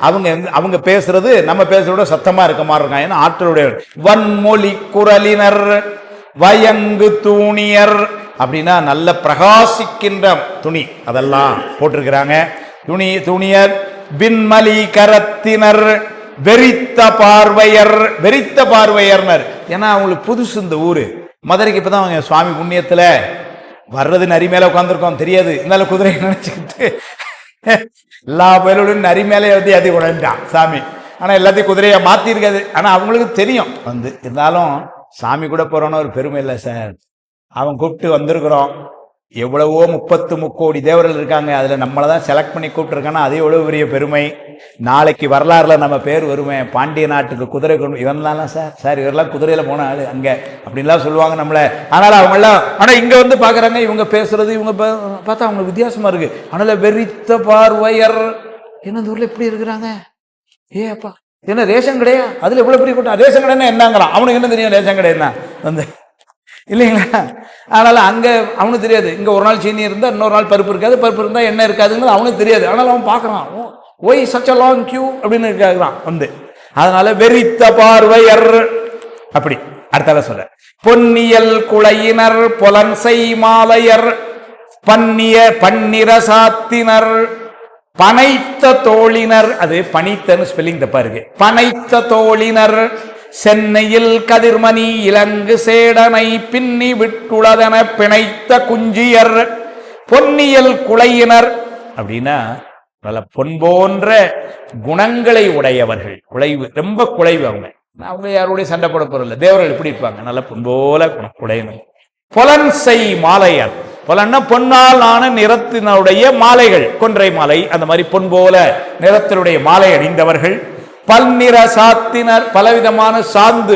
அவங்க அவங்க பேசுறது நம்ம பேசுறதோட சத்தமா இருக்க மாதிரி இருக்காங்க. ஏன்னா ஆற்றலுடைய வன்மொழி குரலினர் வயங்கு தூணியர் அப்படின்னா நல்ல பிரகாசிக்கின்ற துணி அதெல்லாம் போட்டிருக்கிறாங்க. துணியர் பின்மலி கரத்தினர் வெறித்த பார்வையர். வெறித்த பார்வையர்னர் ஏன்னா அவங்களுக்கு புதுசு இந்த ஊரு. மதுரைக்கு இப்பதான் அவங்க சுவாமி புண்ணியத்துல வர்றது நரி மேல உட்காந்துருக்கோம் தெரியாது. இருந்தாலும் குதிரையை நினைச்சுக்கிட்டு எல்லா பேரோடும் நரி மேலே வந்து அது உடஞ்சான் சாமி. ஆனா எல்லாத்தையும் குதிரையை மாத்தி இருக்காது. ஆனா அவங்களுக்கு தெரியும் வந்து இருந்தாலும் சாமி கூட போறோன்னு ஒரு பெருமை இல்லை சார். அவன் கூப்பிட்டு வந்திருக்கிறோம். எவ்வளவோ 30 கோடி தேவர்கள் இருக்காங்க. அதுல நம்மளதான் செலக்ட் பண்ணி கூப்பிட்டுருக்காங்கன்னா அது எவ்வளவு பெரிய பெருமை. நாளைக்கு வரலாறுல நம்ம பேர் வருவேன். பாண்டிய நாட்டுக்கு குதிரை கொண்டு இவன்லாம் சார் இவரெல்லாம் குதிரையில போன ஆளு அங்க அப்படின்லாம் சொல்லுவாங்க நம்மள. அதனால அவங்க எல்லாம் ஆனா இங்க வந்து பாக்குறாங்க இவங்க பேசுறது இவங்க பார்த்தா அவங்களுக்கு வித்தியாசமா இருக்கு. அதனால வெறித்த பார்வையர் என்ன இந்த ஊர்ல எப்படி இருக்கிறாங்க. அப்பா என்ன ரேஷன் கடையா அதுல எவ்வளவு பெரிய கூட்டம். ரேஷன் கடைன்னா என்னங்கிறான். அவனுக்கு என்ன தெரியும் ரேஷன் கடை என்ன வந்து இல்லைங்களா. அதனால அங்க அவனுக்கு தெரியாது. இங்க ஒரு நாள் சீனி இருந்தா இன்னொரு நாள் பருப்பு இருக்காது, பருப்பு இருந்தா என்ன இருக்காதுன்னு அவனுக்கு தெரியாது. அதனால அவன் பாக்குறான் why such a long queue அப்படின்னு இருக்கான் வந்து. அதனால வெறித்த பார்வையர் அப்படி அடுத்தால சொல்ற பொன்னியல் குளையினர் பொலன்சை மாலையர் பன்னிர சாத்தினர் பனைத்த தோழினர். அது பனித்தன்னு ஸ்பெல்லிங் தப்பா இருக்கு. பனைத்த தோழினர் சென்னையில் கதிர்மணி இலங்கு சேடனை பின்னி விட்டுளதென பிணைத்த குஞ்சியர். பொன்னியல் குளையினர் அப்படின்னா நல்ல பொன் போன்ற குணங்களை உடையவர்கள். குலைவு ரொம்ப குலைவு அவங்க யாருடைய சண்டை போட போறதில்ல. தேவர்கள் எப்படி இருப்பாங்க நல்ல பொன் போல குடையினர். பொலன்சை மாலையர். பொலன்னா பொன்னால் ஆன நிறத்தினுடைய மாலைகள், கொன்றை மாலை அந்த மாதிரி பொன் போல நிறத்தினுடைய மாலை அணிந்தவர்கள். பல்நிற சாத்தினர் பலவிதமான சாந்து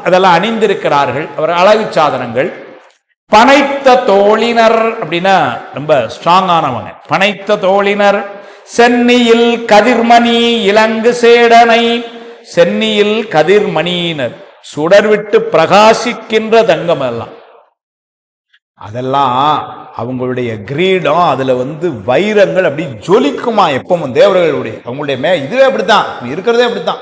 அதெல்லாம் அணிந்திருக்கிறார்கள். அவர் அழகு சாதனங்கள். பனைத்த தோழினர் அப்படின்னா ரொம்ப ஸ்ட்ராங்கானவங்க. பனைத்த தோழினர் சென்னியில் கதிர்மணி இலங்கு சேடனை. சென்னியில் கதிர்மணியினர் சுடர்விட்டு பிரகாசிக்கின்ற தங்கம் எல்லாம் அதெல்லாம் அவங்களுடைய கிரீடம். அதுல வந்து வைரங்கள் அப்படி ஜொலிக்குமா எப்பவும் தேவர்களுடைய அவங்களுடைய இதுவே அப்படித்தான் இருக்கிறதே அப்படித்தான்.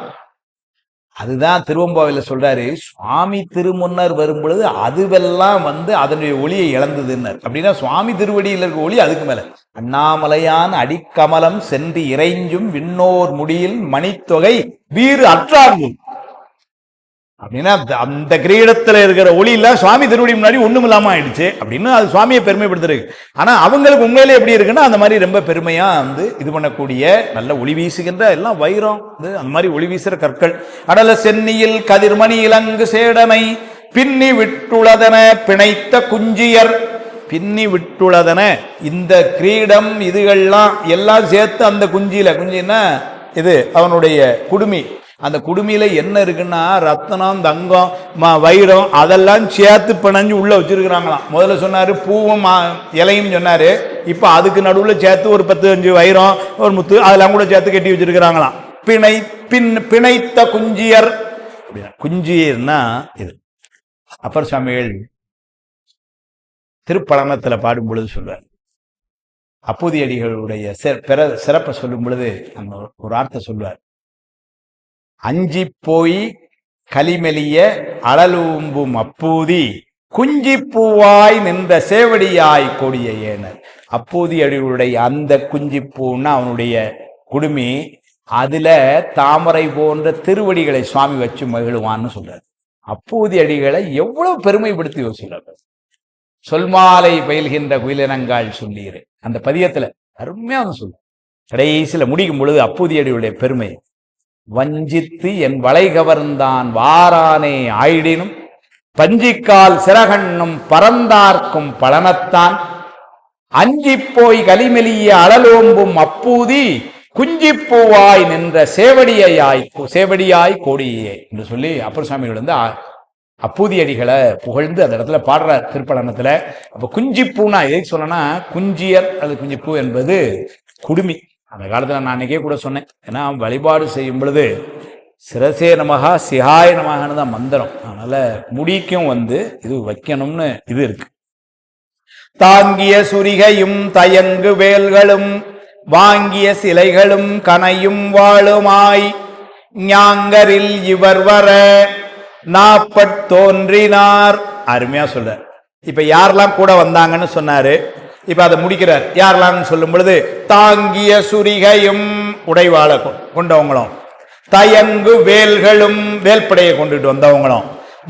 அதுதான் திருவம்பாவையில சொல்றாரு சுவாமி திருமுன்னர் வரும் பொழுது அதுவெல்லாம் வந்து அதனுடைய ஒளியை இழந்ததுன்னர். அப்படின்னா சுவாமி திருவடியில் இருக்க ஒளி அதுக்கு மேல. அண்ணாமலையான் அடிக்கமலம் சென்று இறைஞ்சும் விண்ணோர் முடியில் மணித்தொகை வீறு அற்றார்கள் அப்படின்னா அந்த கிரீடத்துல இருக்கிற ஒளி இல்ல சுவாமி திருவடி முன்னாடி ஒண்ணும் இல்லாம ஆயிடுச்சு அப்படின்னு அது சுவாமியை பெருமைப்படுத்துருக்கு. ஆனா அவங்களுக்கு உண்மையிலே எப்படி இருக்குன்னா அந்த மாதிரி ரொம்ப பெருமையா வந்து இது பண்ணக்கூடிய நல்ல ஒளி வீசுகின்ற எல்லாம் வைரம் அந்த மாதிரி ஒளி வீசுற கற்கள். அடல சென்னியில் கதிர்மணி இலங்கு சேடனை பின்னி விட்டுளதன பிணைத்த குஞ்சியர். பின்னி விட்டுளதன இந்த கிரீடம் இதுகள்லாம் எல்லாம் சேர்த்து அந்த குஞ்சின்னா இது அவனுடைய குடுமி. அந்த குடுமியில என்ன இருக்குன்னா ரத்தனம் தங்கம் வைரம் அதெல்லாம் சேர்த்து பிணைஞ்சு உள்ள வச்சிருக்கிறாங்களாம். முதல்ல சொன்னாரு பூவும் இலையும் சொன்னாரு. இப்ப அதுக்கு நடுவுல சேர்த்து ஒரு 10-5 வைரம் ஒரு முத்து அதெல்லாம் கூட சேர்த்து கட்டி வச்சிருக்கிறாங்களாம். பிணைத்த குஞ்சியர் அப்படின்னா குஞ்சியர்னா இது. அப்பர் சுவாமிகள் திருப்பழனத்துல பாடும் பொழுது சொல்வார். அப்பூதியடிகளுடைய சிறப்பை சொல்லும் பொழுது அந்த ஒரு வார்த்தை சொல்வார். அஞ்சி போய் களிமெலிய அழலூம்பும் அப்பூதி குஞ்சி பூவாய் நின்ற சேவடியாய் கொடிய ஏனர். அப்பூதி அடிகளுடைய அந்த குஞ்சி பூன்னா அவனுடைய குடுமி. அதுல தாமரை போன்ற திருவடிகளை சுவாமி வச்சு மகிழுவான்னு சொல்றாரு. அப்பூதி அடிகளை எவ்வளவு பெருமைப்படுத்தி யோசிக்கிறார். சொல்மாலை பயில்கின்ற குயிலினங்கால் சொல்லீரு அந்த பதியத்துல அருமையா சொல்லு. கடைசியில முடிக்கும் பொழுது அப்பூதி அடிகளுடைய பெருமை. வஞ்சித்து என் வளை கவர்ந்தான் வாரானே ஆயிடினும் பஞ்சிக்கால் சிறகண்ணும் பரந்தார்க்கும் பலனத்தான் அஞ்சிப்போய் கலிமெலிய அழலோம்பும் அப்பூதி குஞ்சிப்பூவாய் நின்ற சேவடியாய் கோடியே என்று சொல்லி அப்பர் சுவாமிகள் வந்து அப்பூதி அடிகளை புகழ்ந்து அந்த இடத்துல பாடுறார் திருப்பலனத்துல. அப்ப குஞ்சிப்பூனா எதுக்கு சொல்லனா குஞ்சியர் அது குஞ்சிப்பூ என்பது குடுமி. அந்த காலத்துல நான் அன்னைக்கே கூட சொன்னேன். ஏன்னா வழிபாடு செய்யும் பொழுது சிரசே நமகா சிகாய நமகான்னு தான் மந்திரம். அதனால முடிக்கும் வந்து இது வைக்கணும்னு இது இருக்கு. தாங்கிய சுரிகையும் தயங்கு வேல்களும் வாங்கிய சிலைகளும் கனையும் வாழுமாய் ஞாங்கரில் இவர் வர தோன்றினார். அருமையா சொல்ற. இப்ப யாரெல்லாம் கூட வந்தாங்கன்னு சொன்னாரு. இப்ப அதை முடிக்கிறார். யாரெல்லாம் சொல்லும் பொழுது தாங்கிய சுரிகையும் உடைவாள கொண்டவங்களும், தயங்கு வேல்களும் வேல்படையை கொண்டுட்டு வந்தவங்களும்,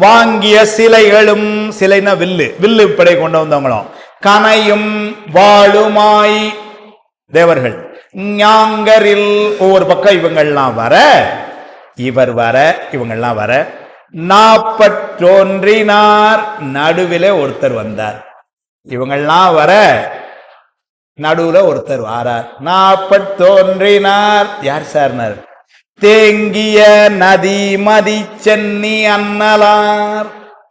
வாங்கிய சிலைகளும் சிலைனா வில்லு வில்லு படை கொண்டு வந்தவங்களும், கனையும் வாழுமாய் தேவர்கள் ஞாங்கரில் ஒவ்வொரு பக்கம் இவங்கள்லாம் வர இவர் வர இவங்கள்லாம் வர தோன்றினார். நடுவிலே ஒருத்தர் வந்தார். இவங்கள்லாம் வர நடுவுல ஒருத்தர் வாரார். தோன்றினார். யார் சார்னார்? தேங்கிய நதி மதி சென்னி அன்னலார்.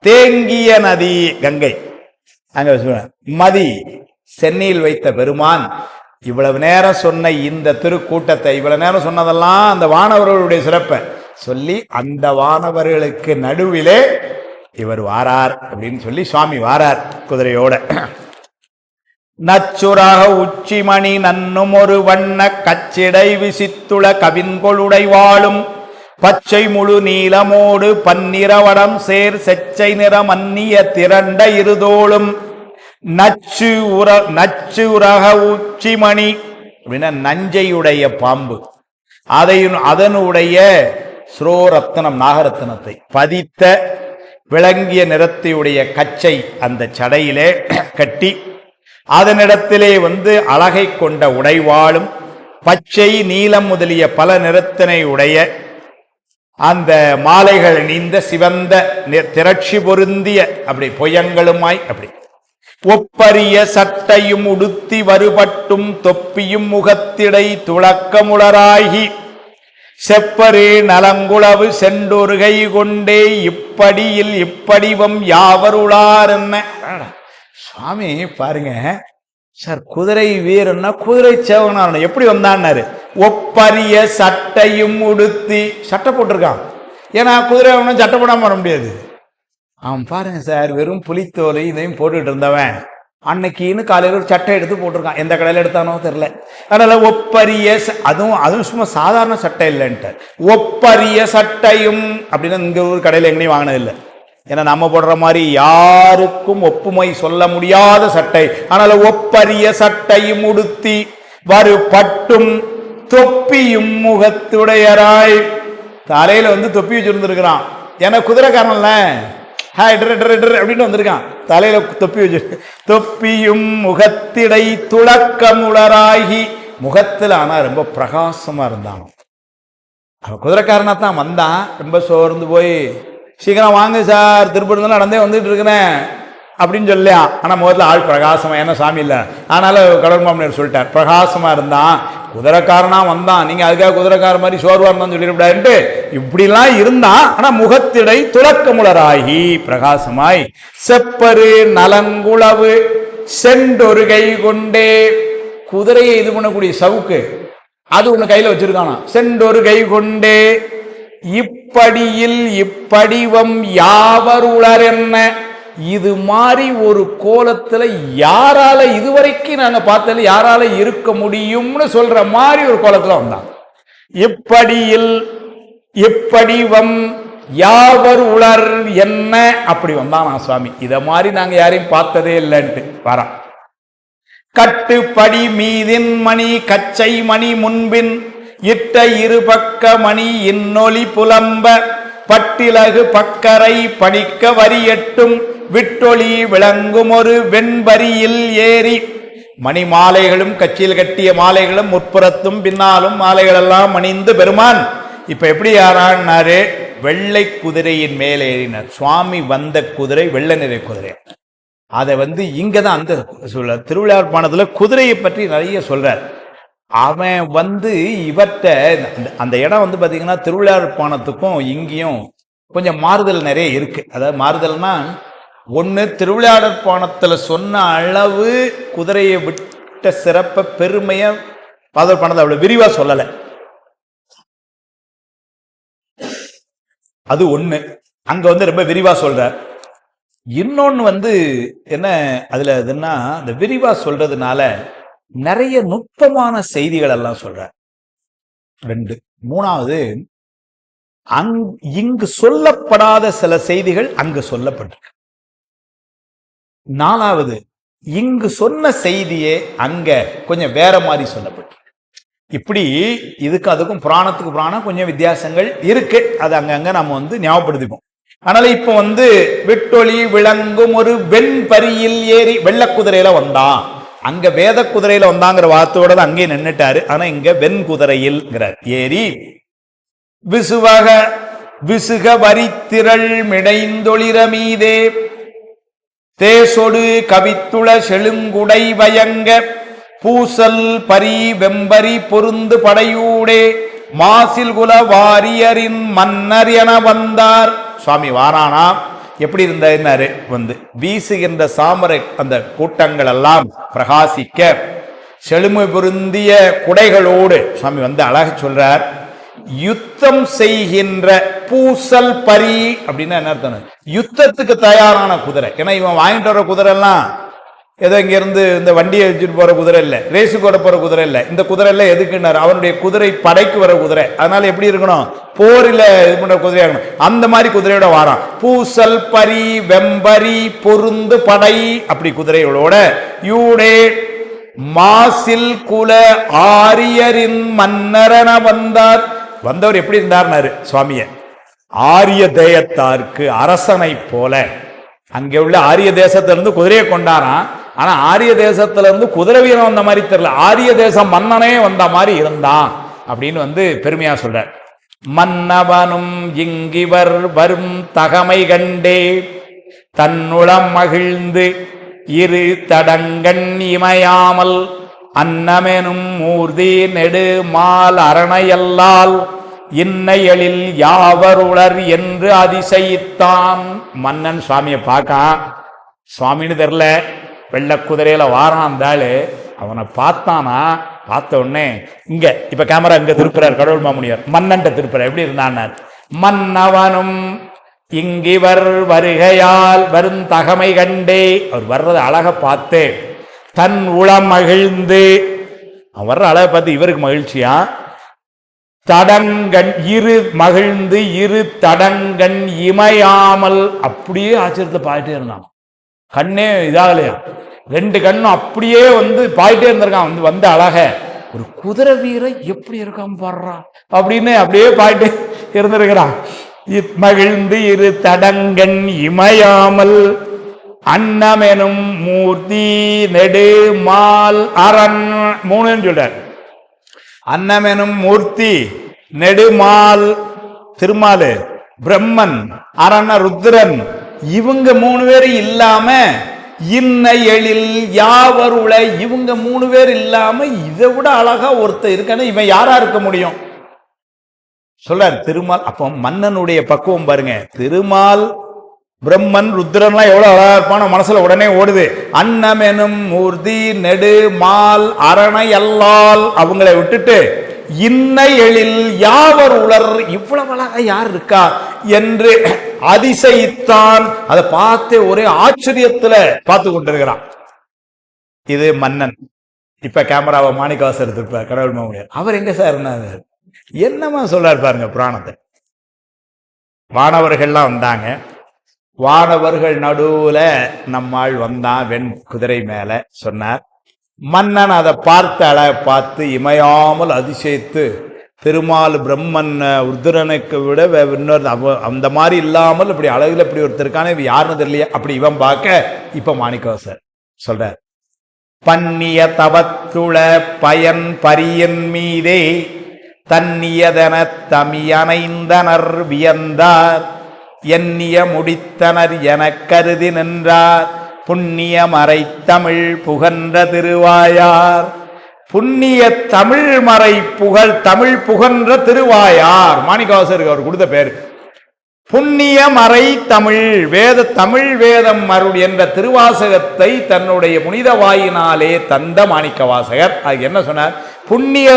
தேங்கிய நதி கங்கை, அங்க மதி சென்னியில் வைத்த பெருமான். இவ்வளவு நேரம் சொன்ன இந்த திருக்கூட்டத்தை, இவ்வளவு நேரம் சொன்னதெல்லாம் அந்த வானவர்களுடைய சிறப்பை சொல்லி, அந்த வானவர்களுக்கு நடுவிலே இவர் வாரார் அப்படின்னு சொல்லி சுவாமி வாரார் குதிரையோட. நச்சுராக உச்சிமணி நன்னும் ஒரு வண்ண கச்சிடை விசித்துள கவின்கொளுடை வாழும் பச்சை முழு நீலமோடு பன்னிரவடம் சேர் செச்சை நிற மன்னிய திரண்ட இருதோளும் நச்சு உரக உச்சிமணி அப்படின்னா நஞ்சையுடைய பாம்பு, அதனுடைய ஸ்ரோரத்னம் நாகரத்னத்தை பதித்த விளங்கிய நிறத்தையுடைய கச்சை அந்த சடையிலே கட்டி, அதனிடத்திலே அழகை கொண்ட உடைவாளும் பச்சை நீலம் முதலிய பல நிறத்தினை உடைய அந்த மாலைகள் நீந்த சிவந்த திரட்சி பொருந்திய அப்படி பொய்யங்களுமாய் அப்படி ஒப்பரிய சட்டையும் உடுத்தி வருபட்டும் தொப்பியும் முகத்திடை துளக்கமுளராகி செப்பரே நலங்குளவு செண்டொருகை கொண்டே இப்படியில் இப்படிவம் யாவருளார் என்ன. சுவாமி பாருங்க சார், குதிரை வீரன்னா குதிரை சேவகனார் எப்படி வந்தான்னாரு. ஒப்பரிய சட்டையும் உடுத்தி, சட்டை போட்டிருக்கான். ஏன்னா குதிரை ஒன்றும் சட்டை போடாம வர முடியாது. அவன் பாருங்க சார், வெறும் புலித்தோலை இதையும் போட்டுக்கிட்டு இருந்தவன் அன்னைக்குன்னு காலையில் ஒரு சட்டை எடுத்து போட்டிருக்கான். எந்த கடையில் எடுத்தானோ தெரியல. அதனால ஒப்பரிய, அதுவும் சும்மா சாதாரண சட்டை இல்லைன்ட்டு ஒப்பரிய சட்டையும் அப்படின்னா இங்க ஒரு கடையில் எங்கேயும் வாங்கினதில்லை. ஏன்னா நம்ம போடுற மாதிரி யாருக்கும் ஒப்புமை சொல்ல முடியாத சட்டை. அதனால ஒப்பரிய சட்டையும் உடுத்தி வரு பட்டும் தொப்பியும் முகத்துடையராய், தலையில தொப்பி வச்சிருந்துருக்கிறான். ஏன்னா குதிரைக்காரன்ல அப்படின்னு வந்திருக்கான். தலையில தொப்பி வச்சு, தொப்பியும் முகத்திடை துளக்கமுளராகி, முகத்துல ஆனா ரொம்ப பிரகாசமா இருந்தான். அவன் குதிரைக்காரனா தான் வந்தான். ரொம்ப சோர்ந்து போய், சீக்கிரம் வாங்க சார், திருப்பூர்ல நடந்தே வந்துட்டு இருக்கிறேன் அப்படின்னு சொல்லியா. ஆனா முதல்ல ஆள் பிரகாசமா, ஏன்னா சாமி இல்லை. அதனால கடவுள் மாமனியர் சொல்லிட்டார், பிரகாசமா இருந்தான், குதிரைக்காரனா வந்தான், நீங்க அதுக்காக குதிரைக்கார மாதிரி சோர்வா இருந்தான்னு சொல்லிடக்கூடாதுன்ட்டு இப்படிலாம் இருந்தான். ஆனா முகத்திடை துளக்கமுளராகி பிரகாசமாய் செப்பரு நலங்குளவு செண்டொருகை கொண்டே, குதிரையை இது பண்ணக்கூடிய சவுக்கு அது ஒண்ணு கையில வச்சிருக்கானா. செண்டொருகை கொண்டே இப்படியில் இப்படிவம் யாவருளர் என்ன, இது மாதிரி ஒரு கோலத்துல யாரால இதுவரைக்கும் நாங்க பார்த்தது யாரால இருக்க முடியும்னு சொல்ற மாதிரி ஒரு கோலத்துல வந்தான். இப்படியில் இப்படிவம் யாவர் உளர் என்ன அப்படி வந்தான் சுவாமி. இத மாதிரி நாங்க யாரையும் பார்த்ததே இல்லைன்ட்டு வரான். கட்டுப்படி மீதின் மணி கச்சை மணி முன்பின் இட்ட இருபக்க மணி இன்னொலி புலம்ப பட்டிலகு பக்கரை படிக்க வரியட்டும் விட்டொளி விளங்கும் ஒரு வெண்பரியில் ஏறி, மணி மாலைகளும் கச்சியில் கட்டிய மாலைகளும் முற்புறத்தும் பின்னாலும் மாலைகள் எல்லாம் அணிந்து பெருமான் இப்ப எப்படி யாரான்னாரு, வெள்ளை குதிரையின் மேலே ஏறினார். சுவாமி வந்த குதிரை வெள்ளை நிறை குதிரை. அதை இங்கதான் அந்த சொல்ல திருவிழாப்பாணத்துல குதிரையை பற்றி நிறைய சொல்றார். அவன் இவர்கிட்ட அந்த இடம் பாத்தீங்கன்னா திருவிழாப்பாணத்துக்கும் இங்கேயும் கொஞ்சம் மாறுதல் நிறைய இருக்கு. அதாவது மாறுதல்னா, ஒண்ணு திருவிளையாடற்பாணத்துல சொன்ன அளவு குதிரையை விட்ட சிறப்ப பெருமைய பாதல் அவ்வளவு விரிவா சொல்லல. அது ஒண்ணு. அங்க ரொம்ப விரிவா சொல்ற. இன்னொன்னு என்ன அதுல இதுன்னா இந்த விரிவா சொல்றதுனால நிறைய நுட்பமான செய்திகள் எல்லாம் சொல்ற. 2. 3வது, இங்கு சொல்லப்படாத சில செய்திகள் அங்கு சொல்லப்பட்டிருக்கு. 4வது, இங்கு சொன்ன செய்தியே அங்க கொஞ்சம் வேற மாதிரி சொல்லப்பட்டிருக்கு. இப்படி இதுக்கு அதுக்கும் புராணத்துக்கு புராணம் கொஞ்சம் வித்தியாசங்கள் இருக்கு. அது அங்கங்க நம்ம ஞாபகப்படுத்திப்போம். அதனால இப்ப விட்டொளி விளங்கும் ஒரு வெண்பரியில் ஏறி வெள்ள குதிரையில வந்தான். அங்க வேத குதிரையில வந்தாங்கிற வார்த்தையோட அங்கே நின்னுட்டாரு. ஆனா இங்க வெண் குதிரையில் ஏறி விசுக வரித்திரள் மிடைந்தொளிர மீதே தேசொடு கவித்துள செழுங்குடை வயங்க பூசல் பரி வெம்பரி பொருந்து படையூடே மாசில் குல வாரியரின் மன்னர் என வந்தார். சுவாமி வாரானா எப்படி இருந்தாரு? வீசுகின்ற சாமரை அந்த கூட்டங்கள் எல்லாம் பிரகாசிக்க செழுமை பொருந்திய குடைகளோடு சுவாமி அழக சொல்றார். யுத்தம் செய்கின்ற பூசல் பரி அப்படின்னா என்ன அர்த்தம்? யுத்தத்துக்கு தயாரான குதிரை. ஏன்னா இவன் வாங்கிட்டு வர குதிரை எல்லாம் ஏதோ இங்க இருந்து இந்த வண்டியை வச்சுட்டு போற குதிரை இல்ல, ரேஸுக்கு ஓட போற குதிரை இல்ல. இந்த குதிரை எல்லாம் எதுக்குன்னாரு? அவனுடைய குதிரை படைக்கு வர குதிரை. அதனால எப்படி இருக்கணும்? போரில இது பண்ற குதிரையா இருக்கணும். அந்த மாதிரி குதிரையோட வாரான். பூசல் பரி வெம்பரி பொருந்து படை அப்படி குதிரைகளோட யூடே மாசில் குல ஆரியரின் மன்னரன வந்தார். வந்தவர் எப்படி இருந்தார்னாரு சுவாமிய? ஆரிய தேயத்தாருக்கு அரசனை போல. அங்கே உள்ள ஆரிய தேசத்திலிருந்து குதிரையை கொண்டாராம். ஆனா ஆரிய தேசத்துல இருந்து குதிரை வீரம் வந்த மாதிரி தெரியல, ஆரிய தேசம் மன்னனே வந்த மாதிரி இருந்தான் அப்படின்னு பெருமையா சொல்ற. மன்னவனும் இங்கிவர் வரும் தகமை கண்டே தன்னுளம் மகிழ்ந்து இரு தடங்கண் இமையாமல் அன்னமெனும் மூர்த்தி நெடு மால் அரணையல்லால் இன்னையலில் யாவருளர் என்று அதிசயித்தான். மன்னன் சுவாமியை பார்க்க, சுவாமின்னு தெரியல, வெள்ள குதிரையில வாரான். இருந்தாலு அவனை பார்த்தானா, பார்த்த உடனே இங்க இப்ப கேமரா இங்க திருப்புறார் கடவுள் மாமுனிவர். மன்னன் திருப்புற எப்படி இருந்தான்? மன்னவனும் இங்கிவர் வருகையால் வரும் தகமை கண்டே, அவர் வர்றதை அழக பார்த்து தன் உளம் மகிழ்ந்து, அவன் வர்ற அழகை பார்த்து இவருக்கு மகிழ்ச்சியா, தடங்கண் இரு மகிழ்ந்து இரு தடங்கண் இமையாமல் அப்படியே ஆச்சரியத்தை பாயிட்டே இருந்தான். கண்ணே இதாகலையா, 2 கண்ணும் அப்படியே பாயிட்டே இருந்திருக்கான். வந்த அழக ஒரு குதிரை வீரன் எப்படி இருக்கான் பாடுறான் அப்படின்னு அப்படியே பாயிட்டே இருந்திருக்கிறான். மகிழ்ந்து இரு தடங்கண் இமையாமல் அன்னமெனும் மூர்த்தி நெடு மால் அரண் 3 சொல்றார். அன்னமெனும் மூர்த்தி நெடுமால் திருமாலு பிரம்மன் அரண ருத்ரன் இவங்க 3 பேர் இல்லாம இன்ன எழில் யாவருள இவங்க 3 பேர் இல்லாம இதை விட அழகா ஒருத்தர் இருக்கான இவன் யாரா இருக்க முடியும் சொல்றார் திருமால். அப்போ மன்னனுடைய பக்குவம் பாருங்க. திருமால் பிரம்மன் ருத்ரன்லாம் எவ்வளவு அழகா இருப்பான மனசுல உடனே ஓடுது. அன்னமெனும் மூர்த்தி நெடு மால் அரணை அல்லால் அவங்களை விட்டுட்டு இன்னை எழில் யாவர் உலர் இவ்வளவு அழகா யார் இருக்கா என்று அதிசயித்தான். அதை பார்த்து ஒரே ஆச்சரியத்துல பார்த்து கொண்டிருக்கிறான். இது மன்னன். இப்ப கேமராவை மாணிக்கவாசர் எடுத்திருப்பார் கடவுள் மாமுனிவர். அவர் எங்க சார் இருந்தாரு? என்னமா சொல்றாரு பாருங்க புராணத்தை. வானவர்கள்லாம் வந்தாங்க. வானவர்கள் நடுவுல நம்மாள் வந்தான் வெண் குதிரை மேல சொன்னார். மன்னன் அதை பார்த்து அழக பார்த்து இமையாமல் அதிசயித்து திருமால் பிரம்மன் உருதுரனுக்கு விட இன்னொரு அந்த மாதிரி இல்லாமல் இப்படி அழகுல இப்படி ஒருத்தருக்கான இவ யாருன்னு தெரியலையா அப்படி இவன் பார்க்க இப்ப மாணிக்கவாசர் சொல்றார். பன்னிய தவத்துள பயன் பரியன் மீதே தன்னியதன தமியனைந்தனர் வியந்தார் எண்ணிய முடித்தனர் என கருதி நின்றார் புண்ணிய மறை தமிழ் புகன்ற திருவாயார். புண்ணிய தமிழ் மறை புகழ் தமிழ் புகன்ற திருவாயார் மாணிக்கவாசருக்கு அவர் கொடுத்த பேரு. புண்ணிய மறை தமிழ் வேத தமிழ் வேதம் அருள் என்ற திருவாசகத்தை தன்னுடைய புனித வாயினாலே தந்த மாணிக்கவாசகர். அது என்ன சொன்னார்? புண்ணிய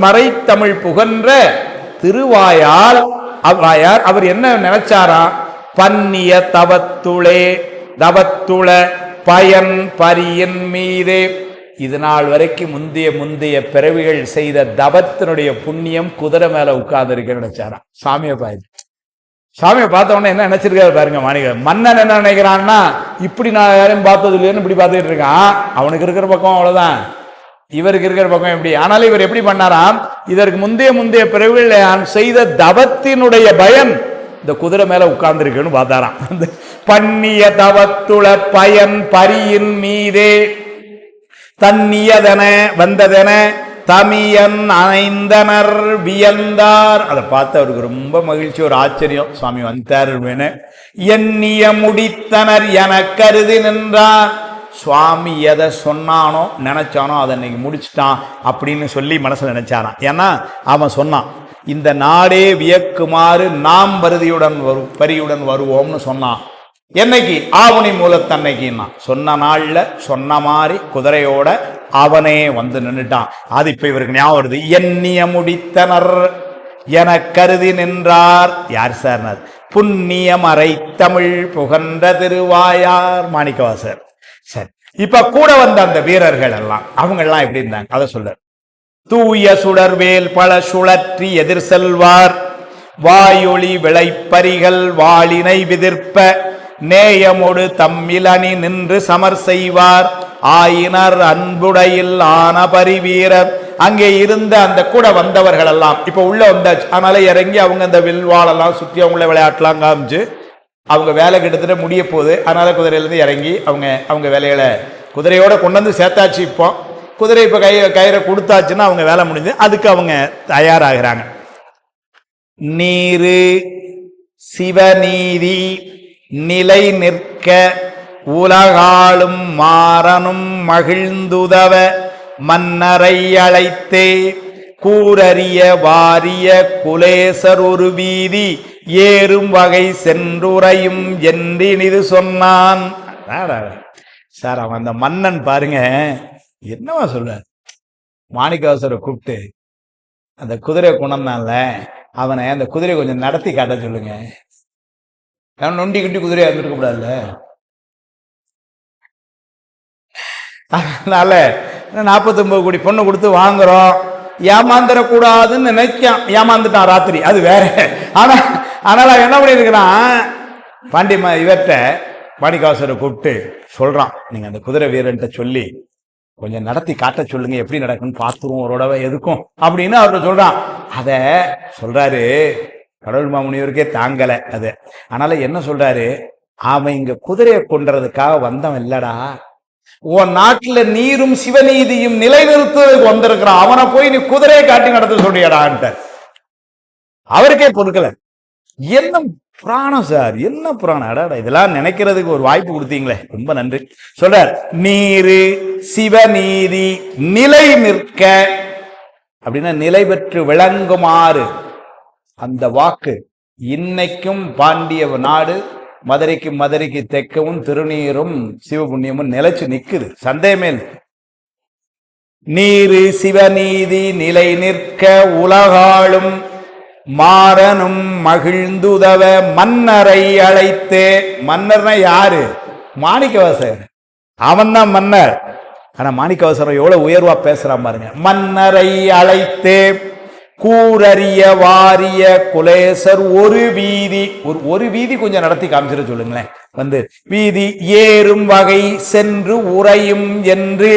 மறை தமிழ் புகன்ற திருவாயார். அவர் என்ன நினைச்சாரா? பன்னிய தவத்துளே தவத்துள பயன் பரியின் மீதே. இது நாள் வரைக்கும் முந்தைய பிறவிகள் செய்த தவத்தினுடைய புண்ணியம் குதிரை மேல உட்கார்ந்து நினைச்சாராம். சாமியை பார்த்த உடனே என்ன நினைச்சிருக்காரு பாருங்க மாணிக்கர். மன்னன் என்ன நினைக்கிறான்னா, இப்படி நான் யாரையும் பார்த்தது இல்லைன்னு இப்படி பார்த்துட்டு இருக்கான். அவனுக்கு இருக்கிற பக்கம் அவ்வளவுதான், இவருக்கு இருக்கிற பக்கம் எப்படி. ஆனாலும் இவர் எப்படி பண்ணாராம், இதற்கு முந்தைய பிறவிகள் செய்த தவத்தினுடைய பயன் இந்த குதிரை மேல உட்கார்ந்து இருக்குன்னு பார்த்தாராம். பண்ணிய தவத்துள பயன் பரியின் மீதே தன்னியதென வந்ததென தமியன் அணைந்தனர் வியந்தார். அதை பார்த்து அவருக்கு ரொம்ப மகிழ்ச்சி, ஒரு ஆச்சரியம். சுவாமி வந்தார், எண்ணிய முடித்தனர் என கருதி நின்றார். சுவாமி எதை சொன்னானோ நினைச்சானோ அதை இன்னைக்கு முடிச்சுட்டான் அப்படின்னு சொல்லி மனசுல நினைச்சாரான். ஏன்னா அவன் சொன்னான், இந்த நாடே வியக்குமாறு நாம் பரியுடன் வருவோம்னு சொன்னான். என்னைக்கு? ஆவணி மூலத்தன்னைக்குன்னா சொன்ன நாள்ல சொன்ன மாதிரி குதிரையோட அவனே வந்து நின்றுட்டான். அது இப்ப இவருக்கு ஞாபகம் வருது. எண்ணிய முடித்தனர் என கருதி நின்றார். யார் சார்? புண்ணியம் அறை தமிழ் புகன்ற திருவாயார் மாணிக்கவாசர். சரி, இப்ப கூட வந்த அந்த வீரர்கள் எல்லாம் அவங்க எல்லாம் எப்படி இருந்தாங்க அதை சொல்ல. தூய சுடர்வேல் பல சுழற்றி எதிர் செல்வார், வாயொளி விளைப்பரிகள் வாளினை விதிர்ப்ப நேயமோடு தம்மிலனி நின்று சமர் செய்வார். ஆயினர் அன்புடையில் ஆன பரிவீரர். அங்கே இருந்த அந்த கூட வந்தவர்கள் எல்லாம் இப்ப உள்ள வந்தாச்சு. அதனால இறங்கி அவங்க அந்த வில்வாளெல்லாம் சுற்றி அவங்கள விளையாட்டெல்லாம் காமிச்சு அவங்க வேலை கிட்டத்தட்ட முடிய போகுது. அதனால குதிரையிலேருந்து இறங்கி அவங்க வேலைகளை குதிரையோட கொண்டு வந்து சேர்த்தாச்சு. இப்போ குதிரை இப்போ கயிறை கொடுத்தாச்சுன்னா அவங்க வேலை முடிஞ்சு அதுக்கு அவங்க தயாராகிறாங்க. நீரு சிவநீதி நிலை நிற்க உலகாலும் மாறனும் மகிழ்ந்துதவ மன்னரை அழைத்தே கூரறிய வாரிய குலேசர் ஒரு வீதி ஏறும் வகை சென்றுரையும் என்றினிது சொன்னான். சார் அவன் அந்த மன்னன் பாருங்க என்னவா சொல்ற. மாணிக்கவாசரை கூப்பிட்டு அந்த குதிரையை கொண்டான்ல, அவனை அந்த குதிரையை கொஞ்சம் நடத்தி காட்ட சொல்லுங்க. நொண்டி கிட்டி குதிரையா இருந்துருக்க கூடாதுல்ல. அதனால 49 கோடி பொண்ணு கொடுத்து வாங்குறோம், ஏமாந்துடக்கூடாதுன்னு நினைக்கான். ஏமாந்துட்டான் ராத்திரி, அது வேற. ஆனால என்ன பண்ணிருக்கிறான், இவர்கிட்ட மாணிக்கவாசரை கூப்பிட்டு சொல்றான், நீங்க அந்த குதிரை வீரன்ட்ட சொல்லி கொஞ்சம் நடத்தி காட்ட சொல்லுங்க, எப்படி நடக்குன்னு பார்த்துருவோம் ஒரு தடவை எதுக்கும் அப்படின்னு அவர்கிட்ட சொல்றான். அத சொல்றாரு கடவுள் மாமுனிவருக்கே தாங்கல அது. அதனால என்ன சொல்றாரு, அவன் இங்க குதிரையை கொன்றதுக்காக வந்தவன் இல்லடா, உன் நாட்டுல நீரும் சிவநீதியும் நிலைநிறுத்துவதற்கு வந்திருக்கிறான். அவனை போய் நீ குதிரையை காட்டி நடத்த சொல்றியடான்ட்ட அவருக்கே பொறுக்கல. என்ன புராணம் சார், என்ன புராணம். அடாடா, இதெல்லாம் நினைக்கிறதுக்கு ஒரு வாய்ப்பு கொடுத்தீங்களே, ரொம்ப நன்றி. சொல்றார், நீரு சிவநீதி நிலை நிற்க அப்படின்னா நிலை பெற்று விளங்குமாறு. அந்த வாக்கு இன்னைக்கும் பாண்டிய நாடு மதுரைக்கு தெற்கவும் திருநீரும் சிவபுண்ணியமும் நிலைச்சு நிக்குது, சந்தேகமே. நீரு சிவநீதி நிலை நிற்க உலகாலும் மாறனும் மகிழ்ந்துதவ மன்னரை அழைத்தே. மன்னர்னா யாரு? மாணிக்கவாசகர். அவன் தான் மன்னர். ஆனா மாணிக்கவாசகர் எவ்வளவு உயர்வா பேசுறான் பாருங்க. மன்னரை அழைத்தே கூரறிய வாரிய குலேசர் ஒரு வீதி. ஒரு வீதி கொஞ்சம் நடத்தி காமிச்சிட சொல்லுங்களேன். வந்து வீதி ஏறும் வகை சென்று உறையும் என்று,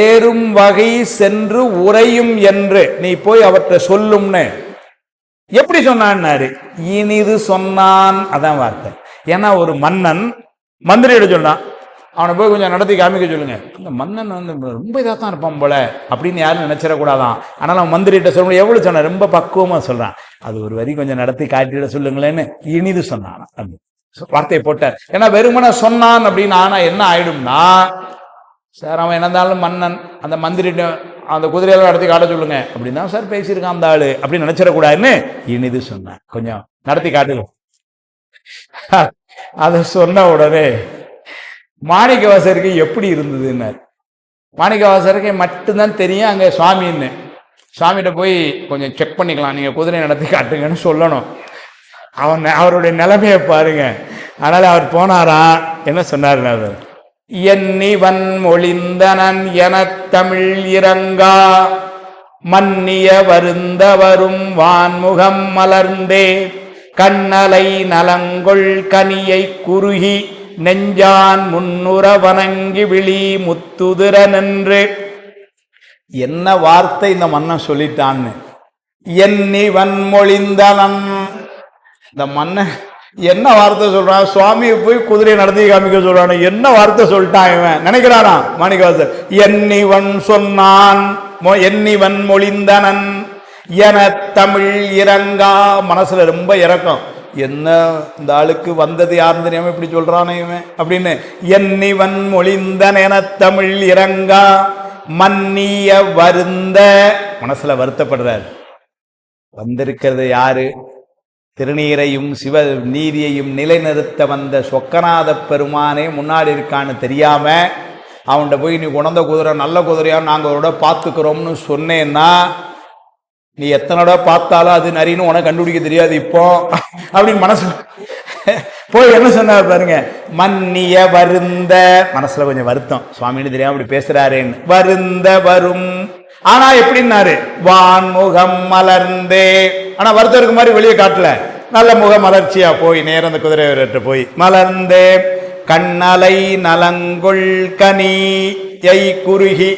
ஏறும் வகை சென்று உறையும் என்று நீ போய் அவற்றை சொல்லும்னு. எப்படி சொன்னான்னாரு, இனிது சொன்னான். அதான் வார்த்தை. ஏன்னா ஒரு மன்னன் மந்திரியிட சொன்னான், அவனை போய் கொஞ்சம் நடத்தி காமிக்க சொல்லுங்க. இந்த மன்னன் வந்து ரொம்ப இதாகத்தான் இருப்பான் போல அப்படின்னு யாரும் நினைச்சிடக்கூடாதான். ஆனால் அவன் மந்திரிகிட்ட சொல்ல எவ்வளவு சொன்னான், ரொம்ப பக்குவமா சொல்றான். அது ஒரு வரி கொஞ்சம் நடத்தி காட்டிட சொல்லுங்களேன்னு இனிது சொன்னான். அப்படி வார்த்தையை போட்டார். ஏன்னா வெறுமனை சொன்னான் அப்படின்னு ஆனா என்ன ஆயிடும்னா, சார் அவன் என்ன இருந்தாலும் மன்னன், அந்த மந்திரிட்ட அந்த குதிரையெல்லாம் நடத்தி காட்ட சொல்லுங்க அப்படின்னு தான் சார் பேசியிருக்கான் அந்த ஆளு அப்படின்னு நினைச்சிடக்கூடாதுன்னு இனிது சொன்னேன், கொஞ்சம் நடத்தி காட்டுங்க. அதை சொன்ன உடனே மாணிக்கவாசருக்கு எப்படி இருந்ததுன்னு, மாணிக்கவாசருக்கு மட்டும்தான் தெரியும் அங்கே சுவாமின்னு. சுவாமிகிட்ட போய் கொஞ்சம் செக் பண்ணிக்கலாம், நீங்கள் குதிரை நடத்தி காட்டுங்கன்னு சொல்லணும். அவருடைய நிலைமையை பாருங்க. அதனால அவர் போனாரா, என்ன சொன்னார், எண்ணிவன் மொழிந்தனன் என தமிழ் இறங்கா மன்னிய வருந்த வரும் வான்முகம் மலர்ந்தே கண்ணலை நலங்கொள் கனியை குறுகி நெஞ்சான் முன்னுற வணங்கி விழி முத்துதிர நின்று. என்ன வார்த்தை இந்த மன்னன் சொல்லிட்டான்னு. எண்ணிவன் மொழிந்தனன், இந்த மன்னன் என்ன வார்த்தை சொல்றான்? சுவாமியை போய் குதிரையை நடத்தி காமிக்க சொல்றான். என்ன வார்த்தை சொல்லிட்டான் இவன் நினைக்கிறானா மாணிக்கவாசர்? எண்ணிவன் சொன்னான், எண்ணிவன் மொழிந்தனன் என தமிழ் இறங்கா. மனசுல ரொம்ப இறக்கம். என்ன இந்த ஆளுக்கு வந்தது யாருன்னு தெரியாம இப்படி சொல்றானே இவன் அப்படின்னு. எண்ணிவன் மொழிந்தன் என தமிழ் இறங்கா மன்னிய வருந்த, மனசுல வருத்தப்படுறார். வந்திருக்கிறது யாரு? திருநீரையும் சிவ நீதியையும் நிலைநிறுத்த வந்த சொக்கநாத பெருமானே முன்னாடி இருக்கான்னு தெரியாம அவன்கிட்ட போய் நீ உணர்ந்த குதிரை நல்ல குதிரையா நாங்களோட பார்த்துக்கிறோம்னு சொன்னேன்னா, நீ எத்தனோட பார்த்தாலும் அது நரின்னு உனக்கு கண்டுபிடிக்க தெரியாது இப்போ அப்படின்னு மனசு போய் என்ன சொன்னார் பாருங்க, மன்னிய வருந்த. மனசுல கொஞ்சம் வருத்தம், சுவாமின்னு தெரியாம அப்படி பேசுறாருன்னு. வருந்த வரும், ஆனா எப்படின்னாரு, வான்முகம் மலர்ந்தே. ஆனா வருத்தம் இருக்க மாதிரி வெளியே காட்டல, நல்ல முக மலர்ச்சியா போய் நேரம் அந்த குதிரை போய் மலர்ந்தே கண்ணலை நலங்கொள் கனியை குறுகி.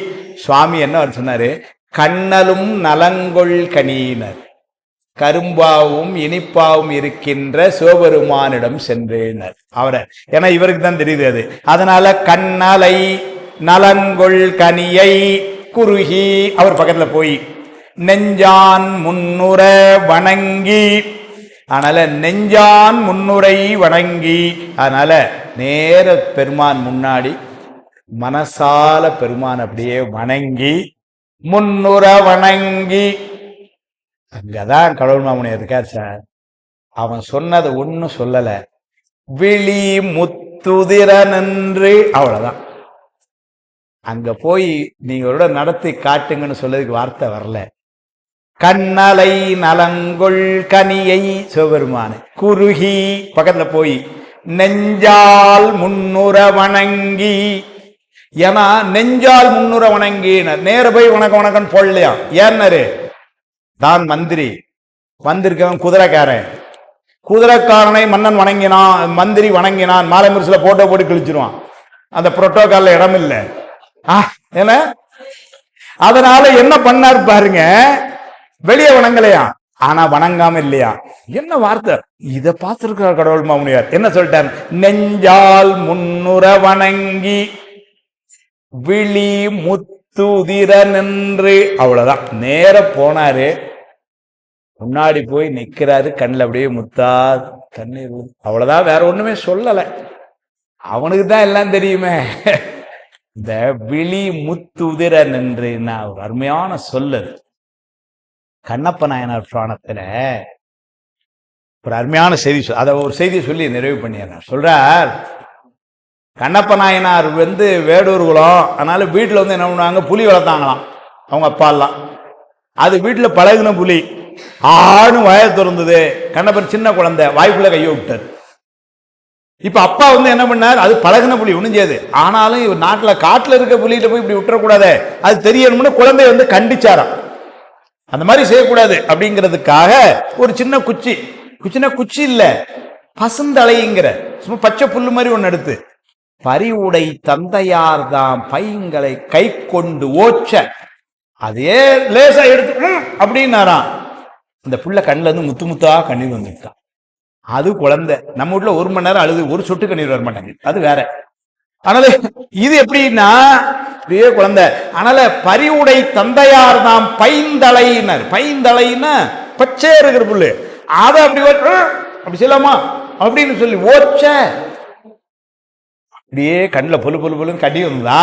சுவாமி என்ன சொன்னாரு, கண்ணலும் நலங்கொள் கனியினர், கரும்பாவும் இனிப்பாவும் இருக்கின்ற சிவபெருமானிடம் சென்றேனர் அவரை. ஏன்னா இவருக்கு தான் தெரியுது அது. அதனால கண்ணலை நலங்கொள் கனியை குறுகி அவர் பக்கத்துல போய் நெஞ்சான் முன்னுர வணங்கி. அதனால நெஞ்சான் முன்னுரை வணங்கி, அதனால நேர பெருமான் முன்னாடி மனசால பெருமான் அப்படியே வணங்கி முன்னுர வணங்கி. அங்கதான் கடவுள் மாமுனிவர் இருக்கார் சார். அவன் சொன்னது ஒன்னும் சொல்லல, விழி முத்துதிர நின்று, அவ்வளவுதான். அங்க போய் நீங்களோட நடத்தி காட்டுங்கன்னு சொல்லதுக்கு வார்த்தை வரல. கண்ணலை நலங்கொள் கனியை சிவபெருமான குறுகி பக்கத்துல போய் நெஞ்சால் முன்னுற வணங்கி. ஏன்னா நெஞ்சால் முன்னுற வணங்கின நேர போய் வணக்கம் வணக்கம் போடலையா. ஏன்னாரு, தான் மந்திரி, வந்திருக்கவன் குதிரைக்காரன். குதிரைக்காரனை மன்னன் வணங்கினான், மந்திரி வணங்கினான், மாலை முரசுல போட்டோ போட்டு கிழிச்சிருவான். அந்த புரோட்டோகால்ல இடம் இல்லை. ஏன்னா அதனால என்ன பண்ணார் பாருங்க, வெளியே வணங்கலையா, ஆனா வணங்காம இல்லையா. என்ன வார்த்தை இத பார்த்திருக்கிறார் கடவுள் மாமுனியார். என்ன சொல்லிட்டார், நெஞ்சால் முன்னுற வணங்கி விழி முத்துதிர நின்று. அவ்வளவுதான், நேர போனாரு, முன்னாடி போய் நிக்கிறாரு, கண்ணில் அப்படியே முத்தா கண்ணீர். அவ்வளவுதான், வேற ஒண்ணுமே சொல்லல. அவனுக்கு தான் எல்லாம் தெரியுமே. இந்த விழி முத்துதிர நின்று ஒரு அருமையான சொல்லு. கண்ணப்ப நாயனார் புராணத்துல ஒரு அருமையான செய்தி, அதை ஒரு செய்தியை சொல்லி நிறைவு பண்ணிடுறார். சொல்றார், கண்ணப்ப நாயனார் வேடூர் குலம். அதனால வீட்டுல என்ன பண்ணுவாங்க, புலி வளர்த்தாங்களாம் அவங்க அப்பா எல்லாம். அது வீட்டுல பழகுன புலி ஆணு வாய திறந்தது. கண்ணப்பன் சின்ன குழந்தை, வாய்க்குள்ள கையை விட்டார். இப்ப அப்பா என்ன பண்ணார், அது பழகுன புலி ஒண்ணும் செய்யாது, ஆனாலும் இவர் காட்டுல இருக்க புலிகிட்ட போய் இப்படி விட்டுறக்கூடாது, அது தெரியணும்னு குழந்தை கண்டிச்சாராம். அந்த மாதிரி செய்யக்கூடாது அப்படிங்கிறதுக்காக ஒரு சின்ன குச்சி, குச்சி இல்ல பசுந்தலைங்கிற சும்மா பச்சை புல்லு மாதிரி ஒன்னு எடுத்து, பரிவுடை தந்தையார் தாம் பையங்களை கை கொண்டு ஓச்ச, அதே லேசா எடுத்து அப்படின்னாராம். இந்த புள்ள கண்ணுல இருந்து முத்து முத்தா கண்ணீர் வந்துட்டான். அது குழந்தை. நம்ம வீட்டுல 1 மணி நேரம் அழுது ஒரு சொட்டு கண்ணீர் வர மாட்டாங்க, அது வேற. அதனால இது எப்படின்னா அப்படியே குழந்தை. அதனால பரிவுடை தந்தையார் தாம் பைந்தலையினர், பைந்தலைன்னா பச்சை இருக்கிற புல்லு, அதை அப்படி சொல்லாமா அப்படின்னு சொல்லி ஓச்ச, அப்படியே கண்ணில் பொலு பொலு பொலுன்னு கட்டி வந்தா.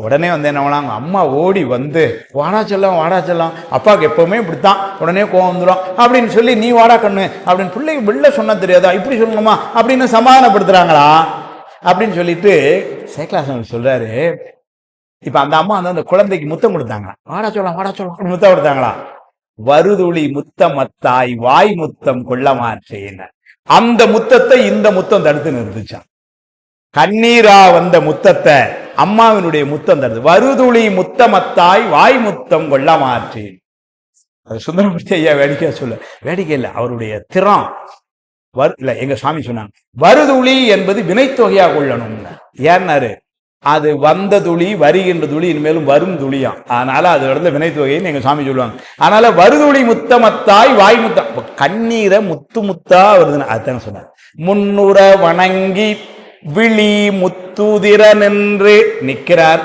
உடனே என்ன பண்ணாங்க, அம்மா ஓடி வாடா செல்லம், அப்பாவுக்கு எப்பவுமே இப்படித்தான், உடனே கோவம் வந்துடும் அப்படின்னு சொல்லி, நீ வாடா கண்ணு அப்படின்னு பிள்ளைக்கு வெளில சொன்னா தெரியாதா, இப்படி சொல்லணுமா அப்படின்னு சமாதானப்படுத்துறாங்களா அப்படின்னு சொல்லிட்டு சேக்கலாசன் சொல்றாரு. இப்ப அந்த அம்மா அந்த குழந்தைக்கு முத்தம் கொடுத்தாங்களா, வாடா சொல்லம் முத்தம் கொடுத்தாங்களா. வருதுளி முத்தமத்தாய் வாய் முத்தம் கொள்ள மாற்றேன், அந்த முத்தத்தை இந்த முத்தம் தடுத்து நிறுத்துச்சான். கண்ணீரா வந்த முத்தத்தை அம்மாவினுடைய முத்தம் தடுத்து. வருதுளி முத்தமத்தாய் வாய் முத்தம் கொள்ள மாற்றேன். சுந்தரமூர்த்தி ஐயா வேடிக்கை சொல்ல, வேடிக்கை இல்லை, அவருடைய திறம் இல்ல. எங்க சாமி சொன்னாங்க, வருதுளி என்பது வினைத்தொகையா கொள்ளணும். ஏன்னாரு, அது வந்த துளி வருகின்ற துளி இனிமேலும் வரும் துளியாம். அதனால அது இடத்துல வினைத்தொகைன்னு எங்க சாமி சொல்லுவாங்க. அதனால வருதுளி முத்தமத்தாய் வாய் முத்தம், கண்ணீரை முத்து முத்தா வருதுன்னு அதுதான் சொன்னார். முன்னுற வணங்கி விழி முத்துதிர நின்று நிற்கிறார்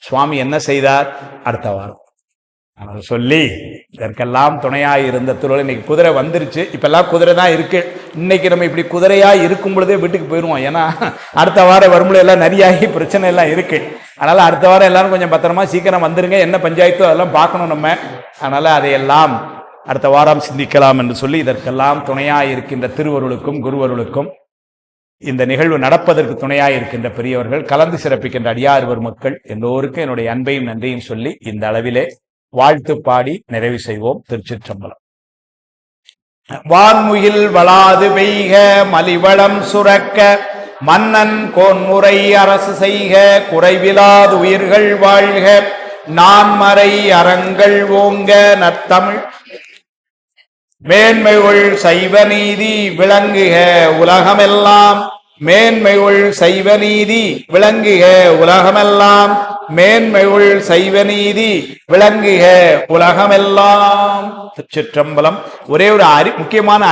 சுவாமி. என்ன செய்தார்? அடுத்த வாரம் சொல்லி இதற்கெல்லாம் துணையாய் இருந்த திருவள்ளுவர். இன்னைக்கு குதிரை வந்துருச்சு, இப்பெல்லாம் குதிரை தான் இருக்கு. இன்னைக்கு நம்ம இப்படி குதிரையா இருக்கும் பொழுதே வீட்டுக்கு போயிடுவோம். ஏன்னா அடுத்த வாரம் வரும்போது எல்லாம் நிறையாகி பிரச்சனை எல்லாம் இருக்கு. அதனால அடுத்த வாரம் எல்லாரும் கொஞ்சம் பத்திரமா சீக்கிரம் வந்துருங்க. என்ன பஞ்சாயத்தோ அதெல்லாம் பார்க்கணும் நம்ம. அதனால அதையெல்லாம் அடுத்த வாரம் சிந்திக்கலாம் என்று சொல்லி இதற்கெல்லாம் துணையாய் இருக்கின்ற திருவருளுக்கும் குருவருளுக்கும், இந்த நிகழ்வு நடப்பதற்கு துணையாய் இருக்கின்ற பெரியவர்கள், கலந்து சிறப்பிக்கின்ற அடியார்வர் மக்கள் எல்லோருக்கும் என்னுடைய அன்பையும் நன்றியும் சொல்லி இந்த அளவிலே வாழ்த்து பாடி நிறைவு செய்வோம். திருச்சிற்றம்பலம். வான்முகில் வளாது பெய்க மலிவளம் சுரக்க மன்னன் கோன்முறை அரசு செய்க குறைவிலாது உயிர்கள் வாழ்க நான்மறை அறங்கள் ஓங்க நற்தமிழ் மேன்மையுள் சைவ நீதி விளங்குக உலகமெல்லாம். மேன்மையுள் சைவ நீதி விளங்குக உலகமெல்லாம். மேன்மையுள் சைவ நீதி விளங்குக உலகமெல்லாம். திருச்சிற்றம்பலம். ஒரே ஒரு முக்கியமான